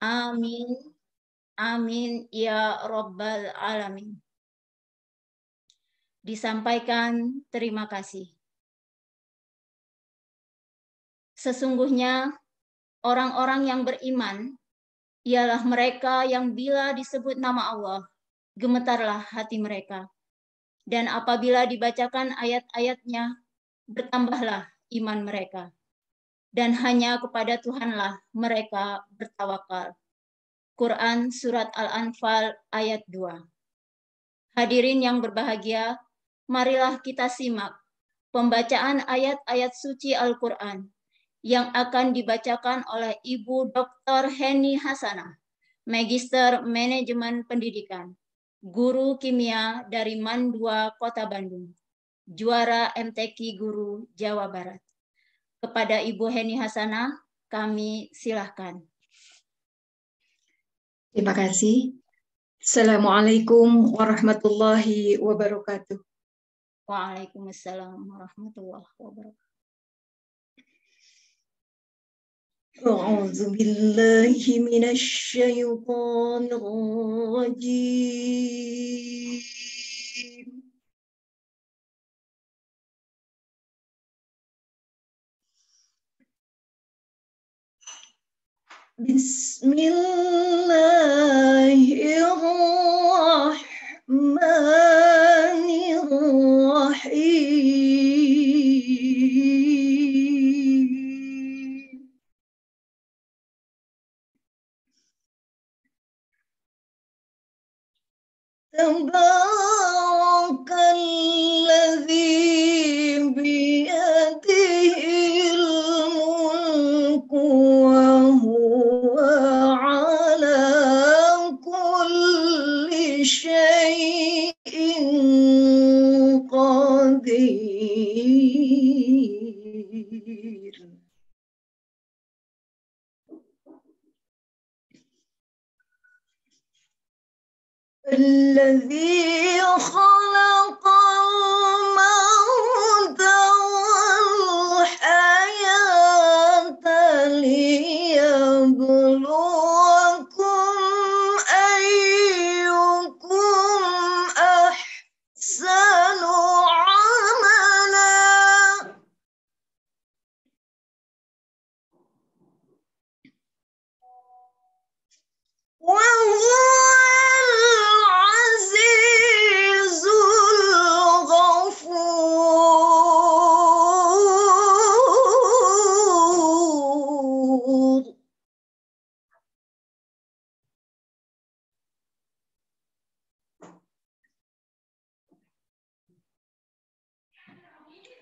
Amin. Amin ya Rabbal Alamin. Disampaikan terima kasih. Sesungguhnya orang-orang yang beriman ialah mereka yang bila disebut nama Allah, gemetarlah hati mereka. Dan apabila dibacakan ayat-ayatnya, bertambahlah iman mereka. Dan hanya kepada Tuhanlah mereka bertawakal. Quran Surat Al-Anfal ayat 2. Hadirin yang berbahagia, marilah kita simak pembacaan ayat-ayat suci Al-Quran yang akan dibacakan oleh Ibu Dr. Heni Hasanah, Magister Manajemen Pendidikan, Guru Kimia dari MAN 2 Kota Bandung, juara MTQ Guru Jawa Barat. Kepada Ibu Heni Hasanah, kami silahkan. Terima kasih. Assalamualaikum warahmatullahi wabarakatuh. Waalaikumsalam warahmatullahi wabarakatuh. A'udzu billahi minasy syaithanir rajim. Bismillahirrahmanirrahim. Tabarakalladzi biyadihil mulku wa huwa ala kulli syai'in qadir. الذي خلق الموت والحياة ليبلوكم أيكم أحسن عملا وهو العزيز الغفور.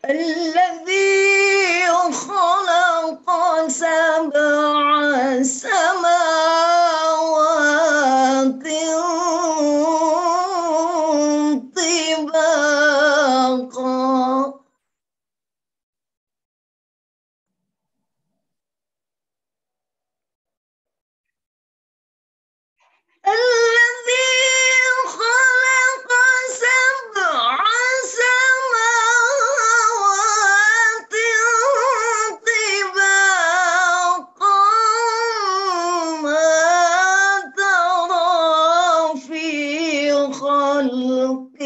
الذي خلق سبع سماوات طباقا الذي خلق سبع سماوات طباقا ما ترى في خلق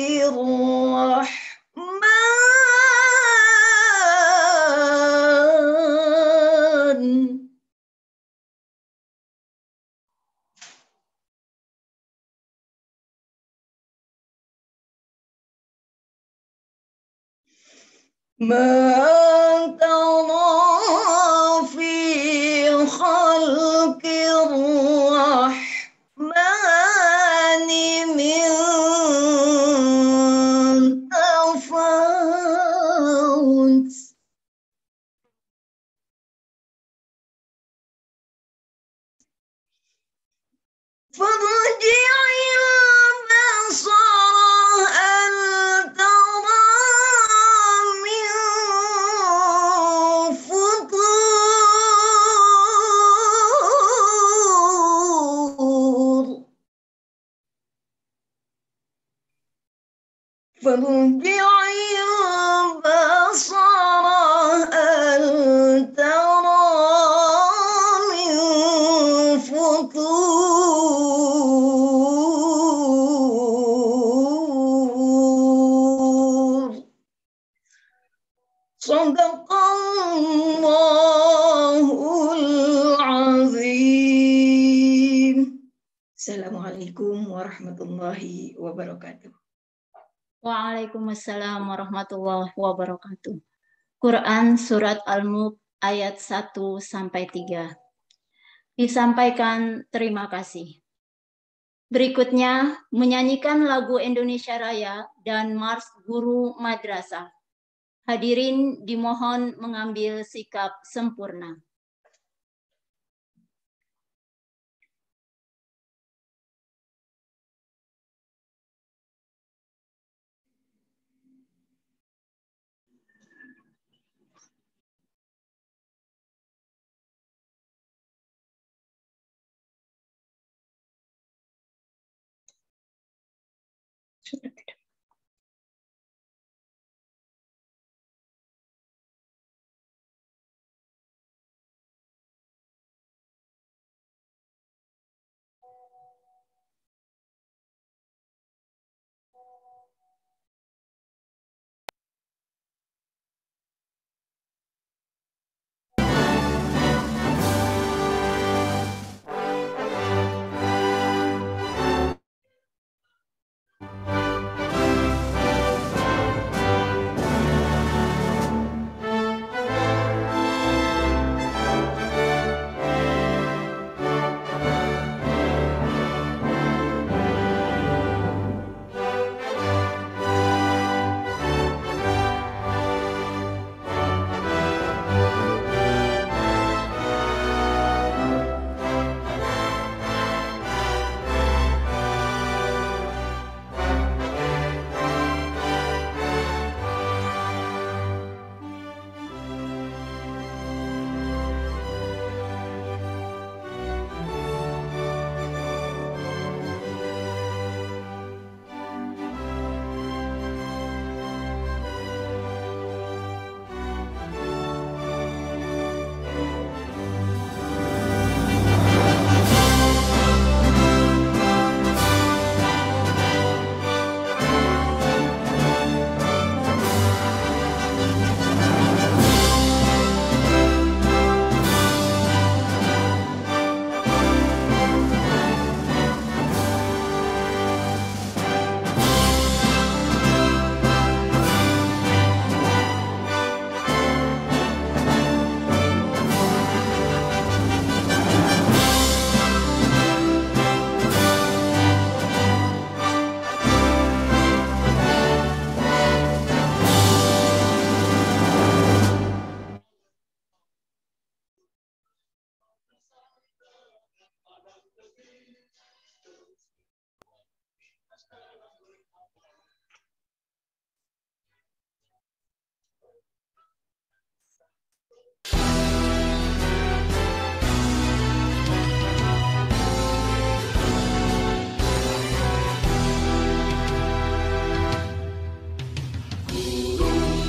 الرحمن ما ترى في خلق الرحمن من تفاوت فارجعي البصر هل ترى من فطور فارجعي البصر هل ترى من فطور manthur. Sadaqallahul azim. Assalamualaikum warahmatullahi wabarakatuh. Waalaikumsalam warahmatullahi wabarakatuh. Quran Surat Al-Mulk ayat 1-3. Disampaikan terima kasih. Berikutnya menyanyikan lagu Indonesia Raya dan Mars Guru Madrasah. Hadirin dimohon mengambil sikap sempurna. Sudah tidak.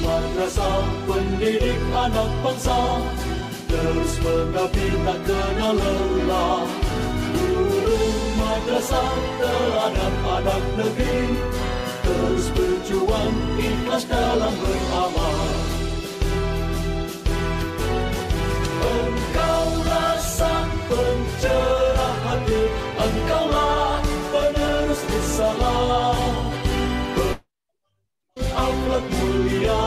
Madrasah pendidik anak bangsa, terus mengabdi tak kenal lelah. Guru madrasah terhadap anak negeri, terus berjuang ikhlas dalam beramal. Engkaulah sang pencerah hati, engkaulah penerus risalah. Akhlak mulia,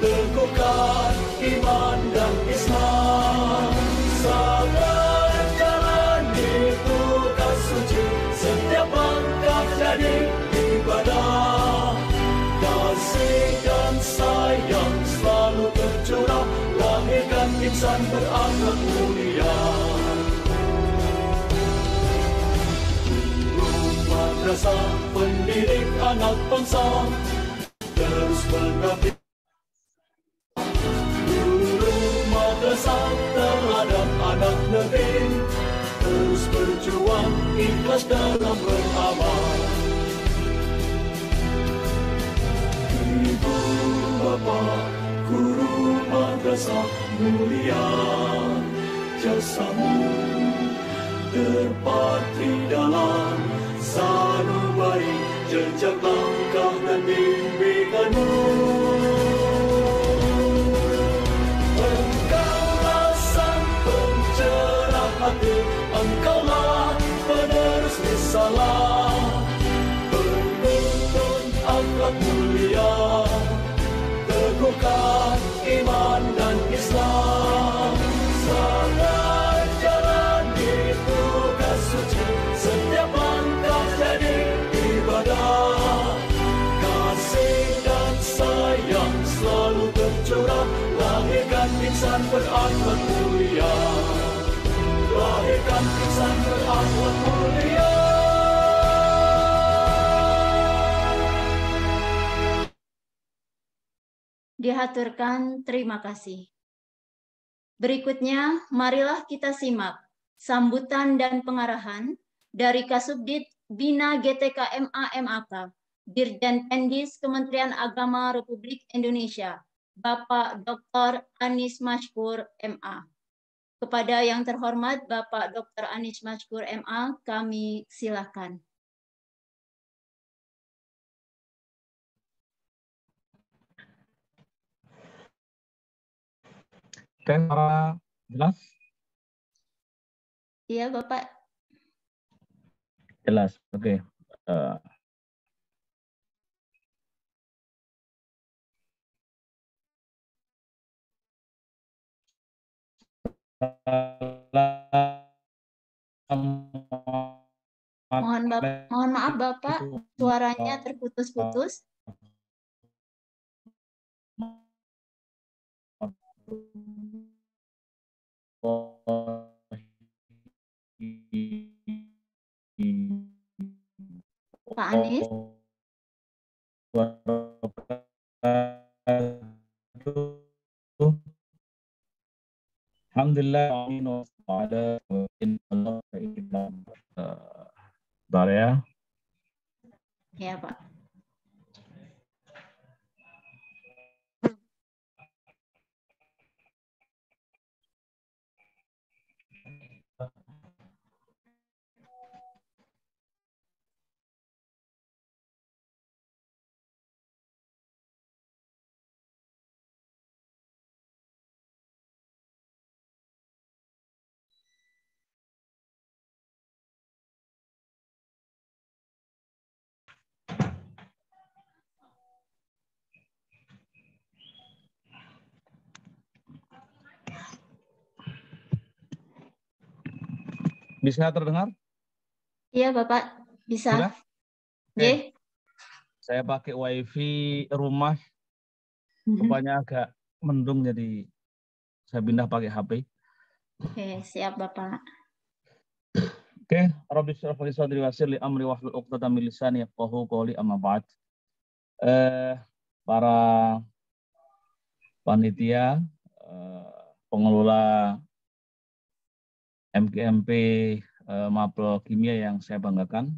teguhkan iman dan Islam. Sabar jalani tugas suci, setiap langkah jadi ibadah. Kasih dan sayang selalu tercurah, lahirkan insan berakhlak mulia. Madrasah pendidik anak bangsa, terus mengabdi. Guru madrasah terhadap anak negeri, terus berjuang ikhlas dalam beramal. Ibu bapa guru madrasah mulia, jasamu terpatri dalam sanubari jejak langkah dan bimbinganmu. Engkaulah sang pencerah hati, engkaulah penerus risalah, penuntun akhlak mulia, teguhkan iman dan Islam. Selamat jalan di tugas suci, setiap langkah jadi ibadah. Kasih dan sayang selalu tercurah, lahirkan insan berakhlak mulia. Lahirkan insan berakhlak mulia. Dihaturkan terima kasih. Berikutnya, marilah kita simak sambutan dan pengarahan dari Kasubdit Bina GTK MA/MAK, Dirjen Pendis Kementerian Agama Republik Indonesia, Bapak Dr. Anies Mashkur MA. Kepada yang terhormat Bapak Dr. Anies Mashkur MA, kami silakan. Oke, suara jelas? Iya, Bapak. Jelas, oke. Mohon maaf Bapak, suaranya terputus-putus. Pak Anies. Alhamdulillah, ya. Ya, Pak. Bisa terdengar? Iya, Bapak. Bisa. Sudah? Oke. Saya pakai WiFi rumah. Rupanya agak mendung, jadi saya pindah pakai HP. Oke, siap Bapak. Oke, Rabbi shrah li sadri wa yassir li amri wahlul 'uqdatam min lisani yafqahu qawli, amma ba'd. Para panitia, pengelola MGMP Mapel Kimia yang saya banggakan,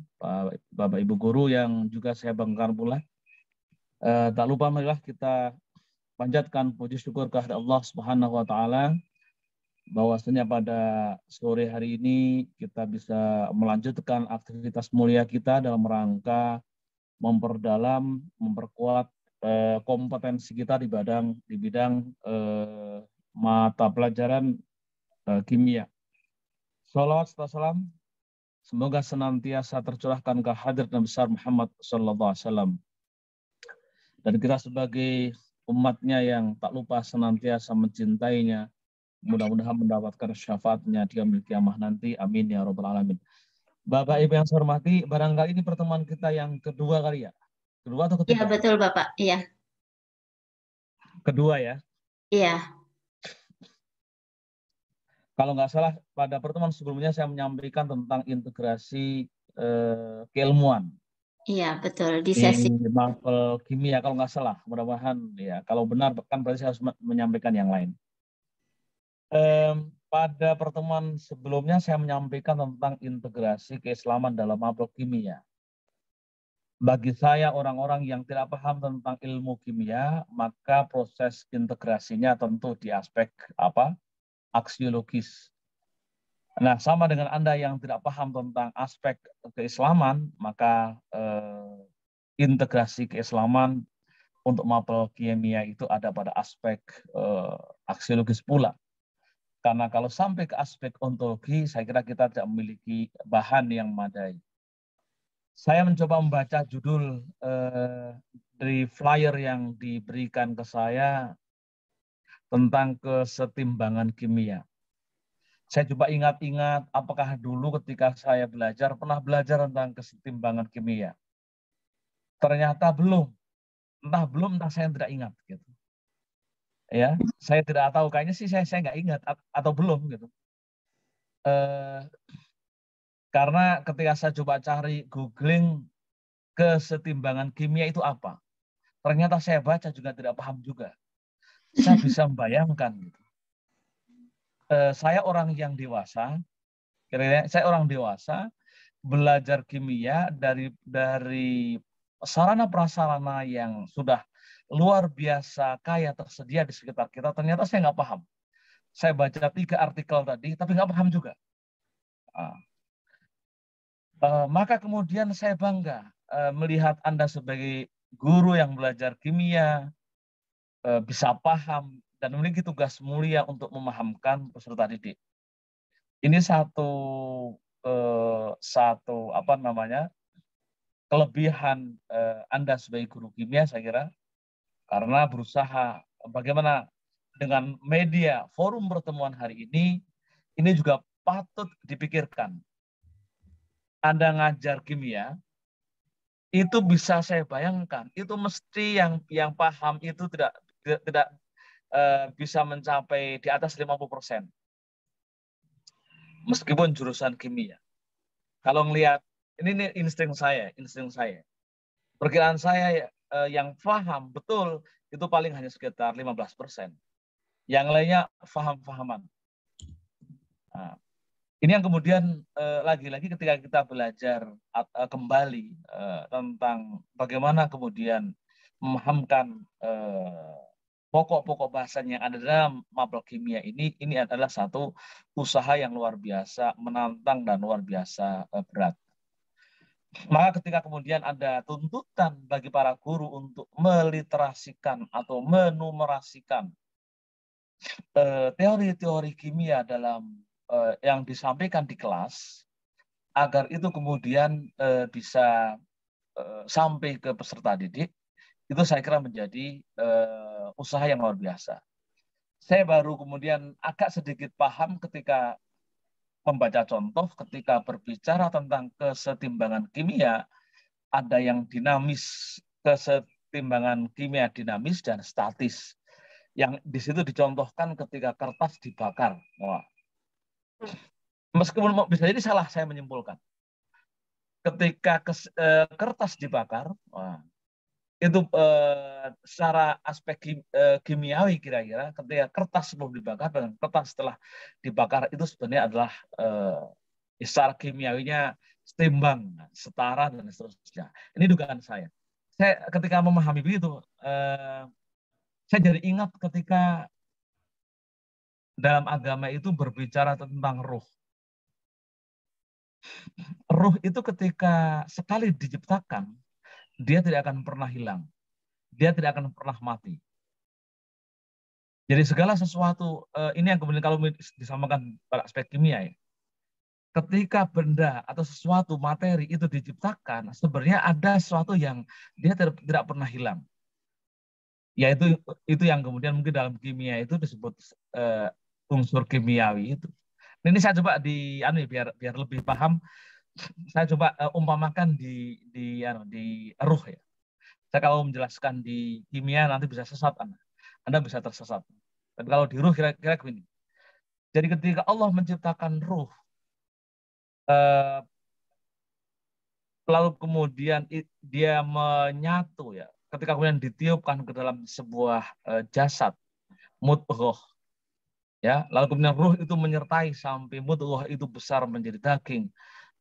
Bapak Ibu guru yang juga saya banggakan pula. Tak lupa marilah kita panjatkan puji syukur kepada Allah Subhanahu wa taala bahwasanya pada sore hari ini kita bisa melanjutkan aktivitas mulia kita dalam rangka memperdalam, memperkuat kompetensi kita di bidang mata pelajaran kimia. Salawat serta salam semoga senantiasa tercurahkan ke hadrat Nabi besar Muhammad SAW. Dan kita sebagai umatnya yang tak lupa senantiasa mencintainya, mudah-mudahan mendapatkan syafaatnya di yaumil qiyamah nanti. Amin ya rabbal alamin. Bapak Ibu yang saya hormati, barangkali ini pertemuan kita yang kedua kali ya? Kedua atau ketiga? Iya, betul Bapak. Iya. Kedua ya? Iya. Kalau nggak salah, pada pertemuan sebelumnya saya menyampaikan tentang integrasi keilmuan. Iya, betul. Di sesi Mapel Kimia, kalau nggak salah. Mudah-mudahan, ya. Kalau benar, kan berarti saya harus menyampaikan yang lain. Pada pertemuan sebelumnya saya menyampaikan tentang integrasi keislaman dalam mapel kimia. Bagi saya, orang-orang yang tidak paham tentang ilmu kimia, maka proses integrasinya tentu di aspek aksiologis. Nah, sama dengan Anda yang tidak paham tentang aspek keislaman, maka integrasi keislaman untuk mapel kimia itu ada pada aspek aksiologis pula. Karena kalau sampai ke aspek ontologi, saya kira kita tidak memiliki bahan yang memadai. Saya mencoba membaca judul dari flyer yang diberikan ke saya tentang kesetimbangan kimia. Saya coba ingat-ingat apakah dulu ketika saya pernah belajar tentang kesetimbangan kimia. Ternyata belum. Entah saya tidak ingat gitu. Ya, saya tidak tahu, kayaknya sih saya nggak ingat atau belum gitu. Karena ketika saya coba cari googling kesetimbangan kimia itu apa, ternyata saya baca juga tidak paham juga. Saya bisa membayangkan gitu. Saya orang yang dewasa, kira-kira saya orang dewasa belajar kimia dari sarana prasarana yang sudah luar biasa kaya tersedia di sekitar kita, ternyata saya nggak paham. Saya baca 3 artikel tadi, tapi nggak paham juga. Maka kemudian saya bangga melihat Anda sebagai guru yang belajar kimia, bisa paham dan memiliki tugas mulia untuk memahamkan peserta didik. Ini satu kelebihan Anda sebagai guru kimia, saya kira, karena berusaha bagaimana dengan media forum pertemuan hari ini juga patut dipikirkan. Anda ngajar kimia, itu bisa saya bayangkan, itu mesti yang paham itu tidak bisa mencapai di atas 50%. Meskipun jurusan kimia. Kalau melihat, ini insting saya. Perkiraan saya yang paham betul itu paling hanya sekitar 15%. Yang lainnya paham-pahaman. Nah, ini yang kemudian lagi-lagi ketika kita belajar kembali tentang bagaimana kemudian memahamkan pokok-pokok bahasan yang ada dalam mapel kimia ini adalah satu usaha yang luar biasa menantang dan luar biasa berat. Maka ketika kemudian ada tuntutan bagi para guru untuk meliterasikan atau menumerasikan teori-teori kimia dalam yang disampaikan di kelas, agar itu kemudian bisa sampai ke peserta didik, itu saya kira menjadi usaha yang luar biasa. Saya baru kemudian agak sedikit paham ketika membaca contoh, ketika berbicara tentang kesetimbangan kimia, ada yang dinamis, kesetimbangan kimia dinamis dan statis. Yang di situ dicontohkan ketika kertas dibakar. Wah. Meskipun bisa jadi salah saya menyimpulkan. Ketika kertas dibakar, wah, itu secara aspek kimiawi kira-kira ketika kertas sebelum dibakar dan kertas setelah dibakar itu sebenarnya adalah secara kimiawinya setimbang, setara dan seterusnya. Ini dugaan saya. Saya ketika memahami begitu, saya jadi ingat ketika dalam agama itu berbicara tentang ruh. Ruh itu ketika sekali diciptakan, dia tidak akan pernah hilang. Dia tidak akan pernah mati. Jadi segala sesuatu, ini yang kemudian kalau disamakan pada aspek kimia ya. Ketika benda atau sesuatu materi itu diciptakan, sebenarnya ada sesuatu yang dia tidak pernah hilang. Yaitu itu yang kemudian mungkin dalam kimia itu disebut unsur kimiawi itu. Ini saya coba biar lebih paham. Saya coba umpamakan di ruh ya. Saya kalau menjelaskan di kimia nanti bisa sesat Anda bisa tersesat. Tapi kalau di ruh kira-kira begini. Jadi ketika Allah menciptakan ruh, lalu kemudian dia menyatu ya. Ketika kemudian ditiupkan ke dalam sebuah jasad, mudghah, ya. Lalu kemudian ruh itu menyertai sampai mudghah itu besar menjadi daging.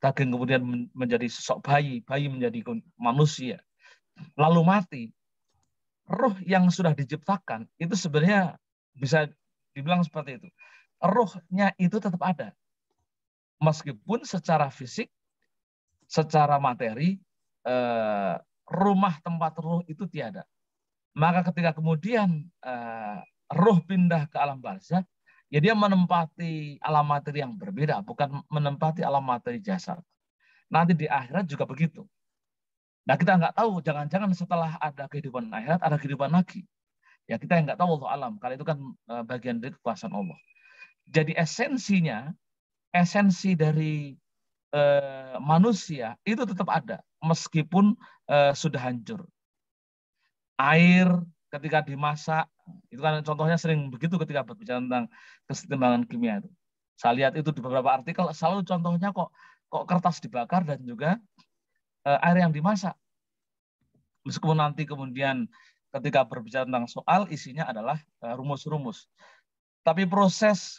Daging kemudian menjadi sosok bayi menjadi manusia, lalu mati. Ruh yang sudah diciptakan itu sebenarnya bisa dibilang seperti itu. Ruhnya itu tetap ada. Meskipun secara fisik, secara materi, rumah tempat ruh itu tiada. Maka ketika kemudian ruh pindah ke alam barzakh, ya dia menempati alam materi yang berbeda, bukan menempati alam materi jasad. Nanti di akhirat juga begitu. Nah, kita nggak tahu, jangan-jangan setelah ada kehidupan akhirat, ada kehidupan lagi. Ya kita nggak tahu, Allah alam. Kalau itu kan bagian dari kekuasaan Allah. Jadi esensi dari manusia itu tetap ada, meskipun sudah hancur. Air ketika dimasak, itu kan contohnya sering begitu ketika berbicara tentang kesetimbangan kimia itu. Saya lihat itu di beberapa artikel, selalu contohnya kok kertas dibakar dan juga air yang dimasak. Meskipun nanti kemudian ketika berbicara tentang soal, isinya adalah rumus-rumus. Tapi proses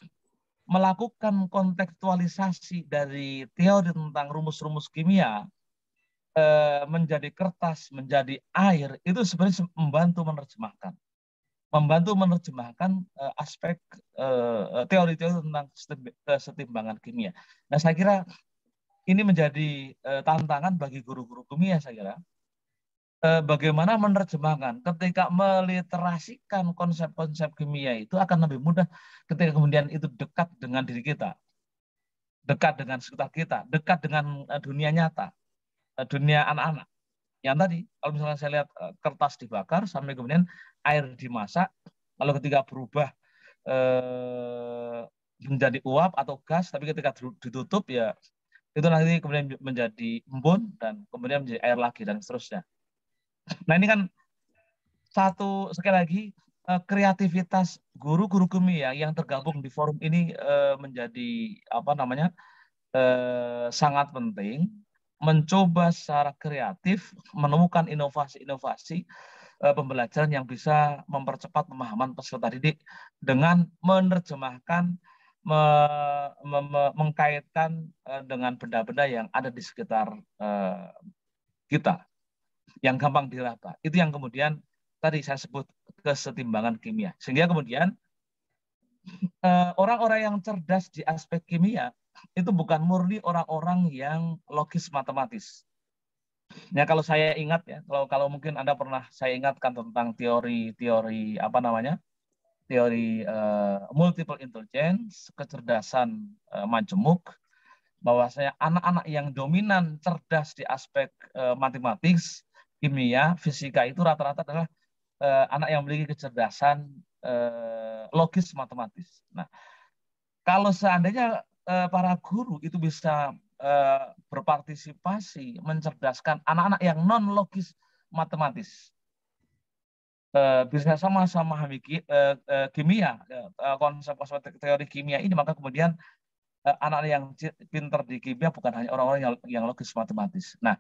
melakukan kontekstualisasi dari teori tentang rumus-rumus kimia menjadi kertas, menjadi air, itu sebenarnya membantu menerjemahkan aspek teori-teori tentang kesetimbangan kimia. Nah, saya kira ini menjadi tantangan bagi guru-guru kimia, saya kira. Bagaimana menerjemahkan ketika meliterasikan konsep-konsep kimia itu akan lebih mudah ketika kemudian itu dekat dengan diri kita, dekat dengan sekitar kita, dekat dengan dunia nyata, dunia anak-anak. Yang tadi, kalau misalnya saya lihat kertas dibakar sampai kemudian air dimasak, lalu ketika berubah menjadi uap atau gas, tapi ketika ditutup ya itu nanti kemudian menjadi embun dan kemudian menjadi air lagi dan seterusnya. Nah, ini kan sekali lagi kreativitas guru-guru kimia yang tergabung di forum ini menjadi sangat penting, mencoba secara kreatif menemukan inovasi-inovasi pembelajaran yang bisa mempercepat pemahaman peserta didik dengan menerjemahkan, mengkaitkan dengan benda-benda yang ada di sekitar kita, yang gampang diraba. Itu yang kemudian tadi saya sebut kesetimbangan kimia. Sehingga kemudian orang-orang yang cerdas di aspek kimia itu bukan murni orang-orang yang logis matematis. Ya, kalau saya ingat ya, kalau mungkin Anda pernah saya ingatkan tentang teori multiple intelligence, kecerdasan majemuk, bahwasanya anak-anak yang dominan cerdas di aspek matematis, kimia, fisika itu rata-rata adalah anak yang memiliki kecerdasan logis matematis. Nah, kalau seandainya para guru itu bisa berpartisipasi mencerdaskan anak-anak yang non logis matematis, bisa sama-sama memahami kimia, konsep-konsep teori kimia ini, maka kemudian anak-anak yang pintar di kimia bukan hanya orang-orang yang logis matematis. Nah,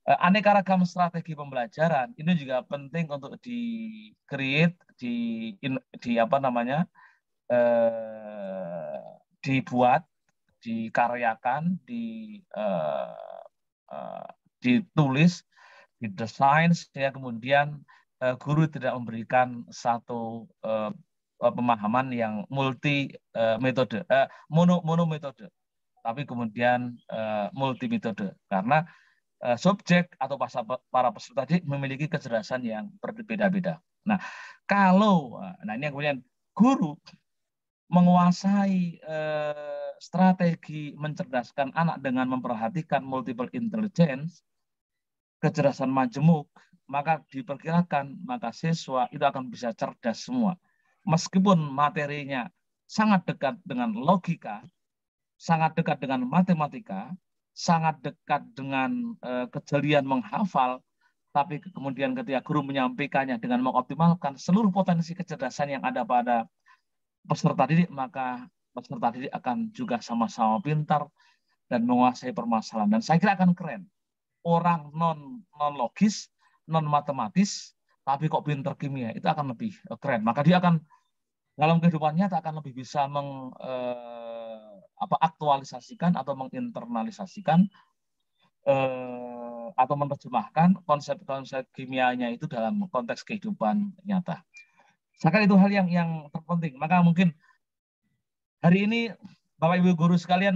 aneka ragam strategi pembelajaran ini juga penting untuk di-create, dibuat, dikaryakan, ditulis, didesain, sehingga kemudian guru tidak memberikan satu pemahaman yang multi metode, mono metode, tapi kemudian multi metode, karena subjek atau para peserta didik memiliki kecerdasan yang berbeda-beda. Nah, ini yang kemudian guru menguasai strategi mencerdaskan anak dengan memperhatikan multiple intelligence, kecerdasan majemuk, maka diperkirakan maka siswa itu akan bisa cerdas semua. Meskipun materinya sangat dekat dengan logika, sangat dekat dengan matematika, sangat dekat dengan kejelian menghafal, tapi kemudian ketika guru menyampaikannya dengan mengoptimalkan seluruh potensi kecerdasan yang ada pada peserta didik, maka peserta didik akan juga sama-sama pintar dan menguasai permasalahan. Dan saya kira akan keren. Orang non logis, non matematis, tapi kok pintar kimia, itu akan lebih keren. Maka dia akan dalam kehidupannya akan lebih bisa aktualisasikan atau menginternalisasikan atau menerjemahkan konsep-konsep kimianya itu dalam konteks kehidupan nyata. Saya kira itu hal yang terpenting. Maka mungkin hari ini Bapak Ibu guru sekalian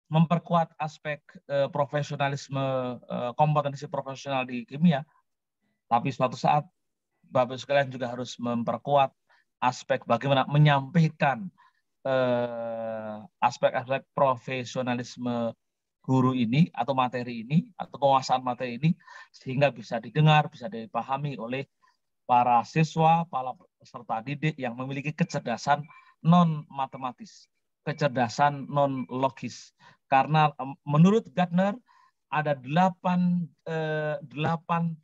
memperkuat aspek profesionalisme, kompetensi profesional di kimia, tapi suatu saat Bapak sekalian juga harus memperkuat aspek bagaimana menyampaikan aspek-aspek profesionalisme guru ini atau materi ini atau penguasaan materi ini sehingga bisa didengar, bisa dipahami oleh para siswa, para peserta didik yang memiliki kecerdasan non matematis, kecerdasan non logis. Karena menurut Gardner ada 8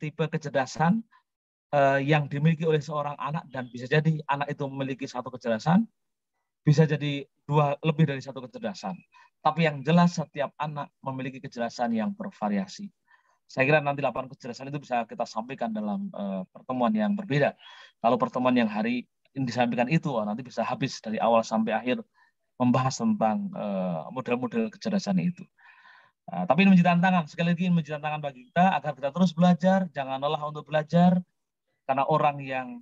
tipe kecerdasan yang dimiliki oleh seorang anak, dan bisa jadi anak itu memiliki satu kecerdasan, bisa jadi lebih dari satu kecerdasan. Tapi yang jelas setiap anak memiliki kecerdasan yang bervariasi. Saya kira nanti 8 kecerdasan itu bisa kita sampaikan dalam pertemuan yang berbeda. Kalau pertemuan yang hari ini disampaikan itu, nanti bisa habis dari awal sampai akhir membahas tentang model-model kecerdasan itu. Tapi ini menjadi tantangan, sekali lagi ini menjadi tantangan bagi kita agar kita terus belajar, jangan lelah untuk belajar, karena orang yang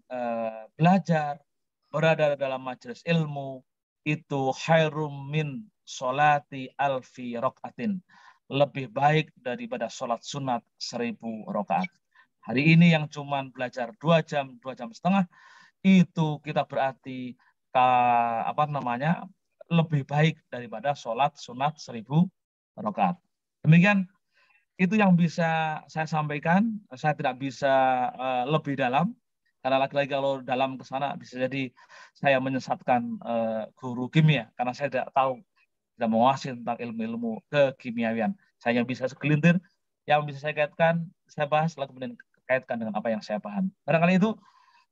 belajar, berada dalam majelis ilmu, itu khairum min sholati alfi rokaatin, lebih baik daripada sholat sunat 1000 rakaat. Hari ini yang cuma belajar 2 jam, 2 jam setengah, itu kita berarti lebih baik daripada sholat sunat 1000 rakaat. Demikian, itu yang bisa saya sampaikan. Saya tidak bisa lebih dalam, karena lagi-lagi kalau dalam ke sana bisa jadi saya menyesatkan guru kimia, karena saya tidak tahu, tidak menguasai tentang ilmu-ilmu kekimiawian. Saya bisa segelintir yang bisa saya kaitkan, saya bahas, lalu kemudian kaitkan dengan apa yang saya paham. Barangkali itu,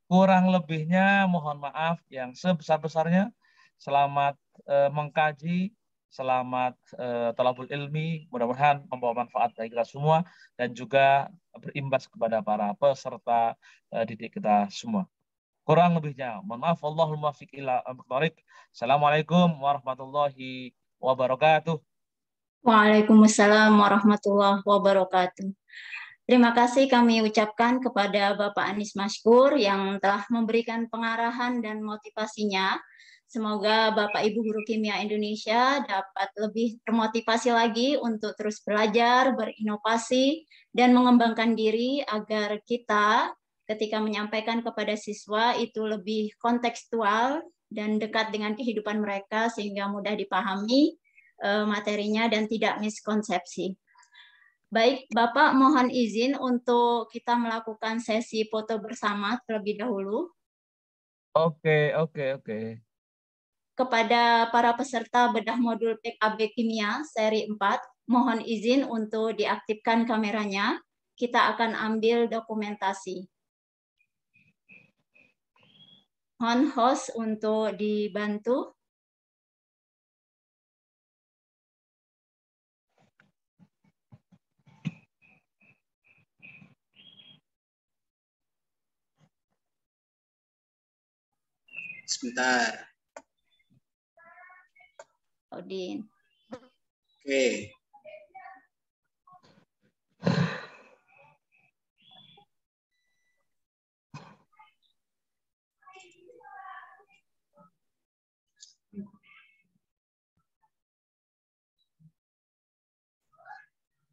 kurang lebihnya mohon maaf yang sebesar-besarnya. Selamat mengkaji, selamat talabul ilmi, mudah-mudahan membawa manfaat bagi kita semua dan juga berimbas kepada para peserta didik kita semua. Kurang lebihnya, mohon maaf. Allahul muwaffiq ila aqwamit thoriq. Assalamualaikum warahmatullahi wabarakatuh. Waalaikumsalam warahmatullahi wabarakatuh. Terima kasih kami ucapkan kepada Bapak Anies Mashkur yang telah memberikan pengarahan dan motivasinya. Semoga Bapak Ibu Guru Kimia Indonesia dapat lebih termotivasi lagi untuk terus belajar, berinovasi, dan mengembangkan diri agar kita ketika menyampaikan kepada siswa itu lebih kontekstual dan dekat dengan kehidupan mereka sehingga mudah dipahami materinya dan tidak miskonsepsi. Baik, Bapak mohon izin untuk kita melakukan sesi foto bersama terlebih dahulu. Oke. Kepada para peserta bedah modul PKB Kimia seri 4, mohon izin untuk diaktifkan kameranya. Kita akan ambil dokumentasi. Mohon host untuk dibantu. Sebentar. Odin. Oke.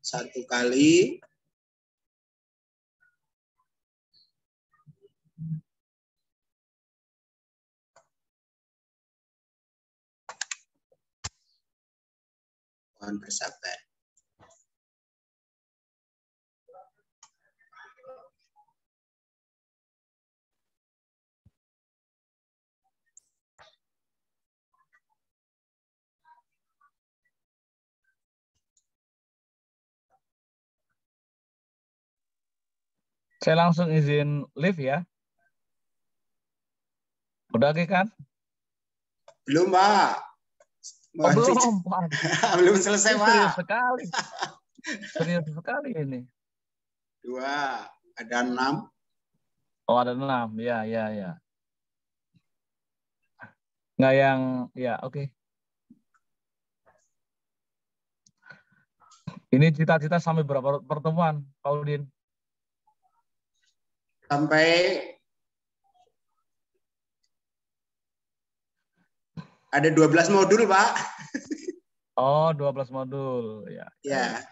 Satu kali. Mohon bersabar. Saya langsung izin live ya. Udah oke kan? Belum, Pak. Oh, belum, Pak. Belum selesai, Pak. Serius sekali. Serius sekali ini. 2, ada 6. Oh, ada 6. Ya. Nggak yang, ya oke. Ini cita-cita sampai berapa pertemuan, Paulin? Sampai ada 12 modul, Pak. Oh, 12 modul. Ya. Ya.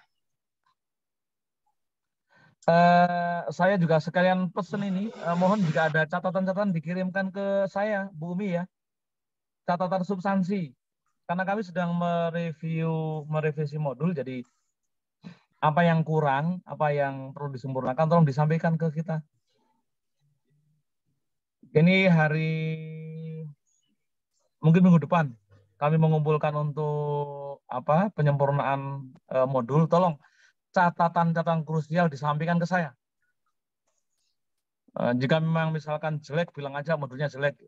Saya juga sekalian pesen ini, mohon jika ada catatan-catatan dikirimkan ke saya, Bu Umi ya. Catatan substansi. Karena kami sedang merevisi modul, jadi apa yang kurang, apa yang perlu disempurnakan, tolong disampaikan ke kita. Ini mungkin minggu depan kami mengumpulkan untuk penyempurnaan modul. Tolong catatan-catatan krusial disampaikan ke saya. Jika memang misalkan jelek, bilang aja modulnya jelek.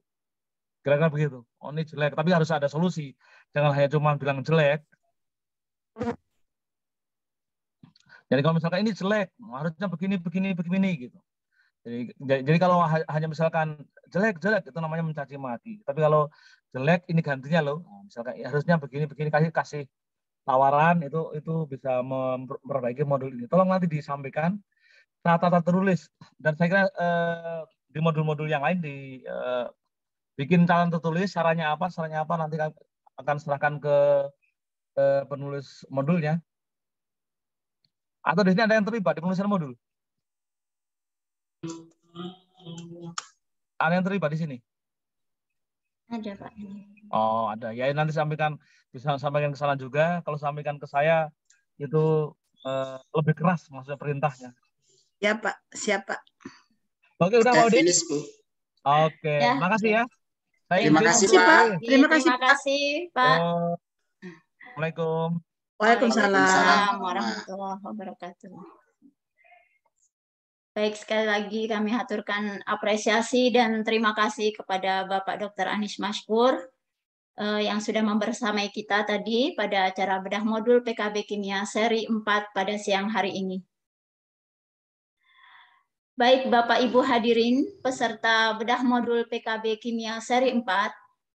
Kira-kira begitu. Oh, ini jelek, tapi harus ada solusi. Jangan hanya cuma bilang jelek. Jadi kalau misalkan ini jelek, harusnya begini gitu. Jadi kalau hanya misalkan jelek itu namanya mencaci maki. Tapi kalau jelek ini gantinya loh. Misalkan harusnya begini kasih tawaran itu bisa memperbaiki modul ini. Tolong nanti disampaikan catatan tertulis, dan saya kira di modul-modul yang lain bikin catatan tertulis caranya apa nanti akan serahkan ke penulis modulnya. Atau di sini ada yang terlibat di penulisan modul? Ada yang terlibat di sini? Ada, Pak. Oh, ada. Ya nanti bisa sampaikan ke sana juga. Kalau sampaikan ke saya itu lebih keras maksudnya perintahnya. Ya Pak, siap Pak. Oke, udah mau Finish, Bu. Oke, Ya. makasih ya. Terima kasih, untuk Pak. Terima kasih, Terima kasih, Pak. Assalamualaikum. Waalaikumsalam. Warahmatullahi wabarakatuh. Baik, sekali lagi kami haturkan apresiasi dan terima kasih kepada Bapak Dr. Anies Mashkur yang sudah membersamai kita tadi pada acara bedah modul PKB Kimia seri 4 pada siang hari ini. Baik Bapak Ibu hadirin, peserta bedah modul PKB Kimia seri 4,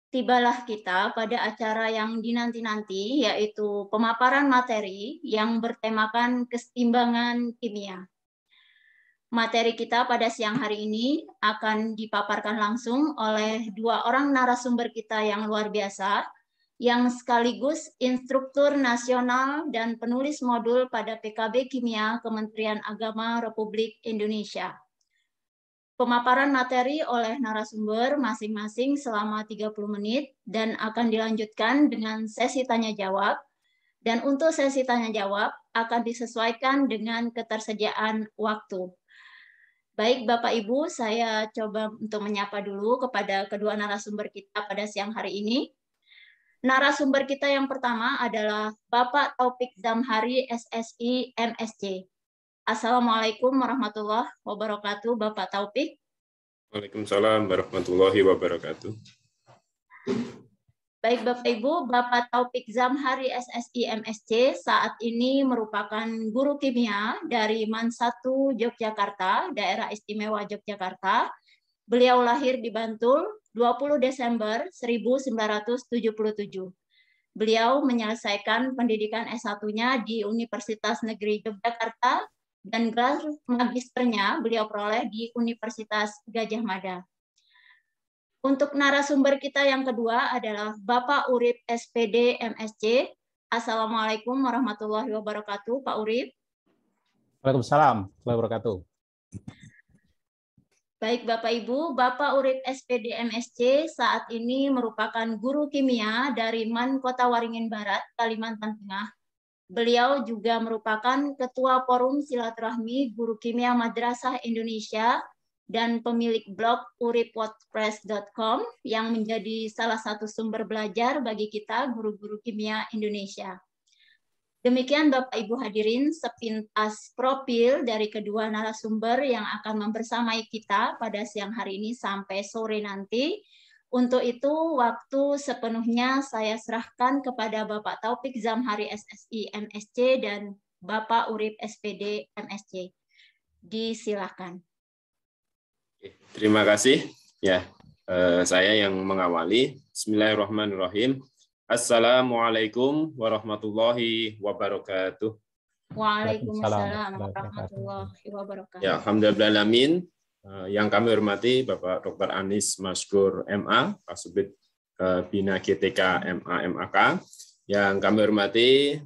tibalah kita pada acara yang dinanti-nanti, yaitu pemaparan materi yang bertemakan keseimbangan kimia. Materi kita pada siang hari ini akan dipaparkan langsung oleh dua orang narasumber kita yang luar biasa, yang sekaligus instruktur nasional dan penulis modul pada PKB Kimia Kementerian Agama Republik Indonesia. Pemaparan materi oleh narasumber masing-masing selama 30 menit dan akan dilanjutkan dengan sesi tanya-jawab. Dan untuk sesi tanya-jawab akan disesuaikan dengan ketersediaan waktu. Baik Bapak Ibu, saya coba untuk menyapa dulu kepada kedua narasumber kita pada siang hari ini. Narasumber kita yang pertama adalah Bapak Taufik Zamhari, SSI, MSc. Assalamualaikum warahmatullahi wabarakatuh, Bapak Taufik. Waalaikumsalam warahmatullahi wabarakatuh. Baik Bapak Ibu, Bapak Taufik Zamhari, SSI, MSc, saat ini merupakan guru kimia dari MAN 1 Yogyakarta, Daerah Istimewa Yogyakarta. Beliau lahir di Bantul 20 Desember 1977. Beliau menyelesaikan pendidikan S1-nya di Universitas Negeri Yogyakarta dan gelar magisternya beliau peroleh di Universitas Gadjah Mada. Untuk narasumber kita yang kedua adalah Bapak Urip, SPD, MSc. Assalamualaikum warahmatullahi wabarakatuh, Pak Urip. Waalaikumsalam warahmatullahi wabarakatuh. Baik Bapak Ibu, Bapak Urip, SPD, MSc saat ini merupakan guru kimia dari MAN Kota Waringin Barat, Kalimantan Tengah. Beliau juga merupakan Ketua Forum Silaturahmi Guru Kimia Madrasah Indonesia dan pemilik blog uripwordpress.com yang menjadi salah satu sumber belajar bagi kita guru-guru kimia Indonesia. Demikian Bapak Ibu hadirin sepintas profil dari kedua narasumber yang akan membersamai kita pada siang hari ini sampai sore nanti. Untuk itu waktu sepenuhnya saya serahkan kepada Bapak Taufik Zamhari, SSI, MSc dan Bapak Urip, SPD, MSc. Disilakan. Terima kasih. Ya, saya yang mengawali. Bismillahirrahmanirrahim. Assalamualaikum warahmatullahi wabarakatuh. Waalaikumsalam warahmatullahi wabarakatuh. Ya, alhamdulillahirrahmanirrahim. Yang kami hormati Bapak Dr. Anies Mashkur MA, Kasubdit Bina GTK MA MAK, Yang kami hormati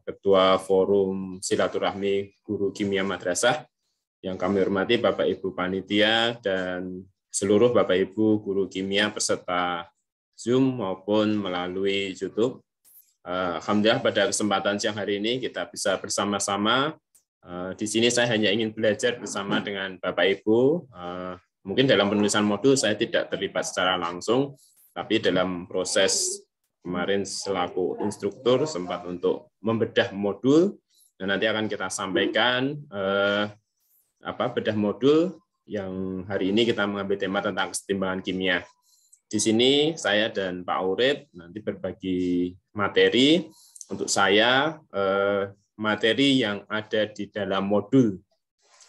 Ketua Forum Silaturahmi Guru Kimia Madrasah, yang kami hormati Bapak Ibu Panitia dan seluruh Bapak Ibu Guru Kimia peserta Zoom maupun melalui YouTube. Alhamdulillah pada kesempatan siang hari ini kita bisa bersama-sama. Di sini saya hanya ingin belajar bersama dengan Bapak Ibu. Mungkin dalam penulisan modul saya tidak terlibat secara langsung, tapi dalam proses kemarin selaku instruktur sempat untuk membedah modul, dan nanti akan kita sampaikan bedah modul yang hari ini kita mengambil tema tentang kesetimbangan kimia. Di sini saya dan Pak Urip nanti berbagi materi. Untuk saya materi yang ada di dalam modul.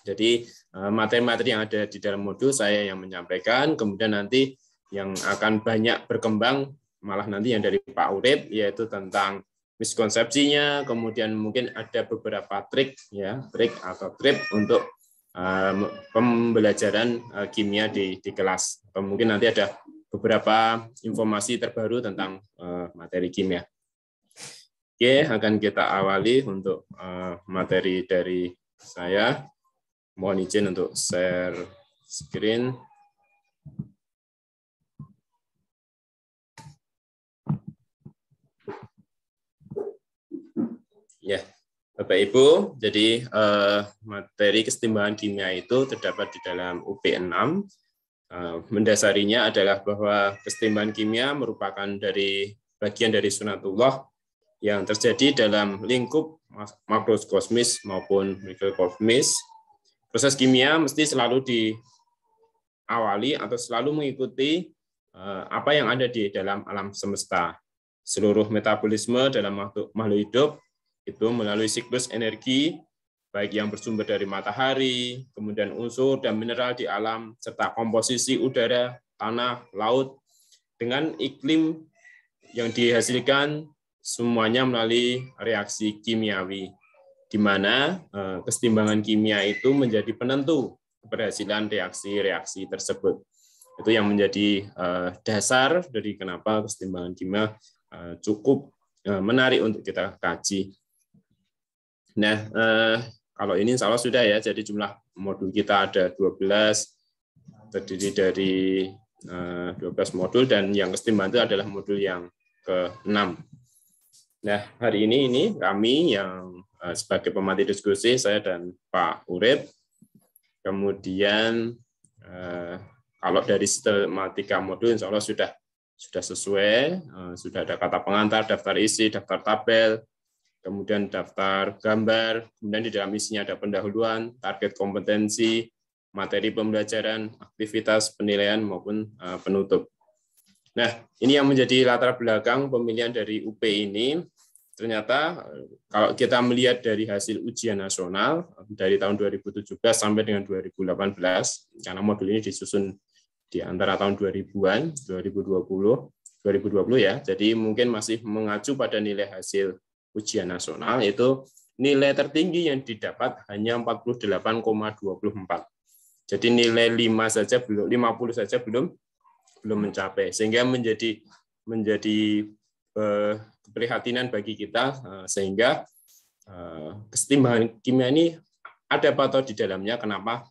Jadi materi-materi yang ada di dalam modul saya yang menyampaikan, kemudian nanti yang akan banyak berkembang malah nanti yang dari Pak Urip, yaitu tentang miskonsepsinya, kemudian mungkin ada beberapa trik atau trip untuk pembelajaran kimia di kelas. Atau mungkin nanti ada beberapa informasi terbaru tentang materi kimia. Oke, akan kita awali untuk materi dari saya. Mohon izin untuk share screen. Ya, Bapak Ibu, jadi materi kesetimbangan kimia itu terdapat di dalam UP 6. Mendasarinya adalah bahwa kesetimbangan kimia merupakan bagian dari sunatullah yang terjadi dalam lingkup makrokosmis maupun mikrokosmis. Proses kimia mesti selalu diawali atau selalu mengikuti apa yang ada di dalam alam semesta. Seluruh metabolisme dalam makhluk hidup itu melalui siklus energi, baik yang bersumber dari matahari, kemudian unsur dan mineral di alam, serta komposisi udara, tanah, laut, dengan iklim yang dihasilkan semuanya melalui reaksi kimiawi, di mana kesetimbangan kimia itu menjadi penentu keberhasilan reaksi-reaksi tersebut. Itu yang menjadi dasar dari kenapa kesetimbangan kimia cukup menarik untuk kita kaji. Nah, kalau ini insya Allah sudah ya, jadi jumlah modul kita ada 12, terdiri dari 12 modul, dan yang kesetimbangan itu adalah modul yang ke-6. Nah, hari ini kami yang sebagai pemateri diskusi, saya dan Pak Urip. Kemudian kalau dari sistematika modul insya Allah sudah sesuai, sudah ada kata pengantar, daftar isi, daftar tabel, kemudian daftar gambar, kemudian di dalam isinya ada pendahuluan, target kompetensi, materi pembelajaran, aktivitas penilaian maupun penutup. Nah, ini yang menjadi latar belakang pemilihan dari UP ini. Ternyata kalau kita melihat dari hasil ujian nasional dari tahun 2017 sampai dengan 2018, karena modul ini disusun di antara tahun 2000-an, 2020 ya, jadi mungkin masih mengacu pada nilai hasil ujian nasional, itu nilai tertinggi yang didapat hanya 48,24. Jadi nilai 50 saja belum mencapai, sehingga menjadi keprihatinan bagi kita, sehingga kesetimbangan kimia ini ada apa atau di dalamnya, kenapa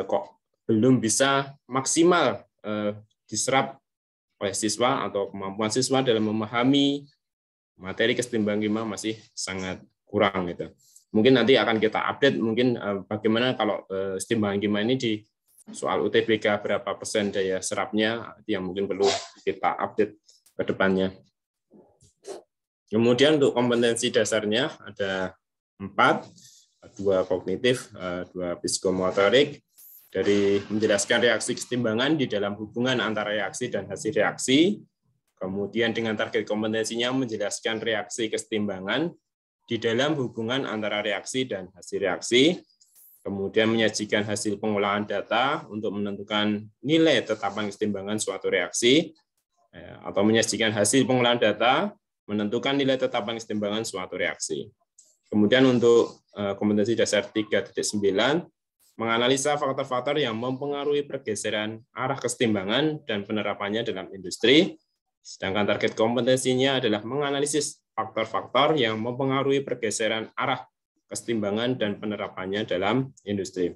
kok belum bisa maksimal diserap oleh siswa atau kemampuan siswa dalam memahami materi kesetimbangan kimia masih sangat kurang gitu. Mungkin nanti akan kita update mungkin bagaimana kalau kesetimbangan kimia ini di soal UTBK berapa persen daya serapnya, yang mungkin perlu kita update ke depannya. Kemudian untuk kompetensi dasarnya ada 4, 2 kognitif, 2 psikomotorik, dari menjelaskan reaksi kesetimbangan di dalam hubungan antara reaksi dan hasil reaksi, kemudian dengan target kompetensinya menjelaskan reaksi kesetimbangan di dalam hubungan antara reaksi dan hasil reaksi, kemudian menyajikan hasil pengolahan data untuk menentukan nilai tetapan kesetimbangan suatu reaksi, atau menyajikan hasil pengolahan data menentukan nilai tetapan kesetimbangan suatu reaksi. Kemudian untuk kompetensi dasar 3.9, menganalisa faktor-faktor yang mempengaruhi pergeseran arah kesetimbangan dan penerapannya dalam industri, Sedangkan target kompetensinya adalah menganalisis faktor-faktor yang mempengaruhi pergeseran arah kesetimbangan dan penerapannya dalam industri.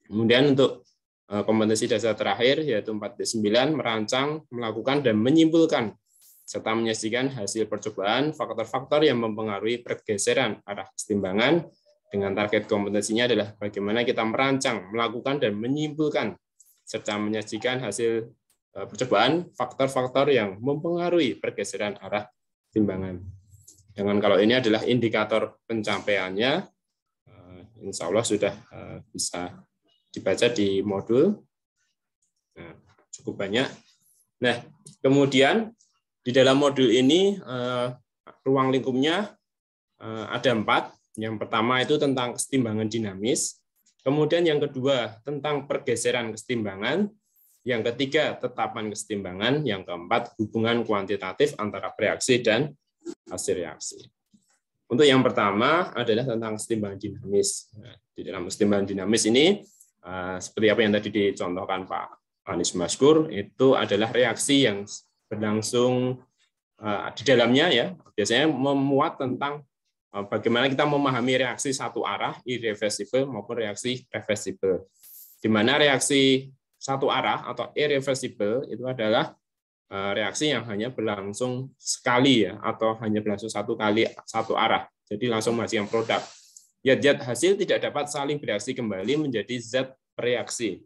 Kemudian untuk kompetensi dasar terakhir yaitu 4.9, merancang, melakukan, dan menyimpulkan serta menyajikan hasil percobaan faktor-faktor yang mempengaruhi pergeseran arah kesetimbangan, dengan target kompetensinya adalah bagaimana kita merancang, melakukan, dan menyimpulkan serta menyajikan hasil percobaan faktor-faktor yang mempengaruhi pergeseran arah kesetimbangan. Dengan kalau ini adalah indikator pencapaiannya, insya Allah sudah bisa dibaca di modul. Nah, cukup banyak. Nah, kemudian di dalam modul ini ruang lingkupnya ada 4. Yang pertama itu tentang kesetimbangan dinamis. Kemudian yang kedua tentang pergeseran kesetimbangan. Yang ketiga tetapan kesetimbangan. Yang keempat hubungan kuantitatif antara reaksi dan hasil reaksi. Untuk yang pertama adalah tentang kesetimbangan dinamis. Nah, di dalam kesetimbangan dinamis ini seperti apa yang tadi dicontohkan Pak Anies Maskur, itu adalah reaksi yang berlangsung di dalamnya ya biasanya memuat tentang bagaimana kita memahami reaksi satu arah irreversible maupun reaksi reversible. Di mana reaksi satu arah atau irreversible itu adalah reaksi yang hanya berlangsung sekali ya atau hanya berlangsung satu kali satu arah. Jadi langsung menghasilkan produk. Zat-zat hasil tidak dapat saling bereaksi kembali menjadi zat reaksi.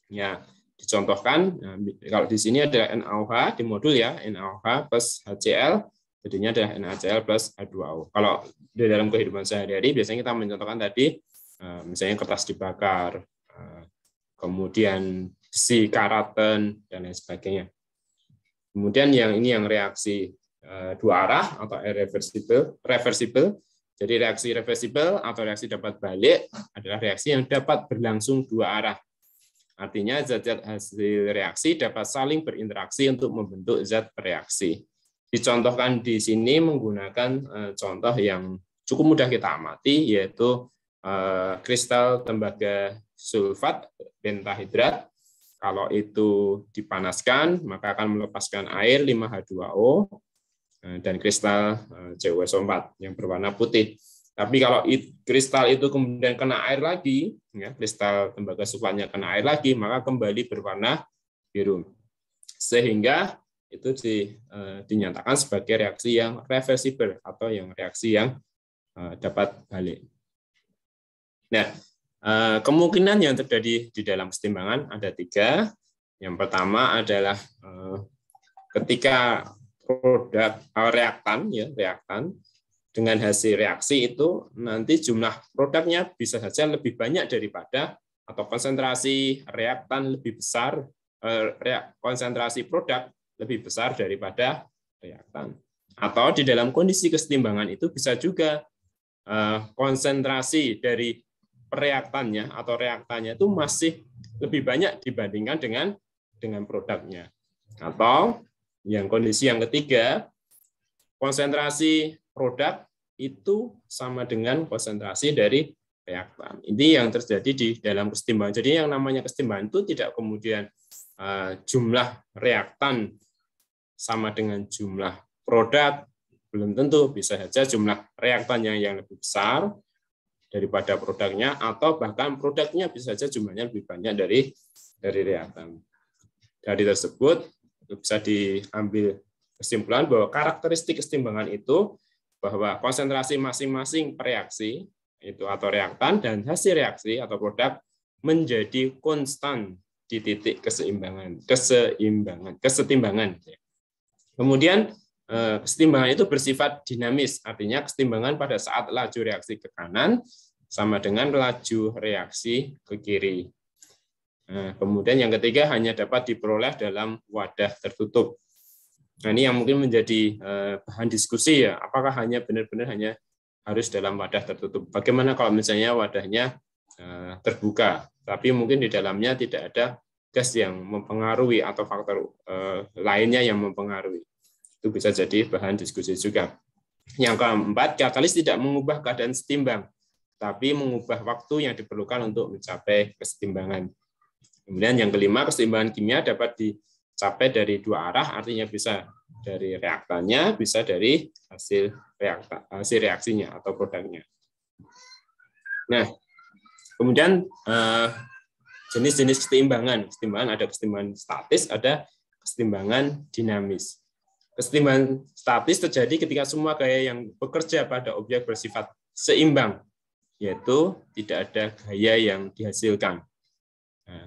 Ya, dicontohkan kalau di sini adalah NaOH di modul ya, NaOH plus HCl. Jadinya adalah NaCl plus H2O. Kalau di dalam kehidupan sehari-hari, biasanya kita mencontohkan tadi, misalnya kertas dibakar, kemudian besi, karaten, dan lain sebagainya. Kemudian yang ini yang reaksi dua arah atau reversible. Jadi reaksi reversible atau reaksi dapat balik adalah reaksi yang dapat berlangsung dua arah. Artinya zat-zat hasil reaksi dapat saling berinteraksi untuk membentuk zat reaksi. Dicontohkan di sini menggunakan contoh yang cukup mudah kita amati, yaitu kristal tembaga sulfat pentahidrat. Kalau itu dipanaskan, maka akan melepaskan air 5H2O dan kristal CuSO4 yang berwarna putih. Tapi kalau kristal itu kemudian kena air lagi, ya, kristal tembaga sulfatnya kena air lagi, maka kembali berwarna biru. Sehingga itu dinyatakan sebagai reaksi yang reversible atau yang reaksi yang dapat balik. Nah, kemungkinan yang terjadi di dalam kesetimbangan ada 3. Yang pertama adalah ketika produk reaktan dengan hasil reaksi itu nanti jumlah produknya bisa saja lebih banyak daripada atau konsentrasi reaktan lebih besar, konsentrasi produk lebih besar daripada reaktan. Atau di dalam kondisi kesetimbangan itu bisa juga konsentrasi dari reaktannya atau reaktannya itu masih lebih banyak dibandingkan dengan produknya. Atau yang kondisi yang ketiga, konsentrasi produk itu sama dengan konsentrasi dari reaktan. Ini yang terjadi di dalam kesetimbangan. Jadi yang namanya kesetimbangan itu tidak kemudian jumlah reaktan sama dengan jumlah produk, belum tentu. Bisa saja jumlah reaktannya yang lebih besar daripada produknya, atau bahkan produknya bisa saja jumlahnya lebih banyak dari reaktan. Dari tersebut bisa diambil kesimpulan bahwa karakteristik kesetimbangan itu bahwa konsentrasi masing-masing reaksi itu atau reaktan dan hasil reaksi atau produk menjadi konstan di titik kesetimbangan. Kemudian kesetimbangan itu bersifat dinamis, artinya kesetimbangan pada saat laju reaksi ke kanan sama dengan laju reaksi ke kiri. Kemudian yang ketiga hanya dapat diperoleh dalam wadah tertutup. Nah, ini yang mungkin menjadi bahan diskusi ya, apakah hanya benar-benar hanya harus dalam wadah tertutup. Bagaimana kalau misalnya wadahnya terbuka, tapi mungkin di dalamnya tidak ada gas yang mempengaruhi atau faktor lainnya yang mempengaruhi. Itu bisa jadi bahan diskusi juga. Yang keempat, katalis tidak mengubah keadaan setimbang, tapi mengubah waktu yang diperlukan untuk mencapai kesetimbangan. Kemudian yang kelima, kesetimbangan kimia dapat tercapai dari dua arah, artinya bisa dari reaktannya, bisa dari hasil reaksinya atau produknya. Nah, kemudian jenis-jenis keseimbangan. Keseimbangan ada keseimbangan statis, ada keseimbangan dinamis. Keseimbangan statis terjadi ketika semua gaya yang bekerja pada objek bersifat seimbang, yaitu tidak ada gaya yang dihasilkan. Nah,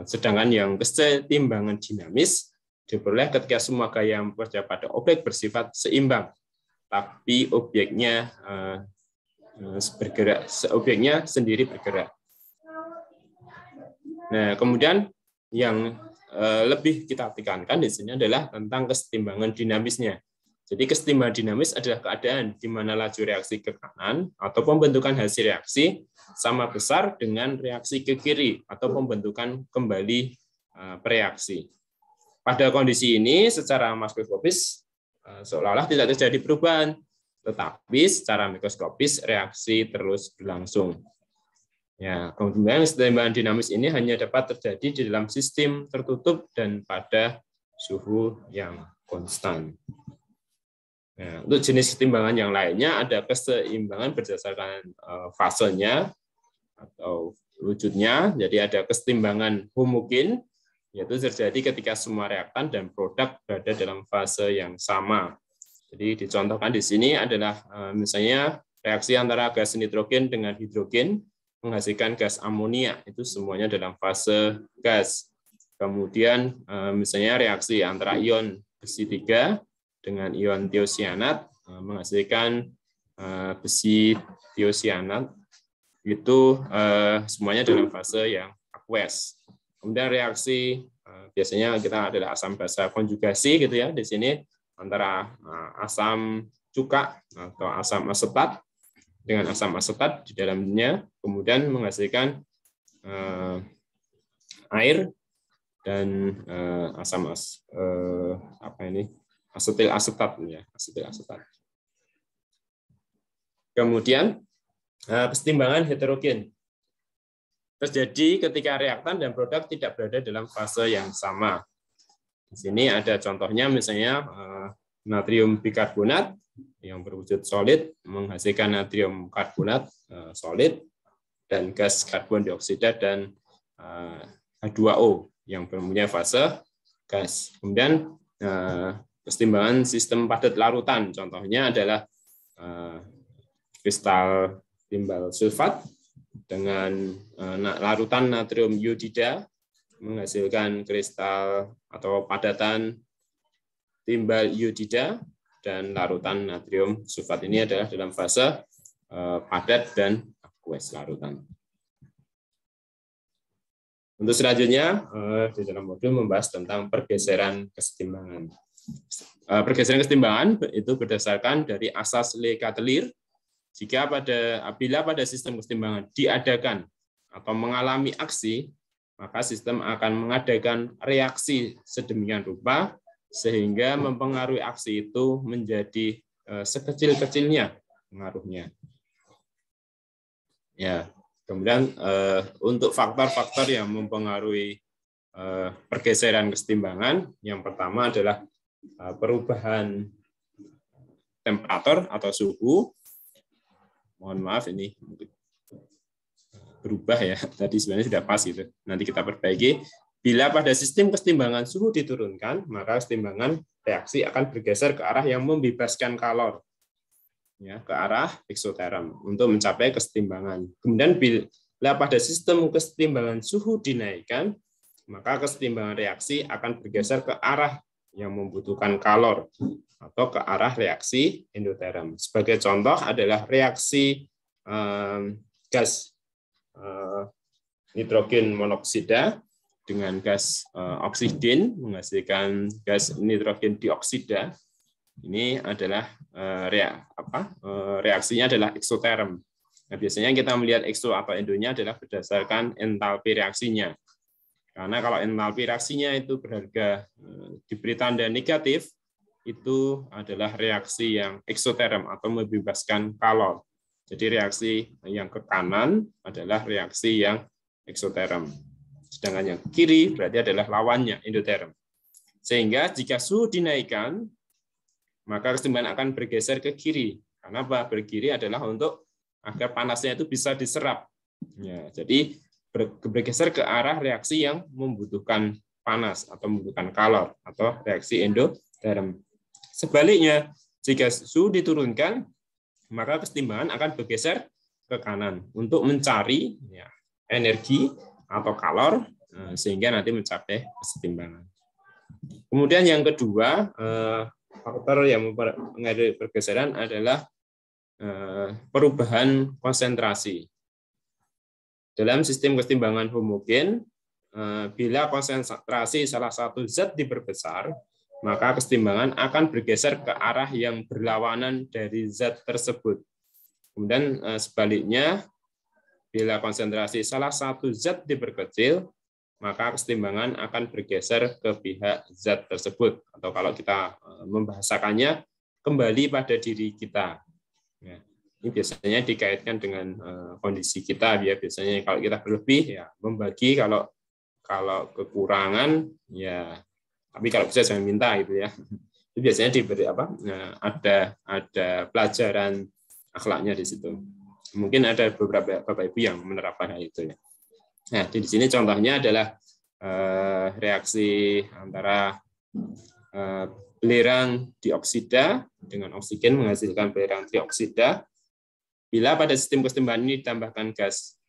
sedangkan yang keseimbangan dinamis diperoleh ketika semua gaya yang bekerja pada objek bersifat seimbang, tapi objeknya bergerak, objeknya sendiri bergerak. Nah, kemudian yang lebih kita tekankan di sini adalah tentang keseimbangan dinamisnya. Jadi keseimbangan dinamis adalah keadaan di mana laju reaksi ke kanan atau pembentukan hasil reaksi sama besar dengan reaksi ke kiri atau pembentukan kembali reaksi. Pada kondisi ini secara makroskopis seolah-olah tidak terjadi perubahan, tetapi secara mikroskopis reaksi terus berlangsung. Ya, kemudian keseimbangan dinamis ini hanya dapat terjadi di dalam sistem tertutup dan pada suhu yang konstan. Nah, untuk jenis keseimbangan yang lainnya ada keseimbangan berdasarkan fasenya atau wujudnya. Jadi ada keseimbangan homogen, yaitu terjadi ketika semua reaktan dan produk berada dalam fase yang sama. Jadi dicontohkan di sini adalah misalnya reaksi antara gas nitrogen dengan hidrogen menghasilkan gas amonia, itu semuanya dalam fase gas. Kemudian misalnya reaksi antara ion besi 3 dengan ion tiosianat menghasilkan besi tiosianat, itu semuanya dalam fase yang aqueous. Kemudian reaksi biasanya kita adalah asam basa konjugasi gitu ya di sini antara asam cuka atau asam asetat dengan asam asetat di dalamnya, kemudian menghasilkan air dan asetil asetat ya, asetil asetat. Kemudian keseimbangan heterogen terjadi ketika reaktan dan produk tidak berada dalam fase yang sama. Di sini ada contohnya misalnya natrium bikarbonat yang berwujud solid menghasilkan natrium karbonat solid dan gas karbon dioksida dan H2O yang mempunyai fase gas. Kemudian keseimbangan sistem padat larutan contohnya adalah kristal timbal sulfat dengan larutan natrium iodida menghasilkan kristal atau padatan timbal iodida, dan larutan natrium sulfat ini adalah dalam fase padat dan aqueous larutan. Untuk selanjutnya di dalam modul membahas tentang pergeseran keseimbangan. Pergeseran keseimbangan itu berdasarkan dari asas Le Chatelier. Apabila pada sistem keseimbangan diadakan atau mengalami aksi, maka sistem akan mengadakan reaksi sedemikian rupa sehingga mempengaruhi aksi itu menjadi sekecil-kecilnya pengaruhnya. Ya, kemudian untuk faktor-faktor yang mempengaruhi pergeseran keseimbangan, yang pertama adalah perubahan temperatur atau suhu. Mohon maaf ini berubah ya, tadi sebenarnya sudah pas gitu. Nanti kita perbaiki. Bila pada sistem keseimbangan suhu diturunkan, maka keseimbangan reaksi akan bergeser ke arah yang membebaskan kalor, ya, ke arah eksoterm untuk mencapai keseimbangan. Kemudian bila pada sistem keseimbangan suhu dinaikkan, maka keseimbangan reaksi akan bergeser ke arah yang membutuhkan kalor atau ke arah reaksi endoterm. Sebagai contoh adalah reaksi gas nitrogen monoksida dengan gas oksigen menghasilkan gas nitrogen dioksida. Ini adalah reaksinya adalah eksoterm. Nah, biasanya kita melihat ekso atau endonya adalah berdasarkan entalpi reaksinya. Karena kalau entalpi reaksinya itu berharga diberi tanda negatif, itu adalah reaksi yang eksoterm atau membebaskan kalor. Jadi reaksi yang ke kanan adalah reaksi yang eksoterm. Sedangkan yang kiri berarti adalah lawannya, endoterm. Sehingga jika suhu dinaikkan, maka kesetimbangan akan bergeser ke kiri. Karena apa? Berkiri adalah untuk agar panasnya itu bisa diserap. Ya, jadi bergeser ke arah reaksi yang membutuhkan panas atau membutuhkan kalor atau reaksi endoterm. Sebaliknya, jika suhu diturunkan, maka kesetimbangan akan bergeser ke kanan untuk mencari energi atau kalor sehingga nanti mencapai kesetimbangan. Kemudian yang kedua, faktor yang mengaruhi pergeseran adalah perubahan konsentrasi. Dalam sistem kesetimbangan homogen, bila konsentrasi salah satu zat diperbesar, maka kesetimbangan akan bergeser ke arah yang berlawanan dari zat tersebut. Kemudian sebaliknya, bila konsentrasi salah satu zat diperkecil, maka kesetimbangan akan bergeser ke pihak zat tersebut. Atau kalau kita membahasakannya, kembali pada diri kita. Ya, ini biasanya dikaitkan dengan kondisi kita. Ya, biasanya kalau kita berlebih, ya membagi. Kalau kekurangan, ya. Tapi kalau bisa jangan minta gitu ya. Itu biasanya diberi apa? Nah, ada pelajaran akhlaknya di situ. Mungkin ada beberapa Bapak Ibu yang menerapkan hal itu ya. Nah, di sini contohnya adalah reaksi antara belerang dioksida dengan oksigen menghasilkan belerang trioksida. Bila pada sistem kesetimbangan ini ditambahkan gas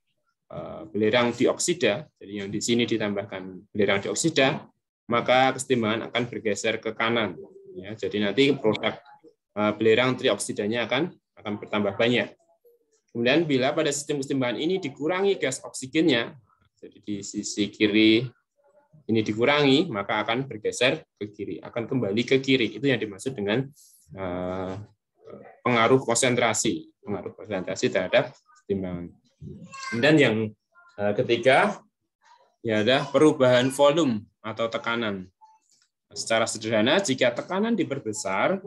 belerang dioksida, jadi yang di sini ditambahkan belerang dioksida, maka kesetimbangan akan bergeser ke kanan. Ya, jadi nanti produk belerang trioksidanya akan bertambah banyak. Kemudian bila pada sistem kesetimbangan ini dikurangi gas oksigennya, jadi di sisi kiri ini dikurangi, maka akan bergeser ke kiri, akan kembali ke kiri. Itu yang dimaksud dengan pengaruh konsentrasi terhadap kesetimbangan. Kemudian yang ketiga, ya ada perubahan volume atau tekanan. Secara sederhana, jika tekanan diperbesar,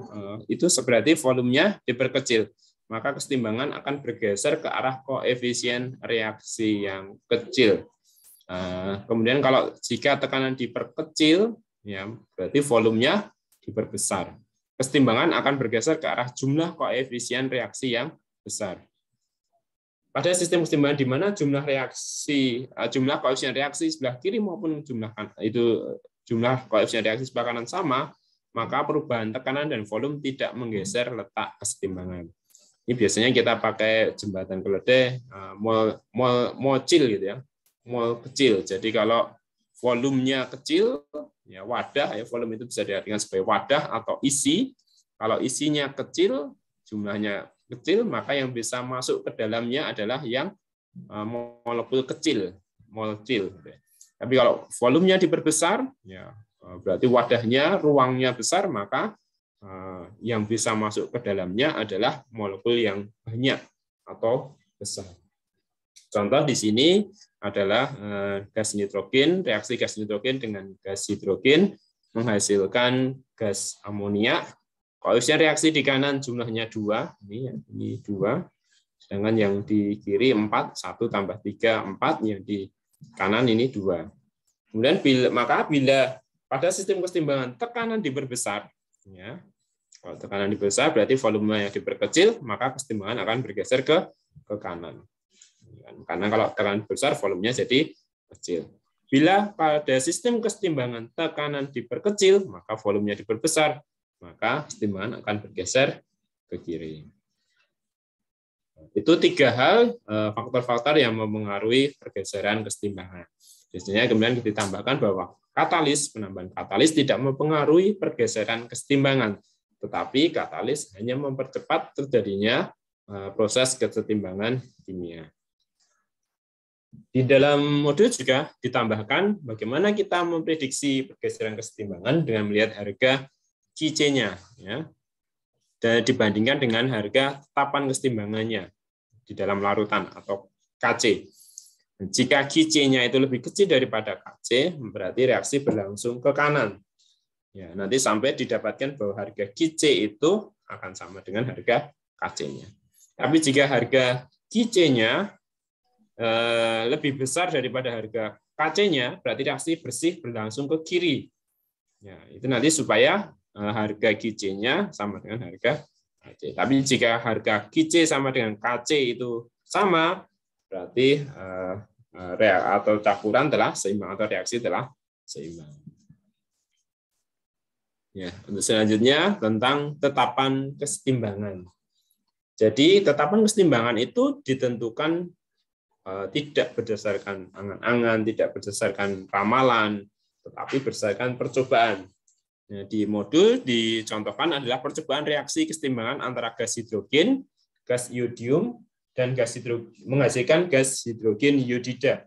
itu berarti volumenya diperkecil. Maka kesetimbangan akan bergeser ke arah koefisien reaksi yang kecil. Kemudian kalau jika tekanan diperkecil, ya berarti volumenya diperbesar. Kesetimbangan akan bergeser ke arah jumlah koefisien reaksi yang besar. Pada sistem kesetimbangan di mana jumlah koefisien reaksi sebelah kiri maupun jumlah koefisien reaksi sebelah kanan sama, maka perubahan tekanan dan volume tidak menggeser letak kesetimbangan. Ini biasanya kita pakai jembatan keledai mol-kecil gitu ya, mol kecil. Jadi kalau volumenya kecil, ya wadah, ya volume itu bisa diartikan sebagai wadah atau isi. Kalau isinya kecil, jumlahnya kecil, maka yang bisa masuk ke dalamnya adalah yang molekul kecil, mol kecil. Tapi kalau volumenya diperbesar, ya berarti wadahnya, ruangnya besar, maka yang bisa masuk ke dalamnya adalah molekul yang banyak atau besar. Contoh di sini adalah gas nitrogen, reaksi gas nitrogen dengan gas hidrogen menghasilkan gas amoniak. Koefisien reaksi di kanan jumlahnya 2, ini 2, sedangkan yang di kiri 4, 1 tambah 3, 4, yang di kanan ini 2. Kemudian bila pada sistem kesetimbangan tekanan diperbesar, ya, kalau tekanan diperbesar berarti volume yang diperkecil, maka kesetimbangan akan bergeser ke kanan. Karena kalau tekanan besar, volumenya jadi kecil. Bila pada sistem kesetimbangan tekanan diperkecil, maka volumenya diperbesar, maka kesetimbangan akan bergeser ke kiri. Itu 3 hal faktor-faktor yang mempengaruhi pergeseran kesetimbangan. Biasanya kemudian ditambahkan bahwa penambahan katalis tidak mempengaruhi pergeseran kesetimbangan, tetapi katalis hanya mempercepat terjadinya proses kesetimbangan kimia. Di dalam modul juga ditambahkan bagaimana kita memprediksi pergeseran kesetimbangan dengan melihat harga KC-nya, ya, dan dibandingkan dengan harga tetapan kesetimbangannya di dalam larutan atau KC. Jika KC-nya itu lebih kecil daripada KC, berarti reaksi berlangsung ke kanan. Ya, nanti sampai didapatkan bahwa harga KC itu akan sama dengan harga KC-nya. Tapi jika harga KC-nya lebih besar daripada harga KC-nya, berarti reaksi bersih berlangsung ke kiri. Ya, itu nanti supaya harga GC-nya sama dengan harga KC. Tapi jika harga GC sama dengan KC itu sama, berarti atau campuran telah seimbang atau reaksi telah seimbang. Ya, untuk selanjutnya tentang tetapan kesetimbangan. Jadi tetapan kesetimbangan itu ditentukan tidak berdasarkan angan-angan, tidak berdasarkan ramalan, tetapi berdasarkan percobaan. Nah, di modul dicontohkan adalah percobaan reaksi kesetimbangan antara gas hidrogen, gas iodium, dan gas menghasilkan gas hidrogen iodida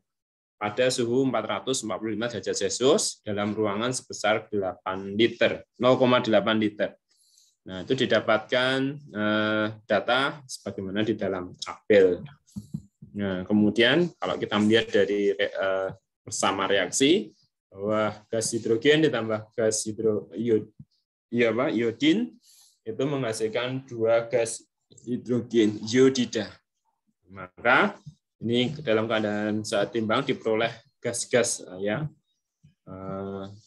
pada suhu 445 derajat Celcius dalam ruangan sebesar 8 liter, 0,8 liter. Nah, itu didapatkan data sebagaimana di dalam tabel. Nah, kemudian kalau kita melihat dari bersama reaksi bahwa gas hidrogen ditambah gas iodin itu menghasilkan 2 gas hidrogen iodida. Maka ini dalam keadaan saat timbang diperoleh gas-gas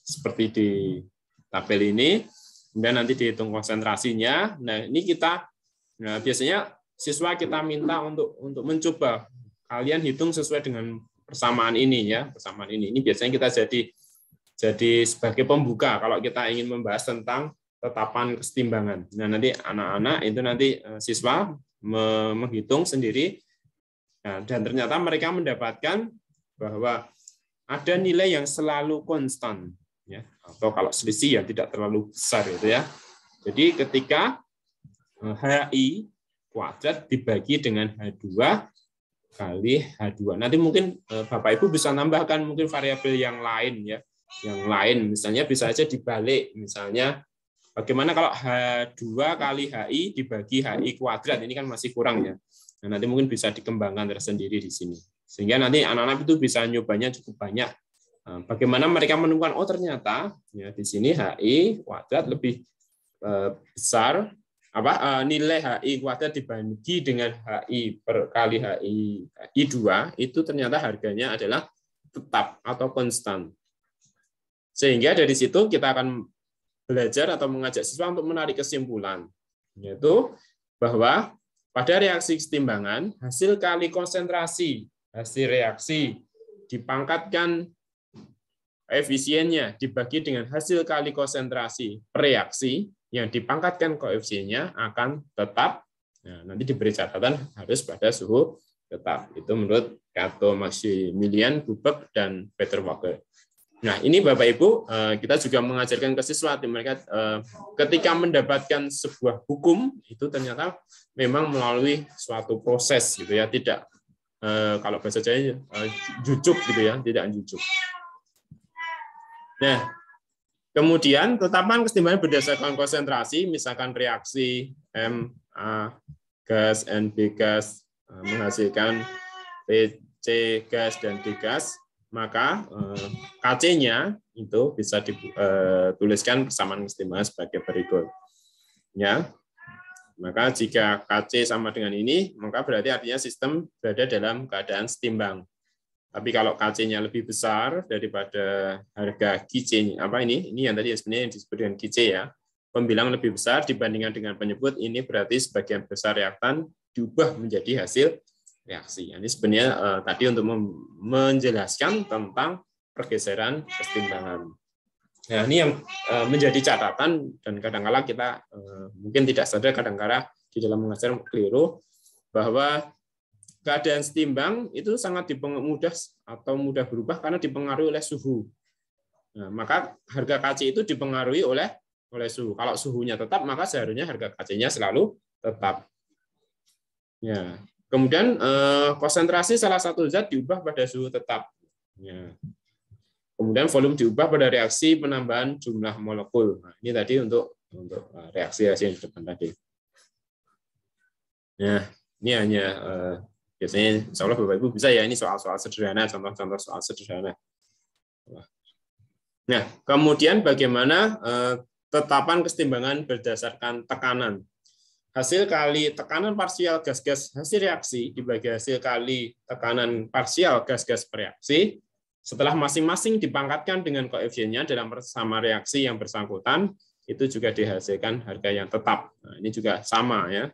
seperti di tabel ini. Kemudian nanti dihitung konsentrasinya. Nah, ini biasanya siswa kita minta untuk mencoba kalian hitung sesuai dengan persamaan ini ya, persamaan ini. Ini biasanya kita jadi sebagai pembuka kalau kita ingin membahas tentang tetapan kesetimbangan. Nah, nanti anak-anak itu nanti siswa menghitung sendiri. Nah, dan ternyata mereka mendapatkan bahwa ada nilai yang selalu konstan. Ya, atau kalau selisih yang tidak terlalu besar gitu ya. Jadi ketika HI kuadrat dibagi dengan H2 kali H2. Nanti mungkin Bapak Ibu bisa tambahkan mungkin variabel yang lain ya. Yang lain misalnya bisa aja dibalik. Misalnya bagaimana kalau H2 kali HI dibagi HI kuadrat, ini kan masih kurang ya. Nah, nanti mungkin bisa dikembangkan tersendiri di sini. Sehingga nanti anak-anak itu bisa nyobanya cukup banyak. Bagaimana mereka menemukan ternyata ya di sini HI kuadrat lebih besar nilai HI kuadrat dibagi dengan HI per kali HI2 itu ternyata harganya adalah tetap atau konstan. Sehingga dari situ kita akan belajar atau mengajak siswa untuk menarik kesimpulan, yaitu bahwa pada reaksi kesetimbangan hasil kali konsentrasi hasil reaksi dipangkatkan koefisiennya dibagi dengan hasil kali konsentrasi per reaksi yang dipangkatkan koefisiennya akan tetap. Nah, nanti diberi catatan harus pada suhu tetap. Itu menurut Cato Maximilian Bubeck dan Peter Walker. Nah, ini Bapak Ibu, kita juga mengajarkan ke siswa mereka ketika mendapatkan sebuah hukum itu ternyata memang melalui suatu proses gitu ya, tidak kalau bahasa Jawa jujuk gitu ya, tidak jujuk. Nah, kemudian tetapan kesetimbangan berdasarkan konsentrasi, misalkan reaksi MA gas, NB gas menghasilkan PC gas dan D gas, maka KC-nya itu bisa dituliskan persamaan kesetimbangan sebagai berikut. Ya, maka jika KC sama dengan ini, maka berarti artinya sistem berada dalam keadaan setimbang. Tapi kalau KC-nya lebih besar daripada harga GC, ini yang tadi sebenarnya yang disebut dengan GC ya, pembilang lebih besar dibandingkan dengan penyebut, ini berarti sebagian besar reaktan diubah menjadi hasil reaksi. Ini sebenarnya tadi untuk menjelaskan tentang pergeseran kesetimbangan. Nah, ini yang menjadi catatan dan kadang-kala kita mungkin tidak sadar, kadang-kala di dalam mengajar keliru bahwa keadaan setimbang itu sangat mudah mudah berubah karena dipengaruhi oleh suhu. Nah, maka harga KC itu dipengaruhi oleh suhu. Kalau suhunya tetap, maka seharusnya harga KC-nya selalu tetap. Ya. Kemudian konsentrasi salah satu zat diubah pada suhu tetap. Ya. Kemudian volume diubah pada reaksi penambahan jumlah molekul. Nah, ini tadi untuk reaksi-reaksi yang di depan tadi. Ya, ini hanya biasanya insya Allah Bapak Ibu bisa ya, ini soal-soal sederhana, contoh-contoh soal sederhana. Nah, kemudian bagaimana tetapan kesetimbangan berdasarkan tekanan. Hasil kali tekanan parsial gas-gas hasil reaksi dibagi hasil kali tekanan parsial gas-gas bereaksi Setelah masing-masing dipangkatkan dengan koefisiennya dalam sama reaksi yang bersangkutan, itu juga dihasilkan harga yang tetap. Nah, ini juga sama ya.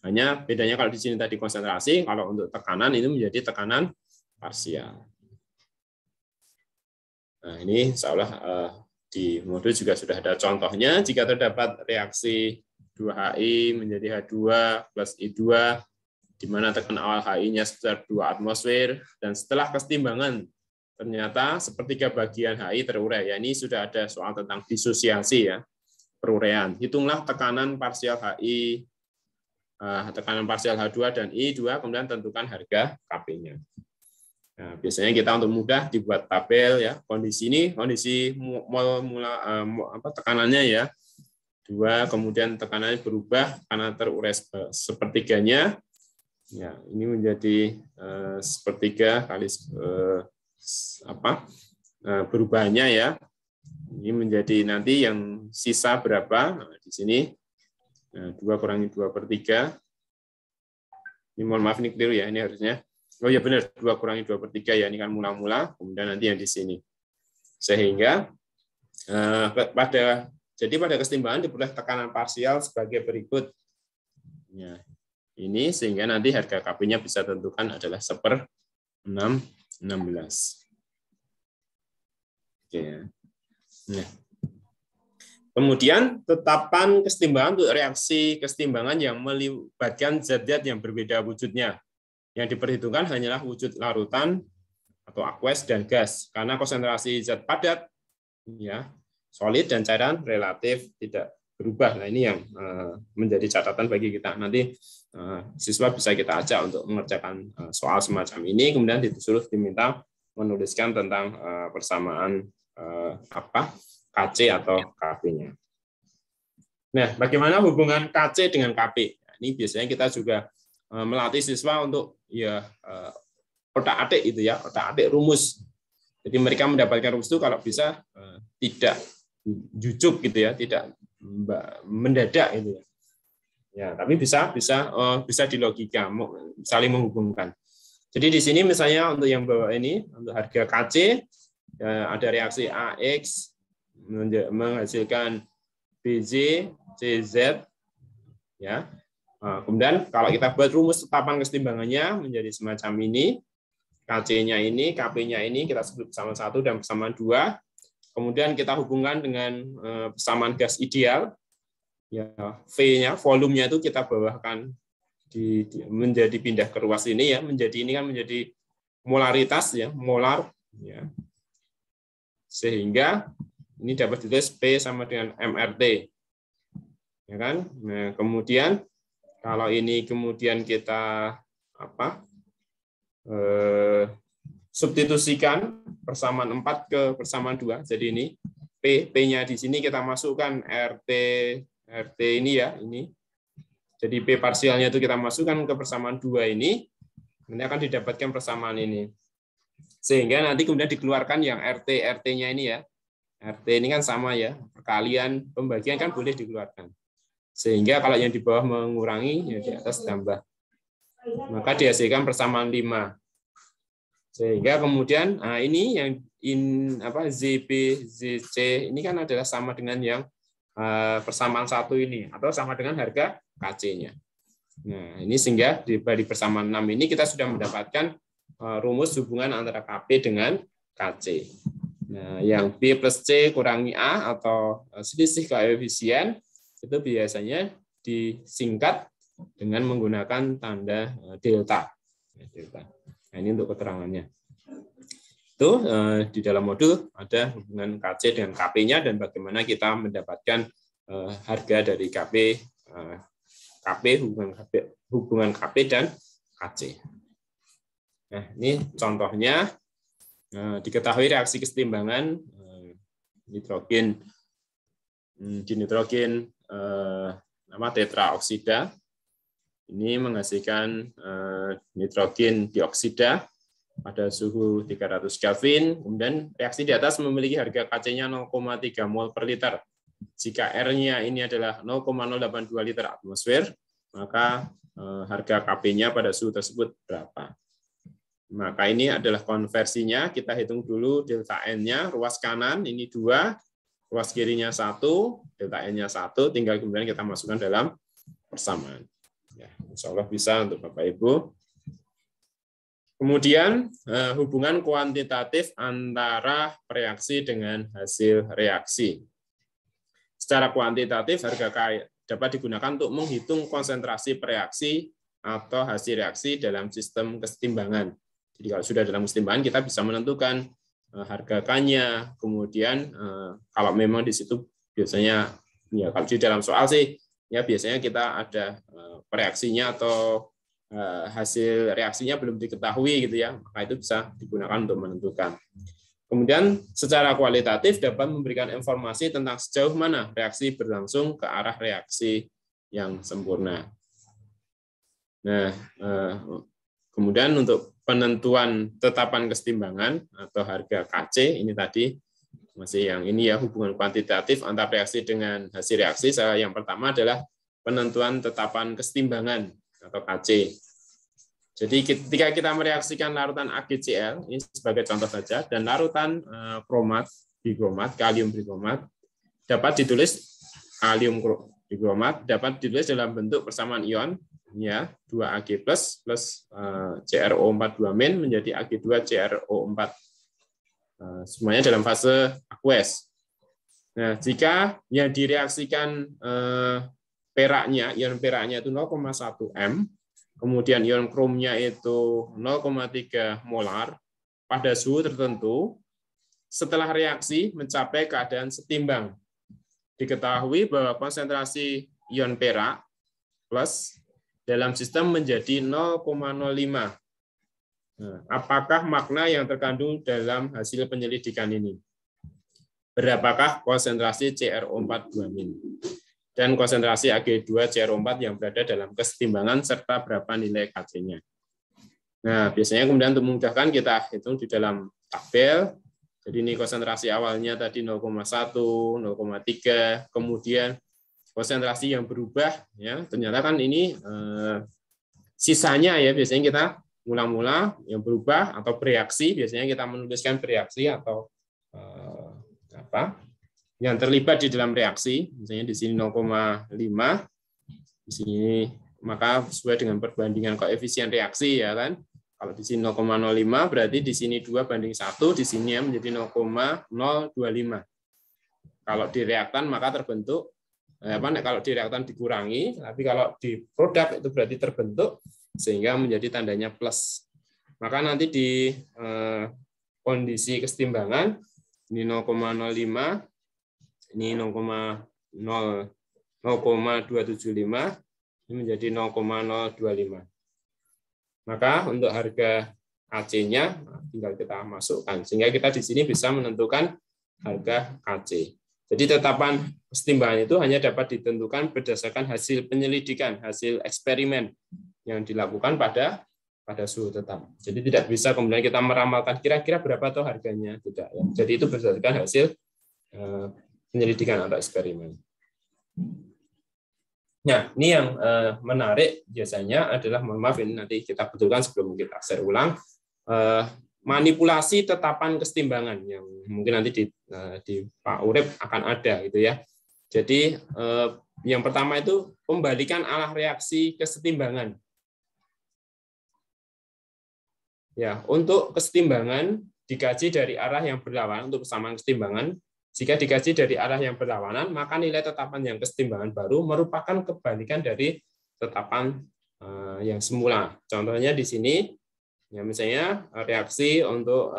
Hanya bedanya kalau di sini tadi konsentrasi, kalau untuk tekanan ini menjadi tekanan parsial. Nah, ini insya Allah di modul juga sudah ada contohnya. Jika terdapat reaksi 2HI menjadi H2 plus I2, di mana tekanan awal HI-nya sebesar 2 atmosfer, dan setelah kesetimbangan ternyata sepertiga bagian HI terurai. Ya, ini sudah ada soal tentang disosiasi ya, peruraian. Hitunglah tekanan parsial HI, tekanan parsial H2 dan I2, kemudian tentukan harga Kp-nya. Nah, biasanya kita untuk mudah dibuat tabel ya. Kondisi ini kondisi tekanannya ya. 2, kemudian tekanannya berubah karena terurai sepertiganya. Ya, ini menjadi sepertiga kali berubahnya ya. Ini menjadi nanti yang sisa berapa? Nah, di sini 2 kurangi 2/3. Ini mohon maaf ini keliru ya, ini harusnya. Oh ya benar, 2 kurangi 2/3 ya, ini kan mula-mula, kemudian nanti yang di sini. Sehingga pada kesetimbangan diperoleh tekanan parsial sebagai berikut. Ya, ini sehingga nanti harga Kp-nya bisa tentukan adalah 1/616. Oke. Nah. Kemudian tetapan kesetimbangan untuk reaksi kesetimbangan yang melibatkan zat-zat yang berbeda wujudnya. Yang diperhitungkan hanyalah wujud larutan atau aqueous dan gas, karena konsentrasi zat padat, ya, solid dan cairan relatif tidak berubah. Nah, ini yang menjadi catatan bagi kita. Nanti siswa bisa kita ajak untuk mengerjakan soal semacam ini, kemudian disuruh diminta menuliskan tentang persamaan KC atau Kp-nya. Nah, bagaimana hubungan KC dengan Kp? Nah, ini biasanya kita juga melatih siswa untuk ya otak-atik itu ya, otak-atik rumus. Jadi mereka mendapatkan rumus itu kalau bisa tidak jujuk gitu ya, tidak mendadak gitu ya. Ya, tapi bisa di logika, saling menghubungkan. Jadi di sini misalnya untuk yang bawah ini untuk harga KC ya, ada reaksi AX menghasilkan BZ, CZ ya. Kemudian kalau kita buat rumus tetapan kesetimbangannya menjadi semacam ini, KC-nya ini, Kp-nya ini kita sebut persamaan 1 dan persamaan 2. Kemudian kita hubungkan dengan persamaan gas ideal. Ya, V-nya, volumenya itu kita bawahkan menjadi pindah ke ruas ini ya, menjadi ini kan menjadi molaritas ya, molar ya. Sehingga ini dapat ditulis P sama dengan MRT. Ya kan? Nah, kemudian kalau ini kemudian kita substitusikan persamaan 4 ke persamaan 2. Jadi ini P-nya di sini kita masukkan RT ini ya, ini. Jadi P parsialnya itu kita masukkan ke persamaan 2 ini. Nanti akan didapatkan persamaan ini. Sehingga nanti kemudian dikeluarkan yang RT-nya ini ya. RT ini kan sama ya, perkalian, pembagian kan boleh dikeluarkan. Sehingga kalau yang di bawah mengurangi, ya di atas tambah. Maka dihasilkan persamaan 5. Sehingga kemudian ini yang ZB, ZC ini kan adalah sama dengan yang persamaan 1 ini, atau sama dengan harga KC-nya. Nah, ini sehingga dari persamaan 6 ini kita sudah mendapatkan rumus hubungan antara Kp dengan KC. Nah, yang B plus C kurangi A atau selisih koefisien itu biasanya disingkat dengan menggunakan tanda delta. Nah, ini untuk keterangannya. Itu di dalam modul ada hubungan KC dengan Kp-nya dan bagaimana kita mendapatkan harga dari KP hubungan KP dan KC. Nah, ini contohnya. Diketahui reaksi kesetimbangan nitrogen tetraoksida ini menghasilkan nitrogen dioksida pada suhu 300 Kelvin. Kemudian reaksi di atas memiliki harga KC-nya 0,3 mol per liter. Jika R-nya ini adalah 0,082 liter atmosfer, maka harga Kp-nya pada suhu tersebut berapa? Maka ini adalah konversinya. Kita hitung dulu delta N-nya. Ruas kanan ini 2, ruas kirinya 1, delta N-nya 1. Tinggal kemudian kita masukkan dalam persamaan. Ya, insya Allah bisa untuk Bapak Ibu. Kemudian hubungan kuantitatif antara reaksi dengan hasil reaksi. Secara kuantitatif, harga K dapat digunakan untuk menghitung konsentrasi reaksi atau hasil reaksi dalam sistem kesetimbangan. Jadi kalau sudah dalam kesetimbangan, kita bisa menentukan harga K-nya. Kemudian kalau memang di situ biasanya, ya kalau di dalam soal sih, ya biasanya kita ada reaksinya atau hasil reaksinya belum diketahui gitu ya, maka itu bisa digunakan untuk menentukan. Kemudian secara kualitatif dapat memberikan informasi tentang sejauh mana reaksi berlangsung ke arah reaksi yang sempurna. Nah, kemudian untuk penentuan tetapan kesetimbangan atau harga KC ini tadi masih yang ini ya, hubungan kuantitatif antara reaksi dengan hasil reaksi. Yang pertama adalah penentuan tetapan kesetimbangan atau KC. Jadi ketika kita mereaksikan larutan AgCl, ini sebagai contoh saja, dan larutan kromat, bikromat, kalium bikromat, dapat ditulis kalium bikromat, dapat ditulis dalam bentuk persamaan ion, ya 2Ag plus CrO4 2- menjadi Ag2 CrO4. Semuanya dalam fase aqueous. Nah, jika yang direaksikan peraknya, ion peraknya itu 0,1 m, kemudian ion kromnya itu 0,3 molar, pada suhu tertentu, setelah reaksi mencapai keadaan setimbang. Diketahui bahwa konsentrasi ion perak plus dalam sistem menjadi 0,05. Nah, apakah makna yang terkandung dalam hasil penyelidikan ini? Berapakah konsentrasi CrO4 2- dan konsentrasi Ag2 CrO4 yang berada dalam kesetimbangan serta berapa nilai Kc-nya. Nah, biasanya kemudian untuk memudahkan kita hitung di dalam tabel. Jadi ini konsentrasi awalnya tadi 0,1, 0,3, kemudian konsentrasi yang berubah ya. Ternyata kan ini sisanya ya, biasanya kita mula-mula yang berubah atau bereaksi, biasanya kita menuliskan bereaksi atau yang terlibat di dalam reaksi, misalnya di sini 0,5, di sini maka sesuai dengan perbandingan koefisien reaksi ya kan. Kalau di sini 0,05 berarti di sini 2:1, di sini menjadi 0,025. Kalau di reaktan maka terbentuk kalau di reaktan dikurangi, tapi kalau di produk itu berarti terbentuk sehingga menjadi tandanya plus. Maka nanti di kondisi kesetimbangan ini 0,05, ini 0,275, ini menjadi 0,025. Maka untuk harga KC-nya tinggal kita masukkan, sehingga kita di sini bisa menentukan harga KC. Jadi tetapan kesetimbangan itu hanya dapat ditentukan berdasarkan hasil penyelidikan, hasil eksperimen yang dilakukan pada suhu tetap. Jadi tidak bisa kemudian kita meramalkan kira-kira berapa tuh harganya, tidak ya. Jadi itu berdasarkan hasil penyelidikan atau eksperimen. Nah, ini yang menarik biasanya adalah, mohon maaf ini nanti kita betulkan sebelum kita share ulang, manipulasi tetapan kesetimbangan yang mungkin nanti di Pak Urip akan ada gitu ya. Jadi yang pertama itu pembalikan arah reaksi kesetimbangan. Ya, untuk kesetimbangan dikaji dari arah yang berlawanan untuk persamaan kesetimbangan. Jika dikaji dari arah yang berlawanan, maka nilai tetapan yang kesetimbangan baru merupakan kebalikan dari tetapan yang semula. Contohnya di sini, ya misalnya reaksi untuk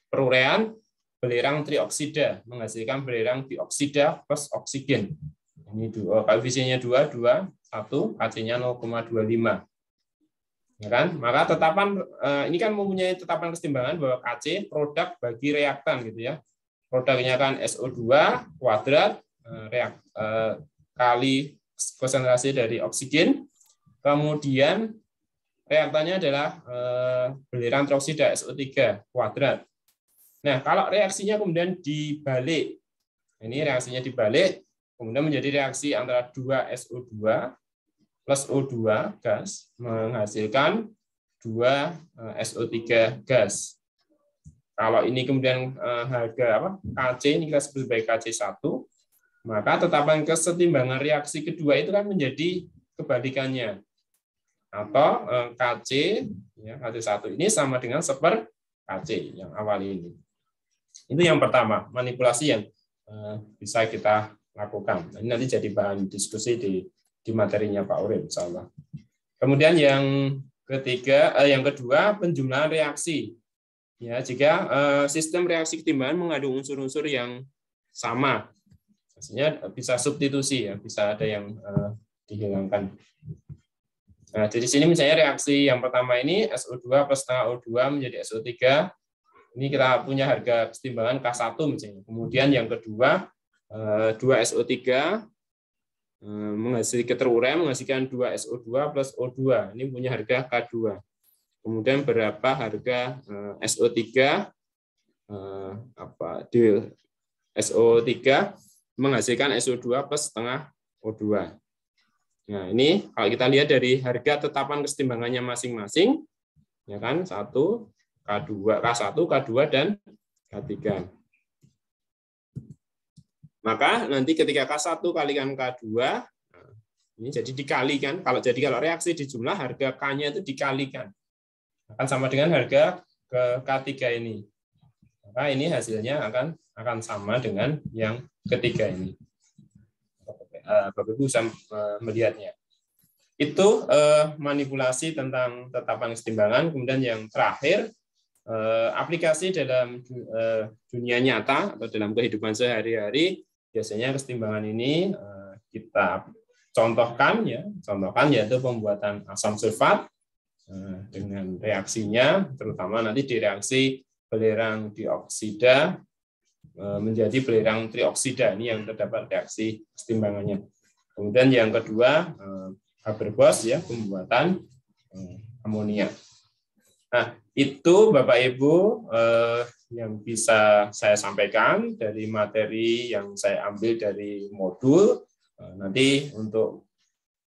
peruraian belerang trioksida menghasilkan belerang dioksida plus oksigen. Ini koefisiennya 2, 1, Kc-nya 0,25. Ya kan? Maka tetapan ini kan mempunyai tetapan kesetimbangan bahwa Kc produk bagi reaktan gitu ya. Produknya kan SO2 kuadrat kali konsentrasi dari oksigen. Kemudian reaktannya adalah belerang trioksida SO3 kuadrat. Nah, kalau reaksinya kemudian dibalik, ini reaksinya dibalik, kemudian menjadi reaksi antara 2 SO2 plus O2 gas menghasilkan 2SO3 gas. Kalau ini kemudian harga KC ini kita sebut sebagai KC1, maka tetapan kesetimbangan reaksi kedua itu kan menjadi kebalikannya. Atau KC ya, KC1 ini sama dengan seper KC yang awal ini. Itu yang pertama, manipulasi yang bisa kita lakukan. Ini nanti jadi bahan diskusi di materinya Pak Urip, insyaallah. Kemudian yang kedua, penjumlahan reaksi. Ya, jika sistem reaksi ketimbangan mengandung unsur-unsur yang sama, maksudnya bisa substitusi ya, bisa ada yang dihilangkan. Nah, jadi sini misalnya reaksi yang pertama ini SO2 plus setengah O2 menjadi SO3. Ini kita punya harga kesetimbangan K1 misalnya. Kemudian yang kedua 2SO3 menghasilkan terurai menghasilkan 2SO2 plus O2. Ini punya harga K2. Kemudian berapa harga SO3 SO3 menghasilkan SO2 plus setengah O2. Nah, ini kalau kita lihat dari harga tetapan kesetimbangannya masing-masing, ya kan, 1, K2, K1, K2 dan K3. Maka nanti ketika K1 kalikan K2, ini jadi dikalikan. Kalau reaksi di jumlah harga K-nya itu dikalikan, akan sama dengan harga ke K3 ini. Maka ini hasilnya akan sama dengan yang ketiga ini. Bapak Ibu bisa melihatnya. Itu manipulasi tentang tetapan kesetimbangan. Kemudian yang terakhir, aplikasi dalam dunia nyata atau dalam kehidupan sehari-hari. Biasanya kesetimbangan ini kita contohkan yaitu pembuatan asam sulfat dengan reaksinya, terutama nanti di reaksi belerang dioksida menjadi belerang trioksida, ini yang terdapat reaksi kesetimbangannya. Kemudian yang kedua Haber-Bosch ya, pembuatan amonia. Nah, itu Bapak Ibu yang bisa saya sampaikan dari materi yang saya ambil dari modul. Nanti untuk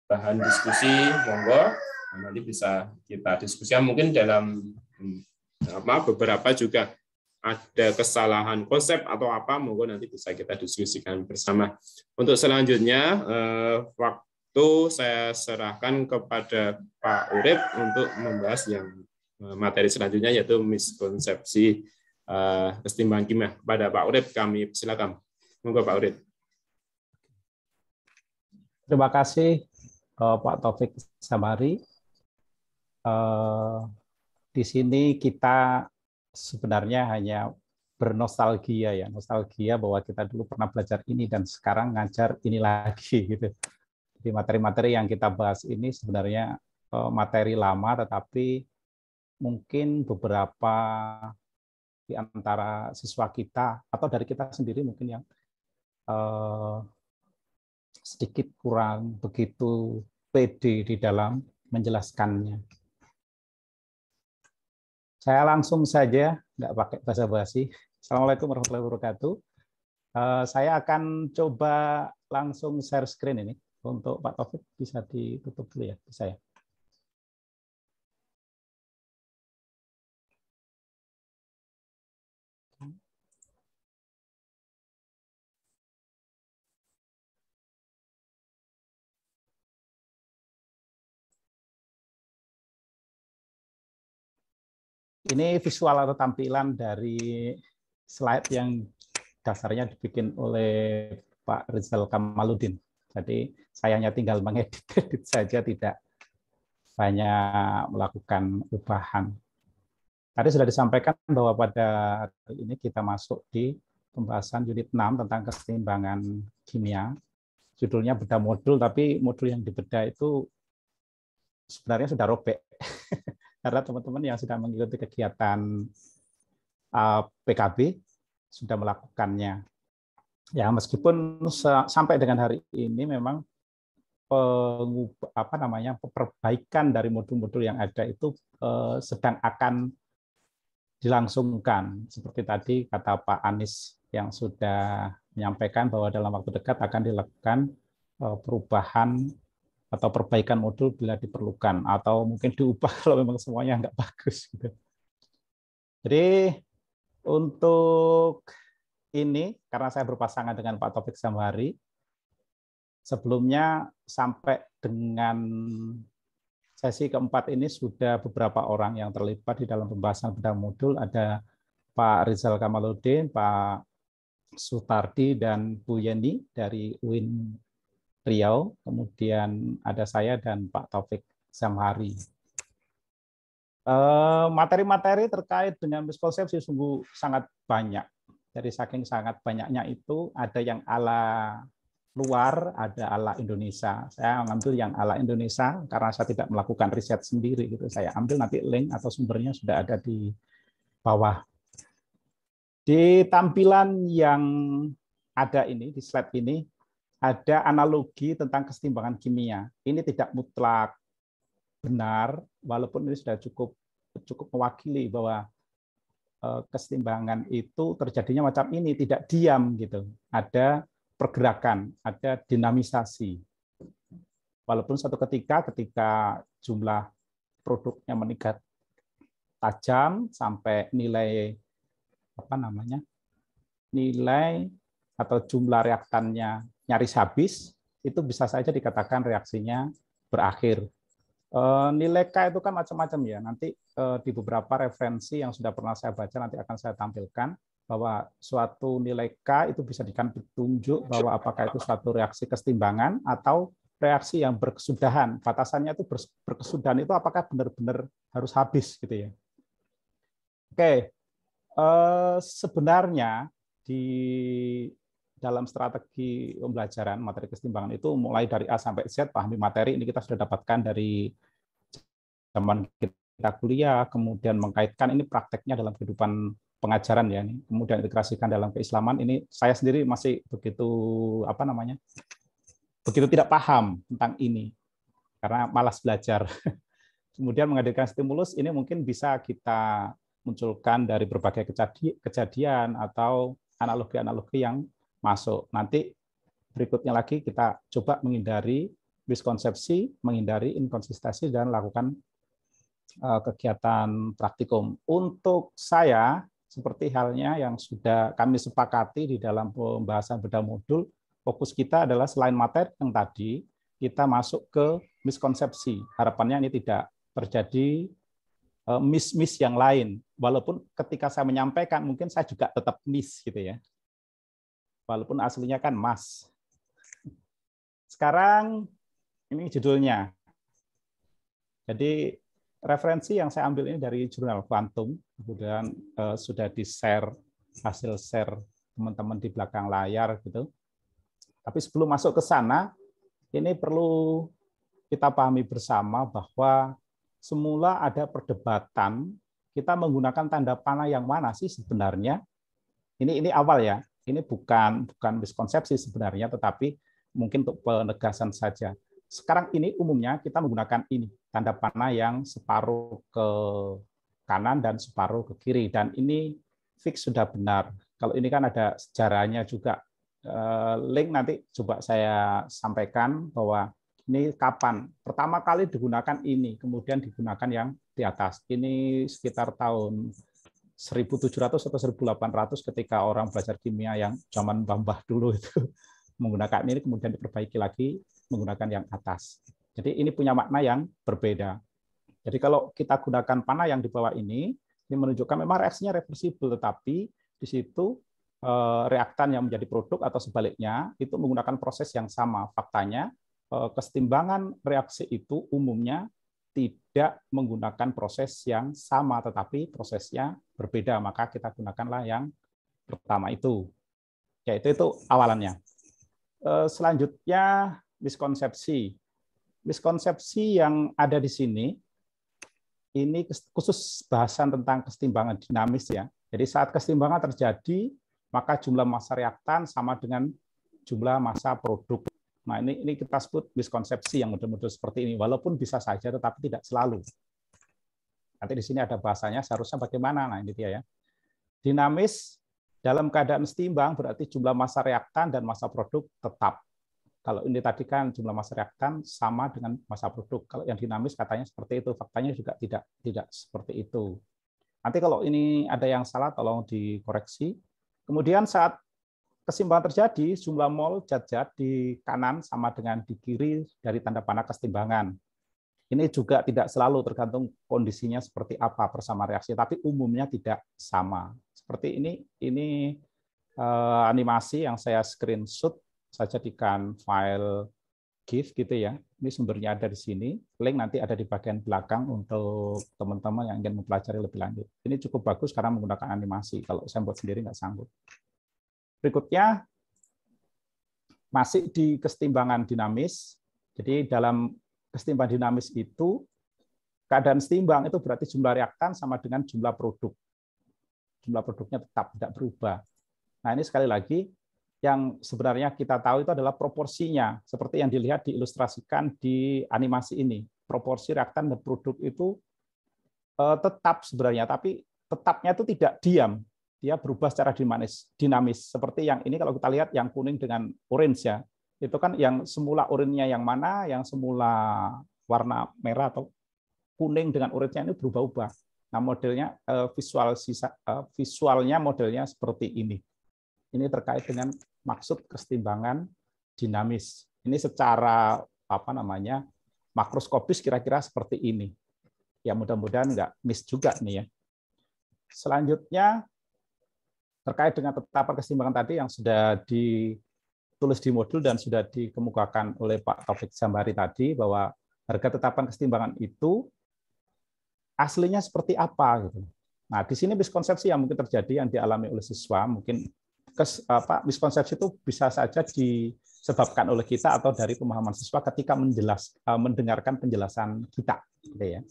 bahan diskusi monggo nanti bisa kita diskusikan, mungkin dalam beberapa juga ada kesalahan konsep atau apa, monggo nanti bisa kita diskusikan bersama. Untuk selanjutnya waktu saya serahkan kepada Pak Urip untuk membahas yang materi selanjutnya, yaitu miskonsepsi kesetimbangan kimia. Kepada Pak Urip kami silakan. Monggo Pak Urip. Terima kasih Pak Taufik Samari. Di sini kita sebenarnya hanya bernostalgia ya, nostalgia bahwa kita dulu pernah belajar ini dan sekarang ngajar ini lagi gitu. Jadi materi-materi yang kita bahas ini sebenarnya materi lama, tetapi mungkin beberapa di antara siswa kita atau dari kita sendiri mungkin yang sedikit kurang begitu pede di dalam menjelaskannya. Saya langsung saja, nggak pakai basa-basi. Assalamualaikum warahmatullahi wabarakatuh. Saya akan coba langsung share screen ini. Untuk Pak Taufik bisa ditutup dulu ya, bisa ya. Ini visual atau tampilan dari slide yang dasarnya dibikin oleh Pak Rizal Kamaludin. Jadi saya hanya tinggal mengedit saja, tidak banyak melakukan perubahan. Tadi sudah disampaikan bahwa pada hari ini kita masuk di pembahasan unit 6 tentang kesetimbangan kimia. Judulnya bedah modul, tapi modul yang dibedah itu sebenarnya sudah robek. Karena teman-teman yang sudah mengikuti kegiatan PKB sudah melakukannya. Ya, meskipun sampai dengan hari ini memang perbaikan dari modul-modul yang ada itu sedang akan dilangsungkan. Seperti tadi kata Pak Anies yang sudah menyampaikan bahwa dalam waktu dekat akan dilakukan perubahan atau perbaikan modul bila diperlukan, atau mungkin diubah kalau memang semuanya nggak bagus. Gitu. Jadi untuk ini, karena saya berpasangan dengan Pak Taufik Samhari, sebelumnya sampai dengan sesi keempat ini sudah beberapa orang yang terlibat di dalam pembahasan bedah modul. Ada Pak Rizal Kamaludin, Pak Sutardi, dan Bu Yeni dari UIN Riau. Kemudian ada saya dan Pak Taufik Samhari. Materi-materi terkait dengan miskonsepsi sungguh sangat banyak. Jadi saking sangat banyaknya itu ada yang ala luar, ada ala Indonesia. Saya mengambil yang ala Indonesia karena saya tidak melakukan riset sendiri gitu. Saya ambil nanti link atau sumbernya sudah ada di bawah. Di tampilan yang ada ini, di slide ini, ada analogi tentang kesetimbangan kimia. Ini tidak mutlak benar, walaupun ini sudah cukup mewakili bahwa kesetimbangan itu terjadinya macam ini, tidak diam gitu. Ada pergerakan, ada dinamisasi. Walaupun suatu ketika jumlah produknya meningkat tajam sampai nilai nilai atau jumlah reaktannya nyaris habis, itu bisa saja dikatakan reaksinya berakhir. Nilai K itu kan macam-macam ya. Nanti di beberapa referensi yang sudah pernah saya baca nanti akan saya tampilkan bahwa suatu nilai K itu bisa dijadikan petunjuk bahwa apakah itu suatu reaksi kesetimbangan atau reaksi yang berkesudahan. Batasannya itu berkesudahan itu apakah benar-benar harus habis gitu ya. Oke, sebenarnya di dalam strategi pembelajaran materi kesetimbangan itu mulai dari A sampai Z, pahami materi ini kita sudah dapatkan dari zaman kita kuliah, kemudian mengkaitkan ini prakteknya dalam kehidupan pengajaran ya, kemudian integrasikan dalam keislaman. Ini saya sendiri masih begitu begitu tidak paham tentang ini karena malas belajar. Kemudian menghadirkan stimulus ini mungkin bisa kita munculkan dari berbagai kejadian atau analogi-analogi yang masuk. Nanti berikutnya lagi kita coba menghindari miskonsepsi, menghindari inkonsistensi, dan lakukan kegiatan praktikum. Untuk saya, seperti halnya yang sudah kami sepakati di dalam pembahasan bedah modul, fokus kita adalah selain materi yang tadi, kita masuk ke miskonsepsi. Harapannya ini tidak terjadi miss yang lain. Walaupun ketika saya menyampaikan, mungkin saya juga tetap miss gitu ya. Walaupun aslinya kan Mas. Sekarang ini judulnya. Jadi referensi yang saya ambil ini dari jurnal Quantum, kemudian sudah di-share, hasil share teman-teman di belakang layar gitu. Tapi sebelum masuk ke sana, ini perlu kita pahami bersama bahwa semula ada perdebatan kita menggunakan tanda panah yang mana sih sebenarnya. Ini awal ya. Ini bukan miskonsepsi sebenarnya, tetapi mungkin untuk penegasan saja. Sekarang ini umumnya kita menggunakan ini, tanda panah yang separuh ke kanan dan separuh ke kiri. Dan ini fix sudah benar. Kalau ini kan ada sejarahnya juga. Link nanti coba saya sampaikan bahwa ini kapan. Pertama kali digunakan ini, kemudian digunakan yang di atas. Ini sekitar tahun 1700 atau 1800 ketika orang belajar kimia yang zaman Mbah dulu itu menggunakan ini, kemudian diperbaiki lagi menggunakan yang atas. Jadi ini punya makna yang berbeda. Jadi kalau kita gunakan panah yang di bawah ini menunjukkan memang reaksinya reversibel, tetapi di situ reaktan yang menjadi produk atau sebaliknya itu menggunakan proses yang sama. Faktanya kesetimbangan reaksi itu umumnya tidak menggunakan proses yang sama, tetapi prosesnya berbeda. Maka kita gunakanlah yang pertama itu. Yaitu itu awalannya. Selanjutnya miskonsepsi. Miskonsepsi yang ada di sini, ini khusus bahasan tentang kesetimbangan dinamis ya. Jadi saat kesetimbangan terjadi, maka jumlah massa reaktan sama dengan jumlah massa produk. Nah, ini kita sebut miskonsepsi yang model-model seperti ini, walaupun bisa saja, tetapi tidak selalu. Nanti di sini ada bahasanya, seharusnya bagaimana? Nah, ini dia ya. Dinamis dalam keadaan setimbang berarti jumlah massa reaktan dan massa produk tetap. Kalau ini tadi kan jumlah massa reaktan sama dengan massa produk. Kalau yang dinamis katanya seperti itu, faktanya juga tidak seperti itu. Nanti kalau ini ada yang salah, tolong dikoreksi. Kemudian saat keseimbangan terjadi, jumlah mol zat-zat di kanan sama dengan di kiri dari tanda panah keseimbangan. Ini juga tidak selalu, tergantung kondisinya seperti apa persamaan reaksi, tapi umumnya tidak sama. Seperti ini animasi yang saya screenshot, saya jadikan file GIF gitu ya. Ini sumbernya ada di sini. Link nanti ada di bagian belakang untuk teman-teman yang ingin mempelajari lebih lanjut. Ini cukup bagus karena menggunakan animasi. Kalau saya buat sendiri nggak sanggup. Berikutnya masih di kesetimbangan dinamis. Jadi dalam kesetimbangan dinamis itu keadaan setimbang itu berarti jumlah reaktan sama dengan jumlah produk. Jumlah produknya tetap tidak berubah. Nah, ini sekali lagi yang sebenarnya kita tahu itu adalah proporsinya, seperti yang dilihat diilustrasikan di animasi ini. Proporsi reaktan dan produk itu tetap sebenarnya, tapi tetapnya itu tidak diam. Dia berubah secara dinamis. Seperti yang ini kalau kita lihat yang kuning dengan orange ya. Itu kan yang semula oranye yang mana, yang semula warna merah atau kuning dengan orange-nya ini berubah-ubah. Nah, modelnya visualnya modelnya seperti ini. Ini terkait dengan maksud kesetimbangan dinamis. Ini secara makroskopis kira-kira seperti ini. Ya mudah-mudahan nggak miss juga nih ya. Selanjutnya terkait dengan tetapan kesetimbangan tadi yang sudah ditulis di modul dan sudah dikemukakan oleh Pak Taufik Jambari tadi, bahwa harga tetapan kesetimbangan itu aslinya seperti apa gitu. Nah, di sini miskonsepsi yang mungkin terjadi yang dialami oleh siswa, mungkin miskonsepsi itu bisa saja disebabkan oleh kita atau dari pemahaman siswa ketika mendengarkan penjelasan kita, gitu ya.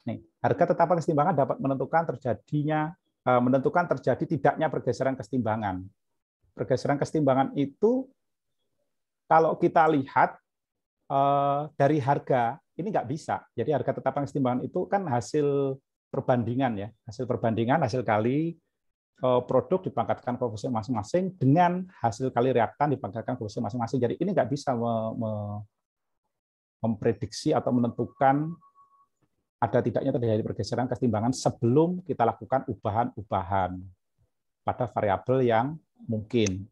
Nih, harga tetapan kesetimbangan dapat menentukan terjadi tidaknya pergeseran kesetimbangan. Pergeseran kesetimbangan itu kalau kita lihat dari harga ini nggak bisa. Jadi harga tetapan kesetimbangan itu kan hasil perbandingan ya, hasil perbandingan, hasil kali produk dipangkatkan koefisien masing-masing dengan hasil kali reaktan dipangkatkan koefisien masing-masing. Jadi ini nggak bisa memprediksi atau menentukan ada tidaknya terjadi pergeseran kesetimbangan sebelum kita lakukan ubahan-ubahan pada variabel yang mungkin.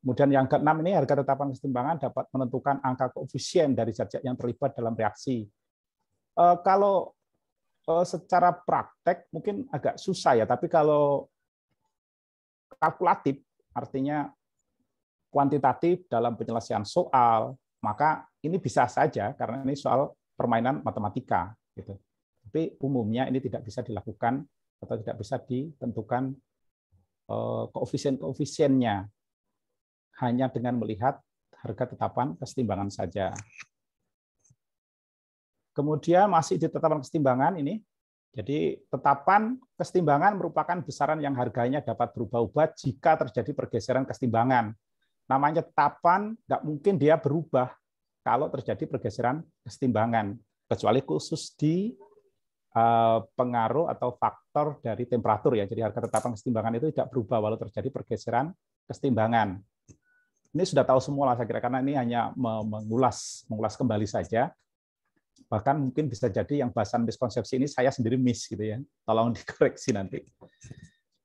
Kemudian yang keenam ini harga tetapan kesetimbangan dapat menentukan angka koefisien dari zat-zat yang terlibat dalam reaksi. Kalau secara praktek mungkin agak susah ya, tapi kalau kalkulatif, artinya kuantitatif dalam penyelesaian soal, maka ini bisa saja karena ini soal permainan matematika. Gitu. Tapi umumnya ini tidak bisa dilakukan atau tidak bisa ditentukan koefisien-koefisiennya hanya dengan melihat harga tetapan kesetimbangan saja. Kemudian masih di tetapan kesetimbangan ini, jadi tetapan kesetimbangan merupakan besaran yang harganya dapat berubah-ubah jika terjadi pergeseran kesetimbangan. Namanya tetapan, nggak mungkin dia berubah kalau terjadi pergeseran kesetimbangan, kecuali khusus di pengaruh atau faktor dari temperatur ya. Jadi harga tetapan kesetimbangan itu tidak berubah walau terjadi pergeseran kesetimbangan. Ini sudah tahu semua lah saya kira, karena ini hanya mengulas kembali saja. Bahkan mungkin bisa jadi yang bahasan miskonsepsi ini saya sendiri miss gitu ya. Tolong dikoreksi nanti.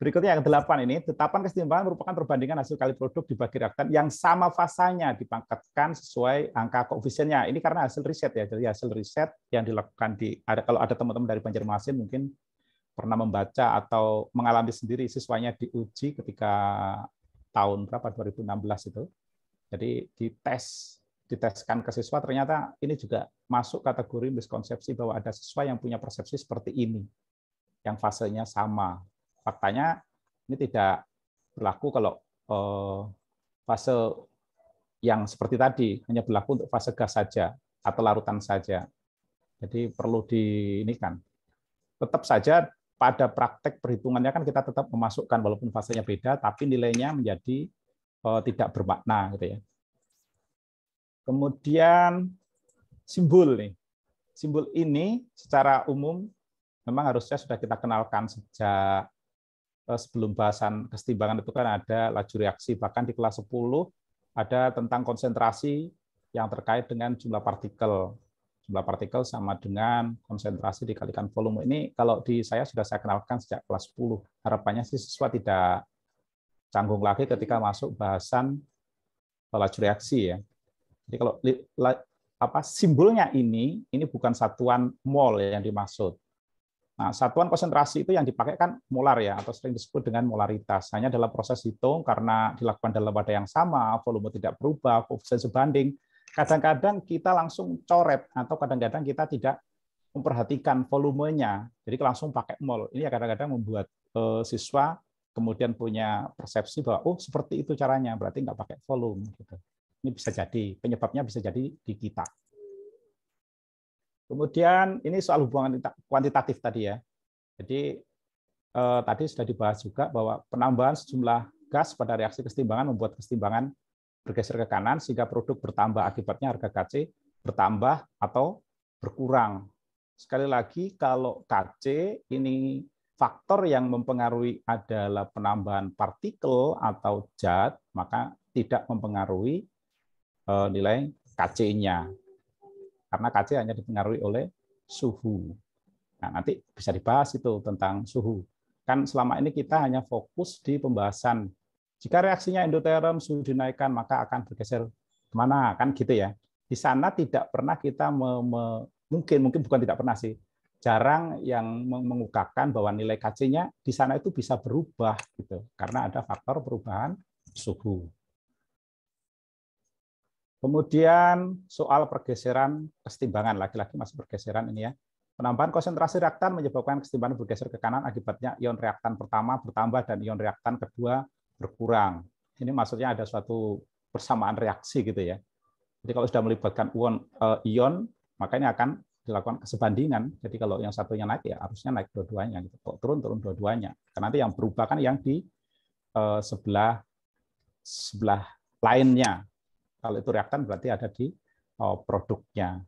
Berikutnya yang 8 ini, tetapan kesetimbangan merupakan perbandingan hasil kali produk dibagi reaktan yang sama fasanya dipangkatkan sesuai angka koefisiennya. Ini karena hasil riset ya. Jadi hasil riset yang dilakukan kalau ada teman-teman dari Banjarmasin mungkin pernah membaca atau mengalami sendiri siswanya diuji ketika tahun berapa 2016 itu. Jadi diteskan ke siswa, ternyata ini juga masuk kategori miskonsepsi bahwa ada siswa yang punya persepsi seperti ini, yang fasenya sama. Faktanya ini tidak berlaku kalau fase yang seperti tadi, hanya berlaku untuk fase gas saja atau larutan saja. Jadi perlu diinikan. Tetap saja pada praktek perhitungannya kan kita tetap memasukkan walaupun fasenya beda, tapi nilainya menjadi tidak bermakna gitu ya. Kemudian simbol nih. Simbol ini secara umum memang harusnya sudah kita kenalkan sejak sebelum bahasan kesetimbangan itu kan ada laju reaksi, bahkan di kelas 10 ada tentang konsentrasi yang terkait dengan jumlah partikel. Jumlah partikel sama dengan konsentrasi dikalikan volume. Ini kalau di saya sudah saya kenalkan sejak kelas 10. Harapannya sih siswa tidak canggung lagi ketika masuk bahasan laju reaksi ya. Jadi kalau simbolnya ini bukan satuan mol yang dimaksud. Nah, satuan konsentrasi itu yang dipakai kan molar ya, atau sering disebut dengan molaritas. Hanya dalam proses hitung karena dilakukan dalam wadah yang sama, volume tidak berubah, koefisien sebanding. Kadang-kadang kita langsung coret atau kadang-kadang kita tidak memperhatikan volumenya. Jadi langsung pakai mol. Ini kadang-kadang membuat siswa kemudian punya persepsi bahwa oh seperti itu caranya, berarti nggak pakai volume. Gitu. Ini bisa jadi penyebabnya bisa jadi di kita. Kemudian ini soal hubungan kuantitatif tadi ya. Jadi tadi sudah dibahas juga bahwa penambahan sejumlah gas pada reaksi kesetimbangan membuat kesetimbangan bergeser ke kanan sehingga produk bertambah, akibatnya harga KC bertambah atau berkurang. Sekali lagi kalau KC ini faktor yang mempengaruhi adalah penambahan partikel atau zat, maka tidak mempengaruhi nilai KC-nya. Karena KC hanya dipengaruhi oleh suhu. Nah, nanti bisa dibahas itu tentang suhu. Kan selama ini kita hanya fokus di pembahasan jika reaksinya endoterm suhu dinaikkan maka akan bergeser kemana, kan gitu ya. Di sana tidak pernah kita mungkin bukan tidak pernah sih, jarang yang mengungkapkan bahwa nilai KC-nya di sana itu bisa berubah gitu, karena ada faktor perubahan suhu. Kemudian soal pergeseran kesetimbangan, lagi-lagi masih pergeseran ini ya. Penambahan konsentrasi reaktan menyebabkan kesetimbangan bergeser ke kanan, akibatnya ion reaktan pertama bertambah dan ion reaktan kedua berkurang. Ini maksudnya ada suatu persamaan reaksi gitu ya. Jadi kalau sudah melibatkan ion, maka ini akan dilakukan kesebandingan. Jadi kalau yang satunya naik ya harusnya naik dua-duanya. Gitu. Kalau turun dua-duanya. Karena nanti yang berubah kan yang di sebelah lainnya. Kalau itu reaktan berarti ada di produknya.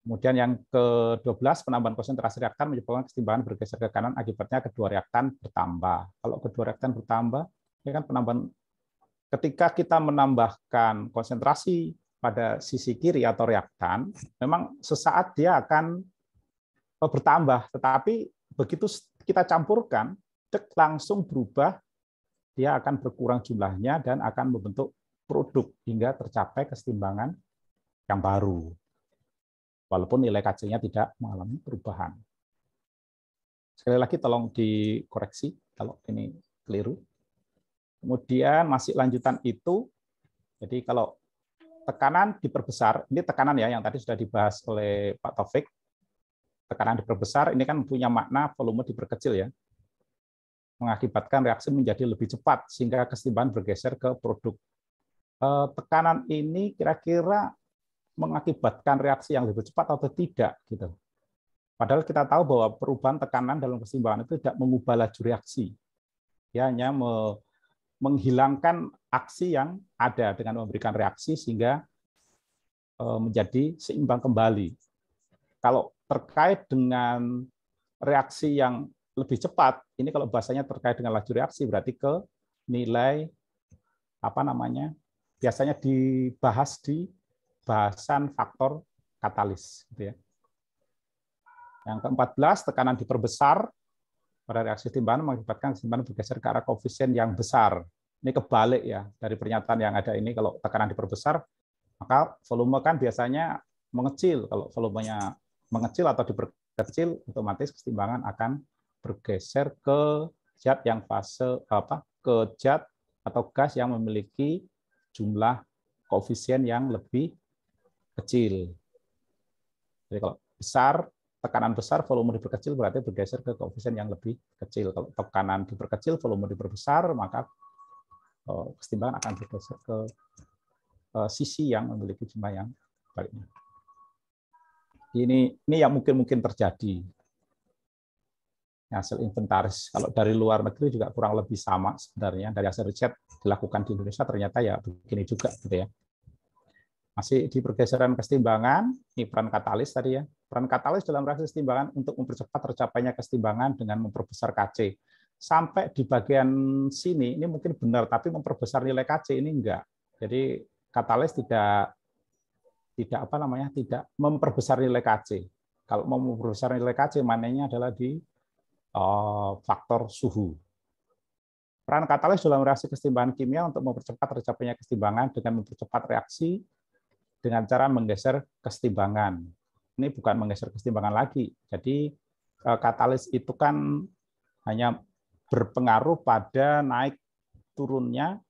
Kemudian yang ke-12, penambahan konsentrasi reaktan menyebabkan kesetimbangan bergeser ke kanan, akibatnya kedua reaktan bertambah. Kalau kedua reaktan bertambah, ini kan penambahan ketika kita menambahkan konsentrasi pada sisi kiri atau reaktan, memang sesaat dia akan bertambah, tetapi begitu kita campurkan, langsung berubah, dia akan berkurang jumlahnya dan akan membentuk produk hingga tercapai kesetimbangan yang baru. Walaupun nilai KC-nya tidak mengalami perubahan. Sekali lagi tolong dikoreksi kalau ini keliru. Kemudian masih lanjutan itu, jadi kalau tekanan diperbesar, ini tekanan ya yang tadi sudah dibahas oleh Pak Taufik. Tekanan diperbesar ini kan punya makna volume diperkecil ya. Mengakibatkan reaksi menjadi lebih cepat sehingga kesetimbangan bergeser ke produk. Tekanan ini kira-kira mengakibatkan reaksi yang lebih cepat atau tidak gitu. Padahal kita tahu bahwa perubahan tekanan dalam kesetimbangan itu tidak mengubah laju reaksi. Dia hanya menghilangkan aksi yang ada dengan memberikan reaksi sehingga menjadi seimbang kembali. Kalau terkait dengan reaksi yang lebih cepat, ini kalau bahasanya terkait dengan laju reaksi berarti ke nilai biasanya dibahas di bahasan faktor katalis. Gitu ya. Yang ke-14, tekanan diperbesar pada reaksi kesetimbangan mengakibatkan kesetimbangan bergeser ke arah koefisien yang besar. Ini kebalik ya dari pernyataan yang ada ini. Kalau tekanan diperbesar, maka volume kan biasanya mengecil. Kalau volumenya mengecil atau diperkecil, otomatis kesetimbangan akan bergeser ke zat yang ke zat atau gas yang memiliki jumlah koefisien yang lebih kecil. Jadi kalau besar, tekanan besar, volume diperkecil berarti bergeser ke koefisien yang lebih kecil. Kalau tekanan diperkecil, volume diperbesar, maka kesetimbangan akan bergeser ke sisi yang memiliki jumlah yang baliknya. Ini yang mungkin terjadi. Hasil inventaris. Kalau dari luar negeri juga kurang lebih sama sebenarnya. Dari hasil riset dilakukan di Indonesia ternyata ya begini juga gitu ya. Masih di pergeseran kesetimbangan, ini peran katalis tadi ya. Peran katalis dalam reaksi kesetimbangan untuk mempercepat tercapainya kesetimbangan dengan memperbesar KC. Sampai di bagian sini, ini mungkin benar, tapi memperbesar nilai KC ini enggak. Jadi katalis tidak memperbesar nilai Kc. Kalau mau memperbesar nilai Kc, mananya adalah di faktor suhu. Peran katalis dalam reaksi kesetimbangan kimia untuk mempercepat tercapainya kesetimbangan dengan mempercepat reaksi dengan cara menggeser kesetimbangan. Ini bukan menggeser kesetimbangan lagi. Jadi katalis itu kan hanya berpengaruh pada naik turunnya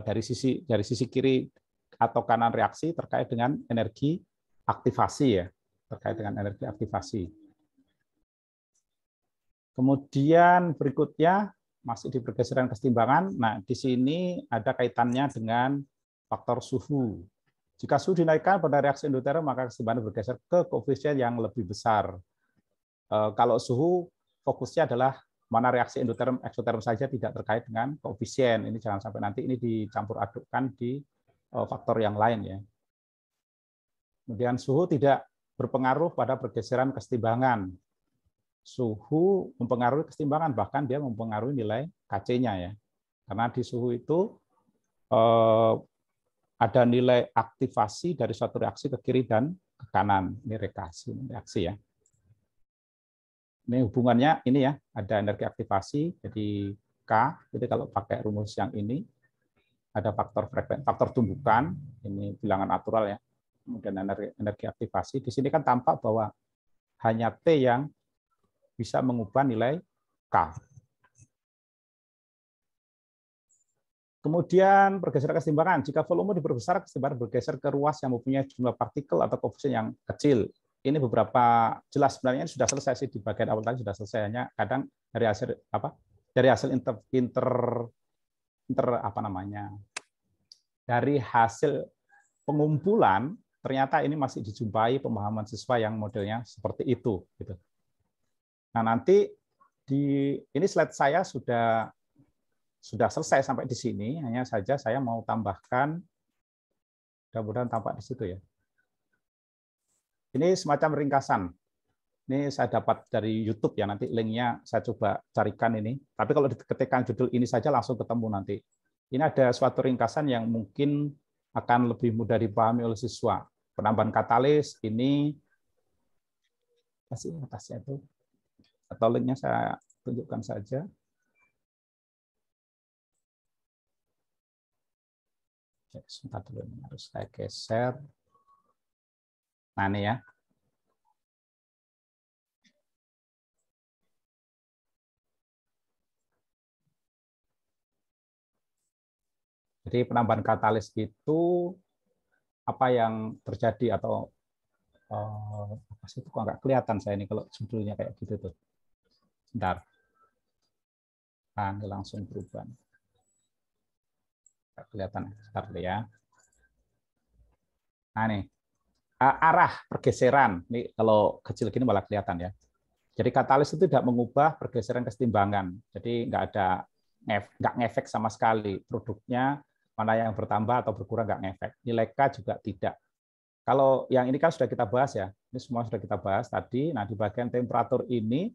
dari sisi kiri atau kanan reaksi terkait dengan energi aktivasi ya, terkait dengan energi aktivasi. Kemudian berikutnya masih di pergeseran kesetimbangan. Nah, di sini ada kaitannya dengan faktor suhu. Jika suhu dinaikkan pada reaksi endoterm, maka kesetimbangan bergeser ke koefisien yang lebih besar. Kalau suhu fokusnya adalah mana reaksi endoterm, eksoterm saja, tidak terkait dengan koefisien. Ini jangan sampai nanti ini dicampur adukkan di faktor yang lain ya. Kemudian suhu tidak berpengaruh pada pergeseran kesetimbangan. Suhu mempengaruhi kesetimbangan, bahkan dia mempengaruhi nilai Kc-nya ya. Karena di suhu itu ada nilai aktivasi dari suatu reaksi ke kiri dan ke kanan. Ini reaksi ya. Ini hubungannya ini ya, ada energi aktivasi, jadi K, jadi kalau pakai rumus yang ini, ada faktor tumbukan, ini bilangan natural ya, kemudian energi aktivasi. Di sini kan tampak bahwa hanya T yang bisa mengubah nilai K. Kemudian pergeseran kesetimbangan. Jika volume diperbesar, kesetimbangan bergeser ke ruas yang mempunyai jumlah partikel atau koefisien yang kecil. Ini beberapa jelas sebenarnya sudah selesai sih di bagian awal tadi sudah selesai, hanya kadang dari hasil dari hasil pengumpulan ternyata ini masih dijumpai pemahaman siswa yang modelnya seperti itu gitu. Nah, nanti ini slide saya sudah selesai sampai di sini, hanya saja saya mau tambahkan, mudah-mudahan tampak di situ ya. Ini semacam ringkasan. Ini saya dapat dari YouTube ya, nanti linknya saya coba carikan ini. Tapi kalau diketikkan judul ini saja langsung ketemu nanti. Ini ada suatu ringkasan yang mungkin akan lebih mudah dipahami oleh siswa. Penambahan katalis ini kasih atasnya itu, atau linknya saya tunjukkan saja. Sebentar dulu, harus saya geser. Nah, ini ya. Jadi penambahan katalis itu apa yang terjadi atau apa sih itu kok nggak kelihatan saya ini kalau judulnya kayak gitu tuh. Bentar. Nah, ini langsung berubah. Nggak kelihatan. Bentar dulu ya. Nah, nih. Arah pergeseran. Ini kalau kecil gini malah kelihatan ya. Jadi katalis itu tidak mengubah pergeseran kesetimbangan. Jadi nggak ngefek sama sekali. Produknya mana yang bertambah atau berkurang nggak ngefek. Nilai K juga tidak. Kalau yang ini kan sudah kita bahas ya. Ini semua sudah kita bahas tadi. Nah, di bagian temperatur ini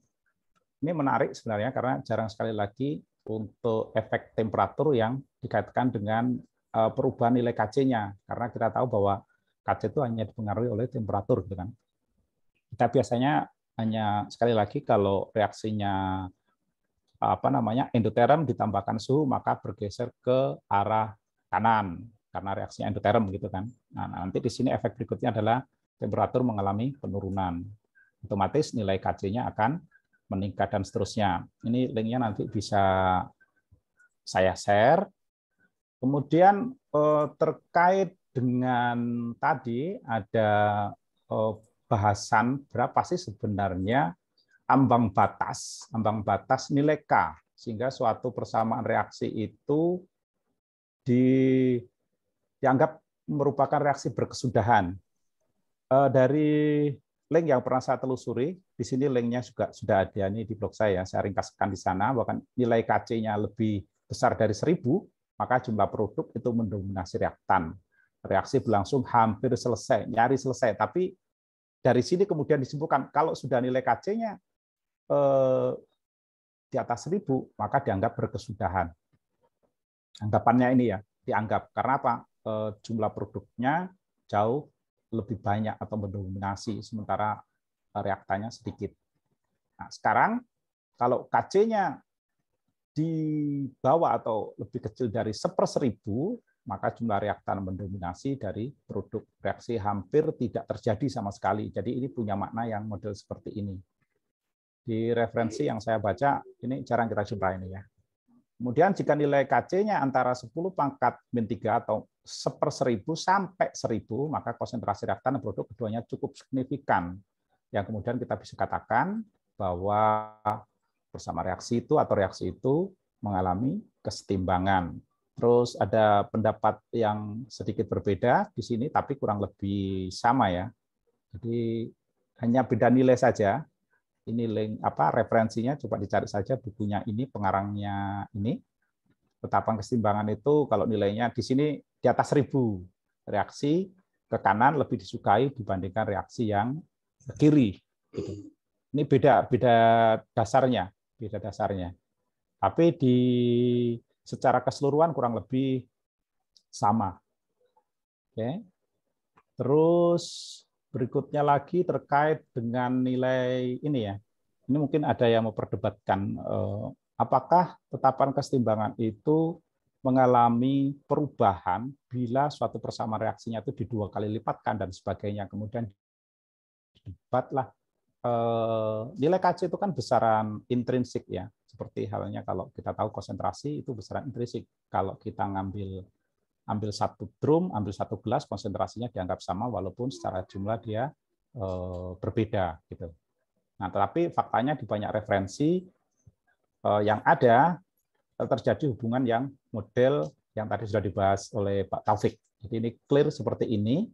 menarik sebenarnya karena jarang sekali lagi untuk efek temperatur yang dikaitkan dengan perubahan nilai Kc-nya. Karena kita tahu bahwa Kc itu hanya dipengaruhi oleh temperatur gitu kan. Kita biasanya hanya sekali lagi kalau reaksinya endoterm ditambahkan suhu maka bergeser ke arah kanan karena reaksinya endoterm gitu kan. Nah, nanti di sini efek berikutnya adalah temperatur mengalami penurunan. Otomatis nilai Kc-nya akan meningkat dan seterusnya. Ini linknya nanti bisa saya share. Kemudian terkait dengan tadi ada bahasan berapa sih sebenarnya ambang batas nilai K sehingga suatu persamaan reaksi itu dianggap merupakan reaksi berkesudahan. Dari link yang pernah saya telusuri, di sini linknya juga sudah ada ini di blog saya ringkaskan di sana, bahkan nilai Kc-nya lebih besar dari 1000, maka jumlah produk itu mendominasi reaktan. Reaksi berlangsung hampir selesai, nyaris selesai. Tapi dari sini kemudian disimpulkan, kalau sudah nilai Kc-nya di atas 1000, maka dianggap berkesudahan. Anggapannya ini ya. dianggap. Karena apa? Jumlah produknya jauh lebih banyak atau mendominasi, sementara reaktannya sedikit. Nah, sekarang kalau Kc-nya di bawah atau lebih kecil dari 1/1000, maka jumlah reaktan mendominasi dari produk reaksi hampir tidak terjadi sama sekali. Jadi ini punya makna yang model seperti ini. Di referensi yang saya baca, ini jarang kita jumpai ini ya. Kemudian jika nilai Kc-nya antara 10⁻³ atau 1/1000 sampai 1000, maka konsentrasi reaktan dan produk keduanya cukup signifikan. Yang kemudian kita bisa katakan bahwa bersama reaksi itu atau reaksi itu mengalami kesetimbangan. Terus ada pendapat yang sedikit berbeda di sini, tapi kurang lebih sama ya. Jadi hanya beda nilai saja. Ini link referensinya, coba dicari saja bukunya ini, pengarangnya ini. Penetapan kesetimbangan itu kalau nilainya di sini di atas 1000, reaksi ke kanan lebih disukai dibandingkan reaksi yang ke kiri. Gitu. Ini beda dasarnya, Tapi secara keseluruhan kurang lebih sama. Oke. Terus berikutnya lagi terkait dengan nilai ini ya. Ini mungkin ada yang memperdebatkan apakah tetapan kesetimbangan itu mengalami perubahan bila suatu persamaan reaksinya itu di 2 kali lipatkan dan sebagainya. Kemudian debatlah nilai Kc itu kan besaran intrinsik ya. Seperti halnya kalau kita tahu konsentrasi itu besaran intrinsik. Kalau kita ambil satu drum, ambil satu gelas, konsentrasinya dianggap sama walaupun secara jumlah dia berbeda gitu. Nah, tetapi faktanya di banyak referensi yang ada terjadi hubungan yang model yang tadi sudah dibahas oleh Pak Taufik. Jadi ini clear seperti ini.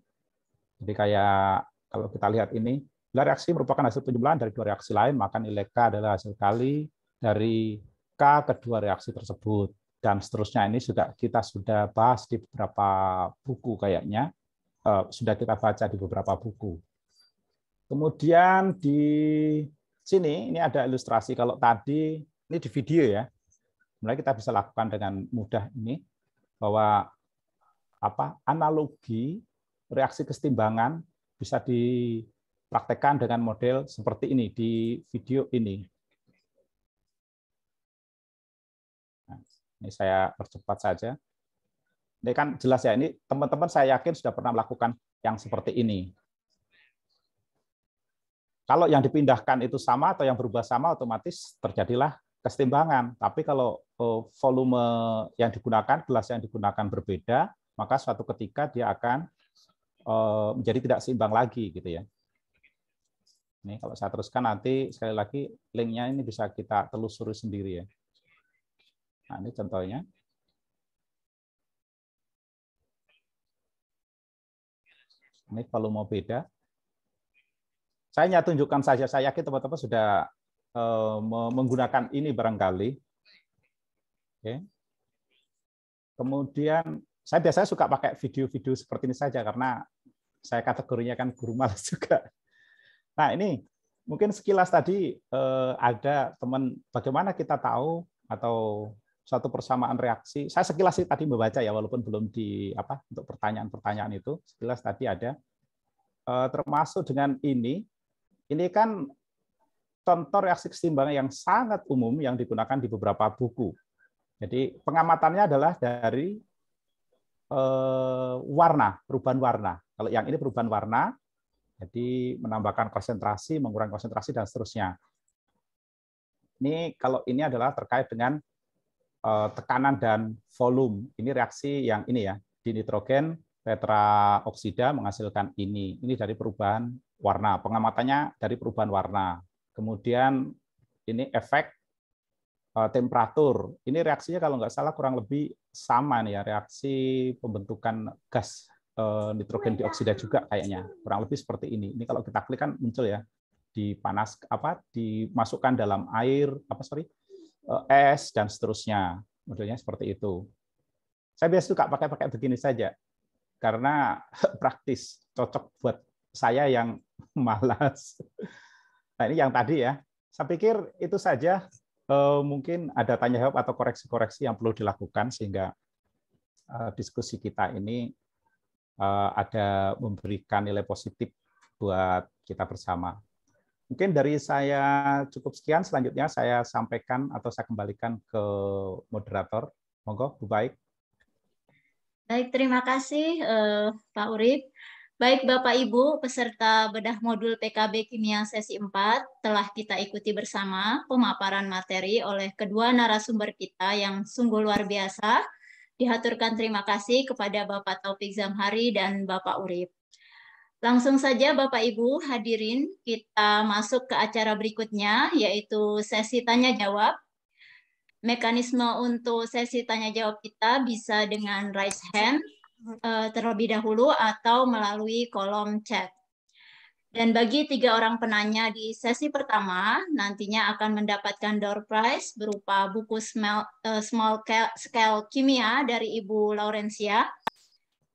Jadi kayak kalau kita lihat ini, bila reaksi merupakan hasil penjumlahan dari 2 reaksi lain, maka nilai K adalah hasil kali dari K kedua reaksi tersebut. Dan seterusnya ini kita sudah bahas di beberapa buku kayaknya. Sudah kita baca di beberapa buku. Kemudian di sini, ini ada ilustrasi. Kalau tadi, ini di video ya. Mulai kita bisa lakukan dengan mudah ini, bahwa analogi reaksi kesetimbangan bisa dipraktekkan dengan model seperti ini di video ini. Nah, ini saya percepat saja. Ini kan jelas ya, ini teman-teman saya yakin sudah pernah melakukan yang seperti ini. Kalau yang dipindahkan itu sama atau yang berubah sama, otomatis terjadilah kesetimbangan. Tapi kalau volume yang digunakan, gelas yang digunakan berbeda, maka suatu ketika dia akan menjadi tidak seimbang lagi gitu ya. Ini kalau saya teruskan nanti sekali lagi linknya ini bisa kita telusuri sendiri ya. Nah, ini contohnya. Ini volume beda. Saya hanya tunjukkan saja, saya yakin teman-teman sudah menggunakan ini barangkali. Oke. Kemudian saya biasanya suka pakai video-video seperti ini saja karena saya kategorinya kan guru malas juga. Nah, ini mungkin sekilas tadi ada teman bagaimana kita tahu atau suatu persamaan reaksi. Saya sekilas sih tadi membaca ya, walaupun belum untuk pertanyaan-pertanyaan itu. Sekilas tadi ada termasuk dengan ini kan contoh reaksi kesetimbangan yang sangat umum yang digunakan di beberapa buku. Jadi pengamatannya adalah dari perubahan warna. Kalau yang ini perubahan warna, jadi menambahkan konsentrasi, mengurangi konsentrasi, dan seterusnya. Ini kalau ini adalah terkait dengan tekanan dan volume. Ini reaksi yang ini ya, di nitrogen tetraoksida menghasilkan ini. Ini dari perubahan warna. Pengamatannya dari perubahan warna. Kemudian ini efek temperatur. Ini reaksinya kalau nggak salah kurang lebih sama nih ya, reaksi pembentukan gas nitrogen dioksida juga kayaknya. Kurang lebih seperti ini. Ini kalau kita klik kan muncul ya, dimasukkan dalam air, es dan seterusnya. Modelnya seperti itu. Saya biasa suka pakai begini saja karena praktis, cocok buat saya yang malas. Nah, ini yang tadi ya. Saya pikir itu saja. Mungkin ada tanya jawab atau koreksi-koreksi yang perlu dilakukan sehingga diskusi kita ini ada memberikan nilai positif buat kita bersama. Mungkin dari saya cukup sekian, selanjutnya saya sampaikan atau saya kembalikan ke moderator. Monggo, Bu Baik. Baik, terima kasih Pak Urip. Baik Bapak Ibu, peserta bedah modul PKB Kimia sesi 4, telah kita ikuti bersama pemaparan materi oleh kedua narasumber kita yang sungguh luar biasa. Dihaturkan terima kasih kepada Bapak Taufik Zamhari dan Bapak Urip. Langsung saja Bapak Ibu hadirin, kita masuk ke acara berikutnya, yaitu sesi tanya-jawab. Mekanisme untuk sesi tanya-jawab kita bisa dengan raise hand terlebih dahulu atau melalui kolom chat. Dan bagi 3 orang penanya di sesi pertama, nantinya akan mendapatkan door prize berupa buku small scale kimia dari Ibu Laurencia.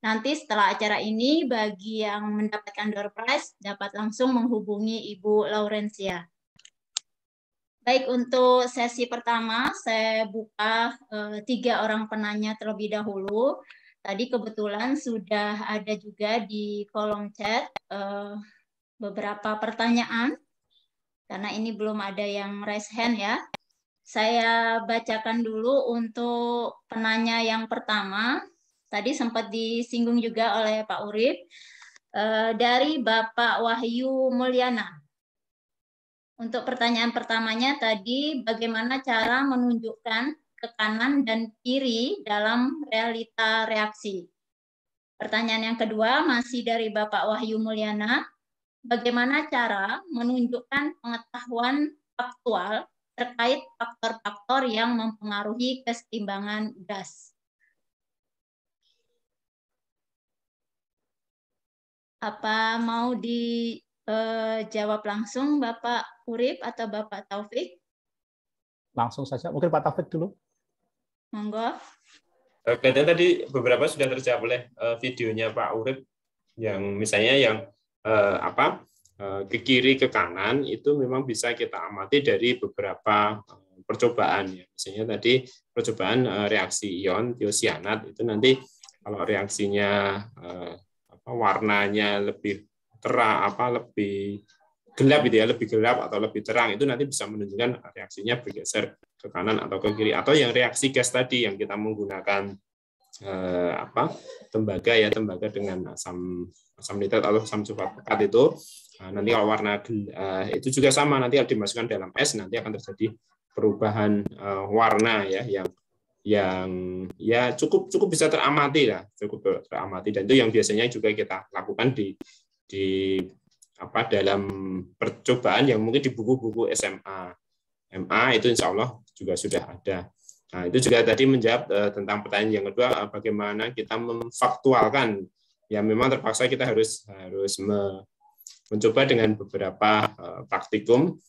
Nanti setelah acara ini, bagi yang mendapatkan door prize dapat langsung menghubungi Ibu Laurencia. Baik, untuk sesi pertama, saya buka 3 orang penanya terlebih dahulu. Tadi kebetulan sudah ada juga di kolom chat beberapa pertanyaan, karena ini belum ada yang raise hand ya. Saya bacakan dulu untuk penanya yang pertama. Tadi sempat disinggung juga oleh Pak Urip, dari Bapak Wahyu Mulyana. Untuk pertanyaan pertamanya tadi, bagaimana cara menunjukkan ke kanan dan kiri dalam realita reaksi? Pertanyaan yang kedua masih dari Bapak Wahyu Mulyana, bagaimana cara menunjukkan pengetahuan faktual terkait faktor-faktor yang mempengaruhi keseimbangan gas? Apa mau dijawab langsung Bapak Urip atau Bapak Taufik? Langsung saja, mungkin Pak Taufik dulu. Monggo. Kelihatannya tadi beberapa sudah terjawab oleh videonya Pak Urip, yang misalnya yang ke kiri ke kanan itu memang bisa kita amati dari beberapa percobaan ya. Misalnya tadi percobaan reaksi ion tiosianat itu nanti kalau reaksinya warnanya lebih terang, lebih gelap gitu ya, lebih gelap atau lebih terang, itu nanti bisa menunjukkan reaksinya bergeser ke kanan atau ke kiri. Atau yang reaksi gas tadi yang kita menggunakan tembaga dengan asam nitrat atau asam sulfat pekat itu, nanti kalau warna itu juga sama, nanti kalau dimasukkan dalam es nanti akan terjadi perubahan warna ya yang ya cukup bisa teramati lah, cukup teramati, dan itu yang biasanya juga kita lakukan di dalam percobaan yang mungkin di buku-buku SMA itu insya Allah juga sudah ada. Nah, itu juga tadi menjawab tentang pertanyaan yang kedua, bagaimana kita memfaktualkan. Ya memang terpaksa kita harus mencoba dengan beberapa praktikum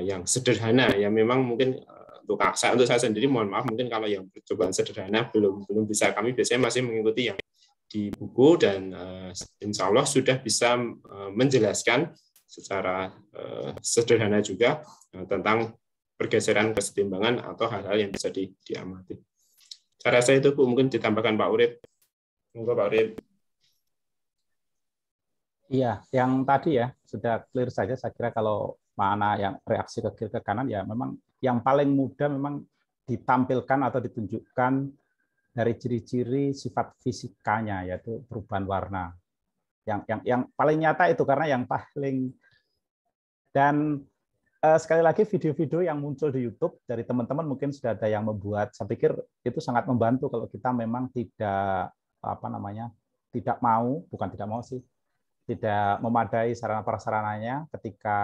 yang sederhana. Ya memang mungkin untuk saya sendiri, mohon maaf, mungkin kalau yang percobaan sederhana belum bisa. Kami biasanya masih mengikuti yang di buku, dan insya Allah sudah bisa menjelaskan secara sederhana juga tentang pergeseran kesetimbangan atau hal-hal yang bisa diamati. Saya rasa itu Bu, mungkin ditambahkan Pak Urip. Monggo Pak Urip. Iya, yang tadi ya sudah clear saja. Saya kira kalau mana yang reaksi ke kiri ke kanan ya memang yang paling mudah memang ditampilkan atau ditunjukkan dari ciri-ciri sifat fisikanya, yaitu perubahan warna. Yang paling nyata itu, karena yang paling, dan sekali lagi video-video yang muncul di YouTube dari teman-teman mungkin sudah ada yang membuat. Saya pikir itu sangat membantu kalau kita memang tidak memadai sarana prasarananya ketika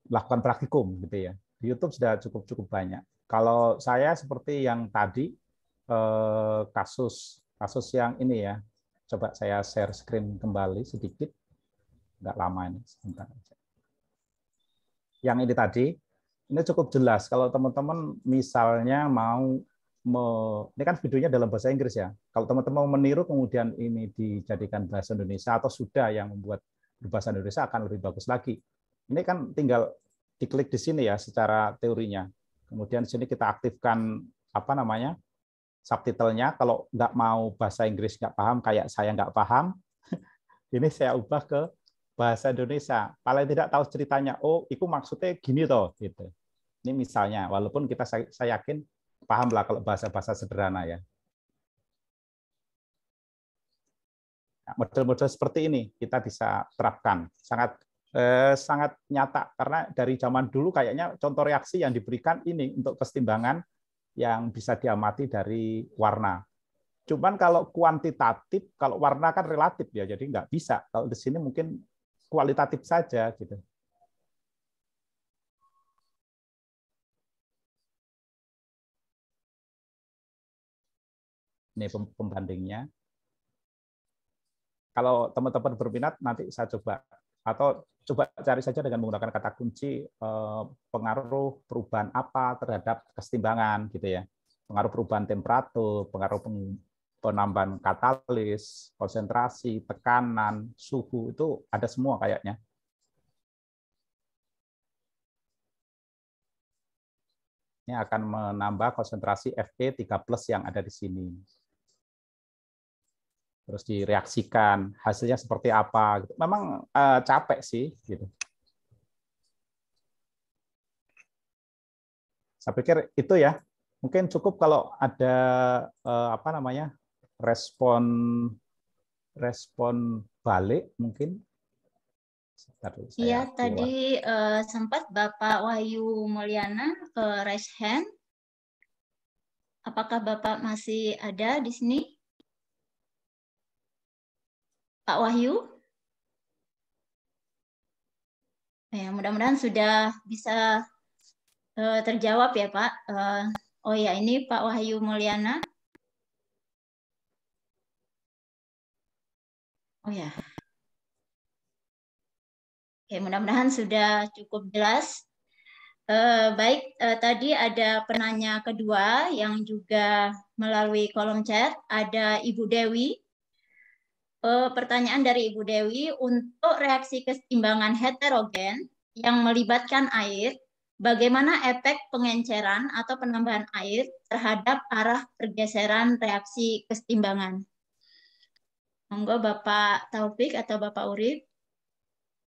melakukan praktikum gitu ya. Di YouTube sudah cukup banyak. Kalau saya seperti yang tadi kasus yang ini ya, coba saya share screen kembali sedikit, nggak lama ini, sebentar aja. Yang ini tadi, ini cukup jelas. Kalau teman-teman misalnya ini kan videonya dalam bahasa Inggris ya. Kalau teman-teman meniru kemudian ini dijadikan bahasa Indonesia atau sudah yang membuat berbahasa Indonesia akan lebih bagus lagi. Ini kan tinggal diklik di sini ya secara teorinya. Kemudian di sini kita aktifkan subtitlenya. Kalau nggak mau bahasa Inggris nggak paham, kayak saya nggak paham, ini saya ubah ke bahasa Indonesia. Paling tidak tahu ceritanya, oh itu maksudnya gini toh, gitu. Ini misalnya, walaupun saya yakin paham lah kalau bahasa-bahasa sederhana ya. Nah, model-model seperti ini kita bisa terapkan, sangat nyata, karena dari zaman dulu kayaknya contoh reaksi yang diberikan ini untuk kesetimbangan yang bisa diamati dari warna. Cuman kalau kuantitatif, kalau warna kan relatif ya, jadi nggak bisa. Kalau di sini mungkin kualitatif saja gitu. Ini pembandingnya. Kalau teman-teman berminat nanti saya coba, atau coba cari saja dengan menggunakan kata kunci pengaruh perubahan apa terhadap kesetimbangan gitu ya. Pengaruh perubahan temperatur, pengaruh penambahan katalis, konsentrasi, tekanan, suhu, itu ada semua kayaknya. Ini akan menambah konsentrasi Fe3+ yang ada di sini. Terus direaksikan, hasilnya seperti apa. Memang capek sih. Gitu. Saya pikir itu ya. Mungkin cukup kalau ada respon balik mungkin. Iya, tadi sempat Bapak Wahyu Mulyana raise hand. Apakah Bapak masih ada di sini? Pak Wahyu? Ya, mudah-mudahan sudah bisa terjawab ya Pak. Oh ya, ini Pak Wahyu Mulyana. Oh ya. Oke, mudah-mudahan sudah cukup jelas. Baik, tadi ada penanya kedua yang juga melalui kolom chat, ada Ibu Dewi. Pertanyaan dari Ibu Dewi, untuk reaksi kesetimbangan heterogen yang melibatkan air, bagaimana efek pengenceran atau penambahan air terhadap arah pergeseran reaksi kesetimbangan? Monggo Bapak Taufik atau Bapak Urip.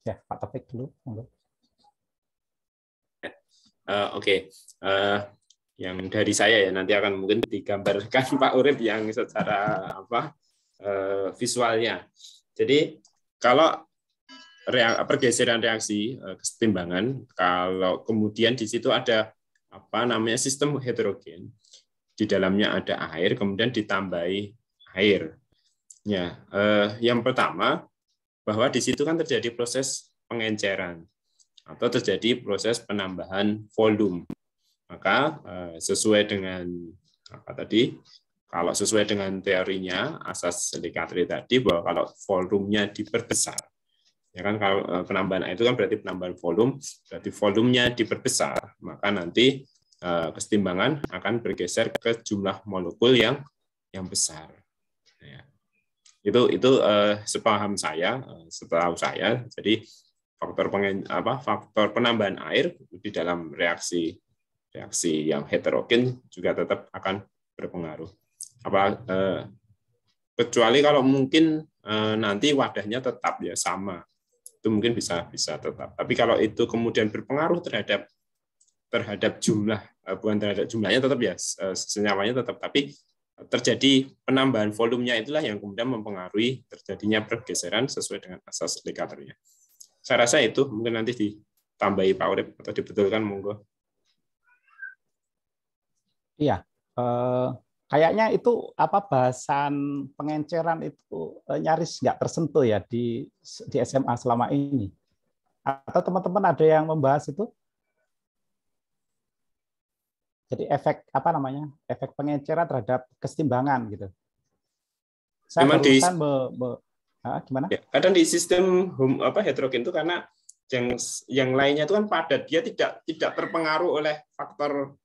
Ya, Pak Taufik dulu. Oke. Yang dari saya ya, nanti akan mungkin digambarkan Pak Urip yang secara visualnya. Jadi kalau pergeseran reaksi kesetimbangan, kalau kemudian di situ ada sistem heterogen, di dalamnya ada air, kemudian ditambahi air. Ya, yang pertama bahwa di situ kan terjadi proses pengenceran atau terjadi proses penambahan volume. Maka sesuai dengan kalau sesuai dengan teorinya asas Lekatri tadi, bahwa kalau volumenya diperbesar, ya kan, kalau penambahan air itu kan berarti penambahan volume, berarti volumenya diperbesar, maka nanti kesetimbangan akan bergeser ke jumlah molekul yang besar. Ya. Itu sepaham saya, setahu saya. Jadi faktor penambahan air di dalam reaksi yang heterogen juga tetap akan berpengaruh. Kecuali kalau mungkin nanti wadahnya tetap ya sama, itu mungkin bisa tetap. Tapi kalau itu kemudian berpengaruh terhadap jumlah, bukan terhadap jumlahnya tetap ya, senyawanya tetap, tapi terjadi penambahan volumenya itulah yang kemudian mempengaruhi terjadinya pergeseran sesuai dengan asas Lekaternya. Saya rasa itu mungkin nanti ditambahi Pak Urip atau dibetulkan, monggo. Iya, kayaknya itu bahasan pengenceran itu nyaris nggak tersentuh ya di SMA selama ini. Atau teman-teman ada yang membahas itu? Jadi efek efek pengenceran terhadap kesetimbangan gitu. Saya barusan gimana? Ya, kadang di sistem heterogen itu karena yang lainnya itu kan padat, dia tidak terpengaruh oleh faktor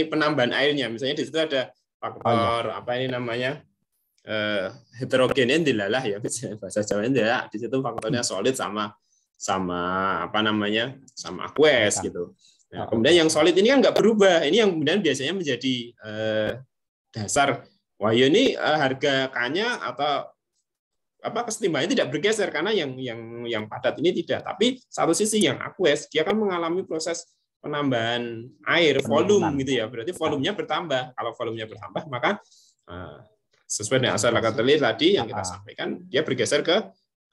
penambahan airnya. Misalnya di situ ada faktor heterogennya dilalah ya, bahasa Jawanya di situ faktornya solid sama aqueous gitu. Nah, kemudian yang solid ini kan nggak berubah. Ini yang kemudian biasanya menjadi dasar, wah ya ini harga K-nya atau kesetimbangannya tidak bergeser karena yang padat ini tidak. Tapi satu sisi yang aqueous, dia kan mengalami proses penambahan air, volume gitu ya. Berarti volumenya bertambah. Kalau volumenya bertambah, maka sesuai dengan asal katalis tadi yang kita sampaikan, dia bergeser ke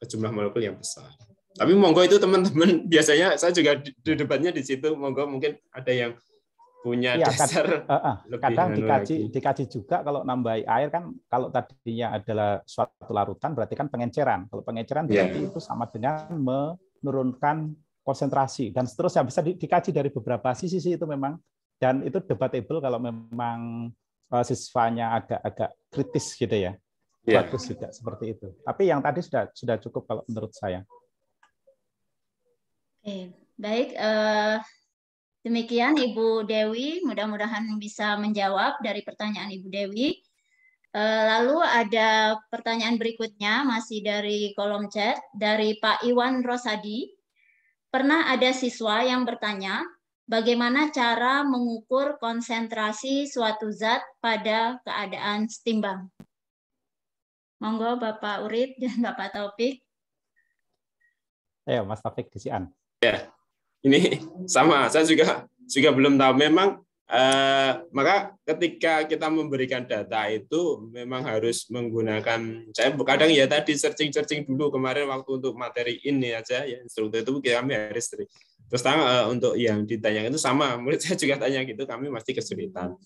jumlah molekul yang besar. Tapi monggo itu teman-teman, biasanya saya juga debatnya di situ, monggo mungkin ada yang punya dasar. Kadang dikaji juga kalau nambah air kan, kalau tadinya adalah suatu larutan berarti kan pengenceran. Kalau pengenceran berarti itu sama dengan menurunkan konsentrasi dan seterusnya, bisa dikaji dari beberapa sisi itu memang, dan itu debatable kalau memang siswanya agak kritis gitu ya. Bagus juga seperti itu. Tapi yang tadi sudah cukup kalau menurut saya. Oke, baik. Demikian Ibu Dewi, mudah-mudahan bisa menjawab dari pertanyaan Ibu Dewi. Lalu ada pertanyaan berikutnya, masih dari kolom chat, dari Pak Iwan Rosadi. Pernah ada siswa yang bertanya, bagaimana cara mengukur konsentrasi suatu zat pada keadaan setimbang? Monggo Bapak Urip dan Bapak Taufik. Ayo Mas Taufik Disian. Ya, ini sama. Saya juga belum tahu. Memang maka ketika kita memberikan data itu memang harus menggunakan. Saya kadang ya tadi searching dulu kemarin waktu untuk materi ini aja ya, instruktur itu kami harus terus untuk yang ditanyakan itu sama. Murid saya juga tanya gitu, kami pasti kesulitan.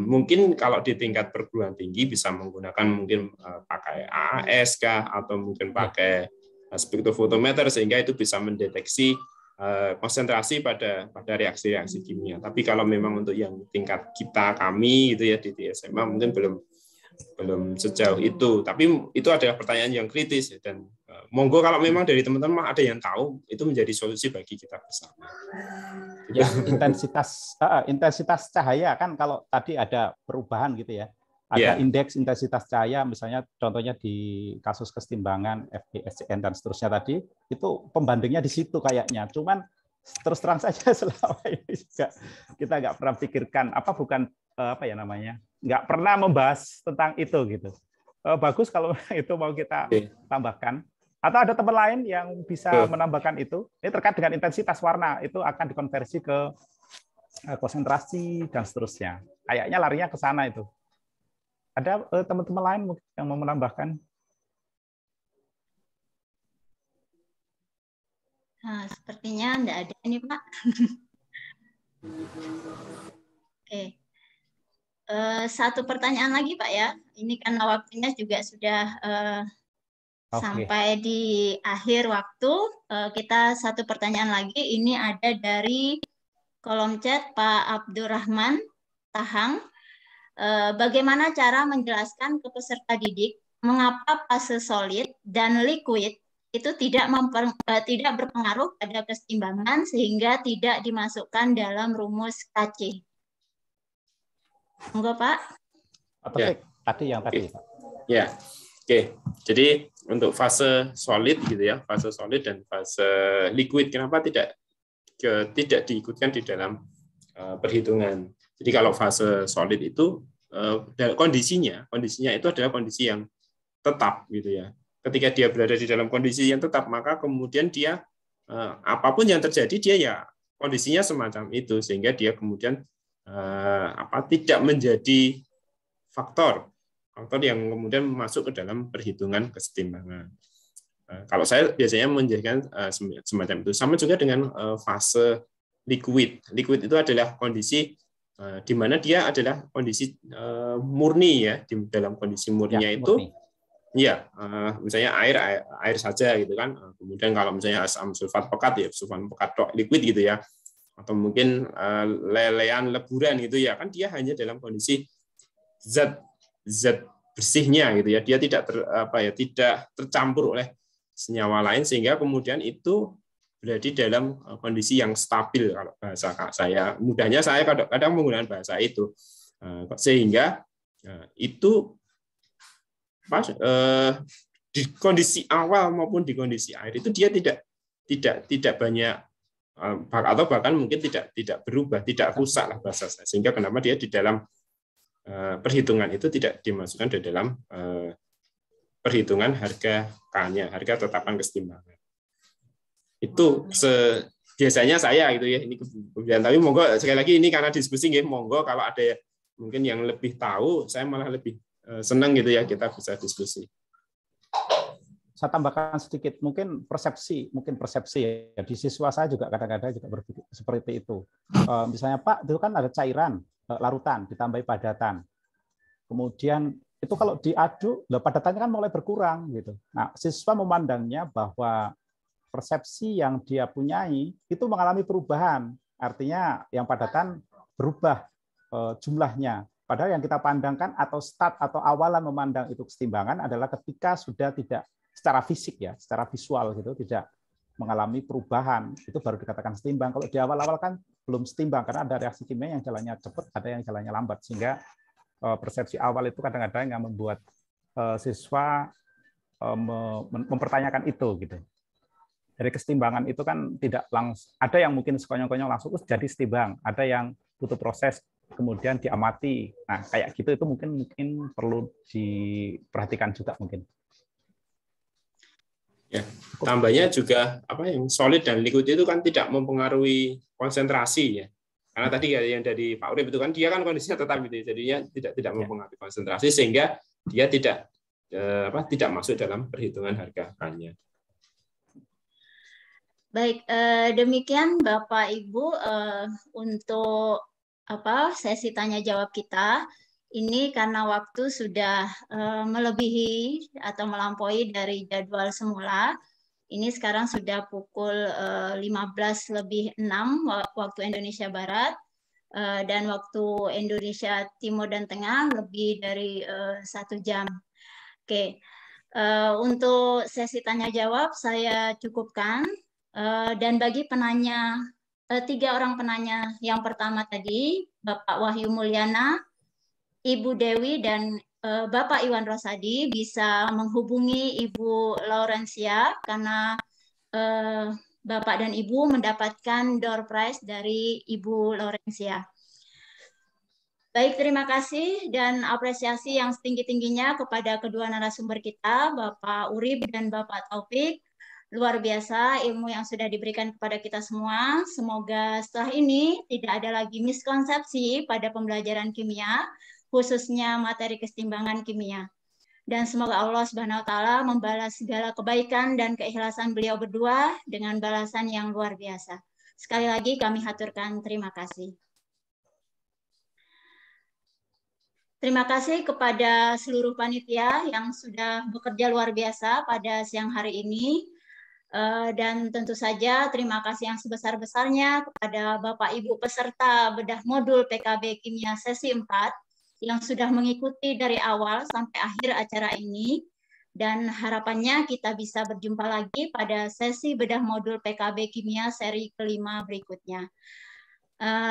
Mungkin kalau di tingkat perguruan tinggi bisa menggunakan mungkin pakai AAS kah, atau mungkin pakai spektrofotometer sehingga itu bisa mendeteksi konsentrasi pada reaksi-reaksi kimia. Tapi kalau memang untuk yang tingkat kami gitu ya di SMA mungkin belum sejauh itu. Tapi itu adalah pertanyaan yang kritis dan monggo kalau memang dari teman-teman ada yang tahu, itu menjadi solusi bagi kita bersama. Ya, intensitas cahaya kan kalau tadi ada perubahan gitu ya. Ada indeks intensitas cahaya, misalnya contohnya di kasus kesetimbangan FGSCN dan seterusnya tadi, itu pembandingnya di situ kayaknya. Cuman terus terang saja selama ini juga kita nggak pernah pikirkan, nggak pernah membahas tentang itu gitu. Bagus kalau itu mau kita tambahkan. Atau ada teman lain yang bisa menambahkan itu. Ini terkait dengan intensitas warna, itu akan dikonversi ke konsentrasi dan seterusnya. Kayaknya larinya ke sana itu. Ada teman-teman lain yang mau menambahkan? Nah, sepertinya tidak ada ini, Pak. Oke. Satu pertanyaan lagi, Pak ya. Ini karena waktunya juga sudah sampai di akhir waktu. Kita satu pertanyaan lagi. Ini ada dari kolom chat Pak Abdurrahman Tahang. Bagaimana cara menjelaskan ke peserta didik mengapa fase solid dan liquid itu tidak berpengaruh pada kesetimbangan sehingga tidak dimasukkan dalam rumus KC? Monggo Pak. Tadi. Ya, oke. Jadi untuk fase solid gitu ya, fase solid dan fase liquid, kenapa tidak diikutkan di dalam perhitungan? Jadi kalau fase solid itu kondisinya itu adalah kondisi yang tetap gitu ya. Ketika dia berada di dalam kondisi yang tetap, maka kemudian dia apapun yang terjadi dia ya kondisinya semacam itu, sehingga dia kemudian tidak menjadi faktor yang kemudian masuk ke dalam perhitungan kesetimbangan. Kalau saya biasanya menjadikan semacam itu. Sama juga dengan fase liquid. Liquid itu adalah kondisi di mana dia adalah kondisi murni ya. Di dalam kondisi murninya itu ya misalnya air saja gitu kan. Kemudian kalau misalnya asam sulfat pekat ya sulfat pekat liquid gitu ya, atau mungkin lelean leburan gitu ya, kan dia hanya dalam kondisi zat bersihnya gitu ya. Dia tidak tidak tercampur oleh senyawa lain, sehingga kemudian itu berada di dalam kondisi yang stabil. Kalau bahasa saya, mudahnya saya kadang menggunakan bahasa itu, sehingga itu di kondisi awal maupun di kondisi air itu dia tidak banyak atau bahkan mungkin tidak berubah, tidak rusak lah bahasa saya, sehingga kenapa dia di dalam perhitungan itu tidak dimasukkan di dalam perhitungan harga K-nya, harga tetapan kesetimbangan. Itu biasanya saya gitu ya, ini kemudian. Tapi monggo sekali lagi ini karena diskusi ya, monggo kalau ada mungkin yang lebih tahu, saya malah lebih senang gitu ya kita bisa diskusi. Saya tambahkan sedikit, mungkin persepsi ya. Di siswa saya juga kadang-kadang juga berpikir seperti itu. Misalnya Pak, itu kan ada cairan larutan ditambahi padatan. Kemudian itu kalau diaduk, padatannya kan mulai berkurang gitu. Nah, siswa memandangnya bahwa persepsi yang dia punyai itu mengalami perubahan. Artinya yang padatan berubah jumlahnya. Padahal yang kita pandangkan atau start atau awalan memandang itu kesetimbangan adalah ketika sudah tidak secara fisik ya, secara visual gitu, tidak mengalami perubahan, itu baru dikatakan setimbang. Kalau di awal-awal kan belum setimbang karena ada reaksi kimia yang jalannya cepat, ada yang jalannya lambat, sehingga persepsi awal itu kadang-kadang yang membuat siswa mempertanyakan itu gitu. Dari kesetimbangan itu kan tidak langsung, ada yang mungkin sekonyong-konyong langsung jadi setimbang, ada yang butuh proses kemudian diamati. Nah, kayak gitu itu mungkin perlu diperhatikan juga mungkin. Ya, tambahnya juga apa yang solid dan liquid itu kan tidak mempengaruhi konsentrasi ya. Karena tadi yang dari Pak Urip itu kan dia kan kondisinya tetap gitu, jadinya tidak mempengaruhi konsentrasi sehingga dia tidak masuk dalam perhitungan harga K-nya. Baik, demikian Bapak Ibu untuk sesi tanya jawab kita. Ini karena waktu sudah melebihi atau melampaui dari jadwal semula. Ini sekarang sudah pukul 15:06 waktu Indonesia Barat dan waktu Indonesia Timur dan Tengah lebih dari 1 jam. Oke, untuk sesi tanya jawab saya cukupkan. Dan bagi penanya, 3 orang penanya yang pertama tadi, Bapak Wahyu Mulyana, Ibu Dewi, dan Bapak Iwan Rosadi bisa menghubungi Ibu Laurencia karena Bapak dan Ibu mendapatkan door prize dari Ibu Laurencia. Baik, terima kasih dan apresiasi yang setinggi-tingginya kepada kedua narasumber kita, Bapak Urip dan Bapak Taufik. Luar biasa ilmu yang sudah diberikan kepada kita semua. Semoga setelah ini tidak ada lagi miskonsepsi pada pembelajaran kimia, khususnya materi kesetimbangan kimia. Dan semoga Allah Subhanahu wa taala membalas segala kebaikan dan keikhlasan beliau berdua dengan balasan yang luar biasa. Sekali lagi kami haturkan terima kasih. Terima kasih kepada seluruh panitia yang sudah bekerja luar biasa pada siang hari ini. Dan tentu saja terima kasih yang sebesar-besarnya kepada Bapak Ibu peserta bedah modul PKB Kimia sesi 4 yang sudah mengikuti dari awal sampai akhir acara ini. Dan harapannya kita bisa berjumpa lagi pada sesi bedah modul PKB Kimia seri kelima berikutnya.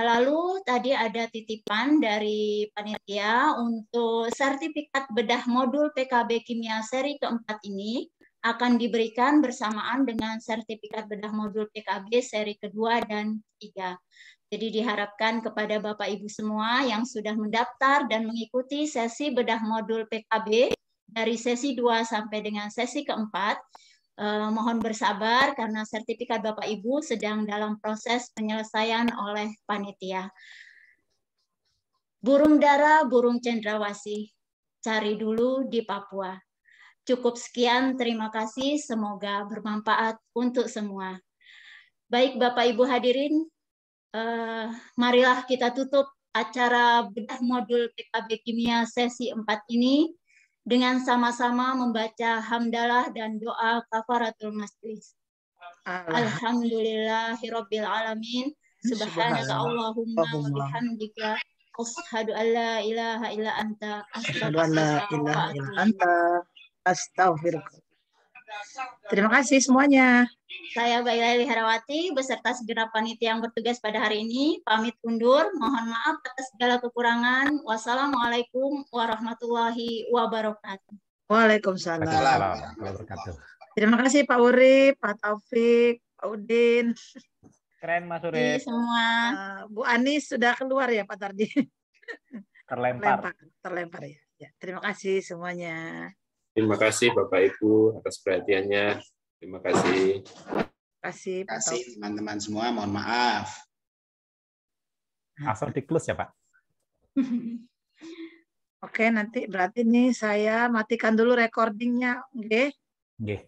Lalu tadi ada titipan dari panitia untuk sertifikat bedah modul PKB Kimia seri keempat ini akan diberikan bersamaan dengan sertifikat bedah modul PKB seri kedua dan ketiga. Jadi diharapkan kepada Bapak Ibu semua yang sudah mendaftar dan mengikuti sesi bedah modul PKB dari sesi 2 sampai dengan sesi keempat, mohon bersabar karena sertifikat Bapak Ibu sedang dalam proses penyelesaian oleh panitia. Burung dara, burung cendrawasih, cari dulu di Papua. Cukup sekian, terima kasih. Semoga bermanfaat untuk semua. Baik Bapak Ibu hadirin, marilah kita tutup acara bedah modul PKB Kimia sesi 4 ini dengan sama-sama membaca hamdalah dan doa kafaratul majlis. Alhamdulillahirabbil alamin. Subhanaka Allahumma wa bihamdika asyhadu an la ilaha illa anta astaghfiruka wa atubu. Astagfirullah. Terima kasih semuanya. Saya Bailali Herawati beserta segenap panitia yang bertugas pada hari ini pamit undur. Mohon maaf atas segala kekurangan. Wassalamualaikum warahmatullahi wabarakatuh. Waalaikumsalam. Terima kasih Pak Urip, Pak Taufik, Pak Udin. Keren Mas Urip. Semua. Bu Anis sudah keluar ya Pak Tardi. terlempar. Terlempar ya. Ya, terima kasih semuanya. Terima kasih Bapak Ibu atas perhatiannya. Terima kasih. Terima kasih Terima Pak kasih Taufik. teman-teman semua. Mohon maaf. Asal di close ya Pak. Oke, nanti berarti nih saya matikan dulu recordingnya. Oke. Nggih.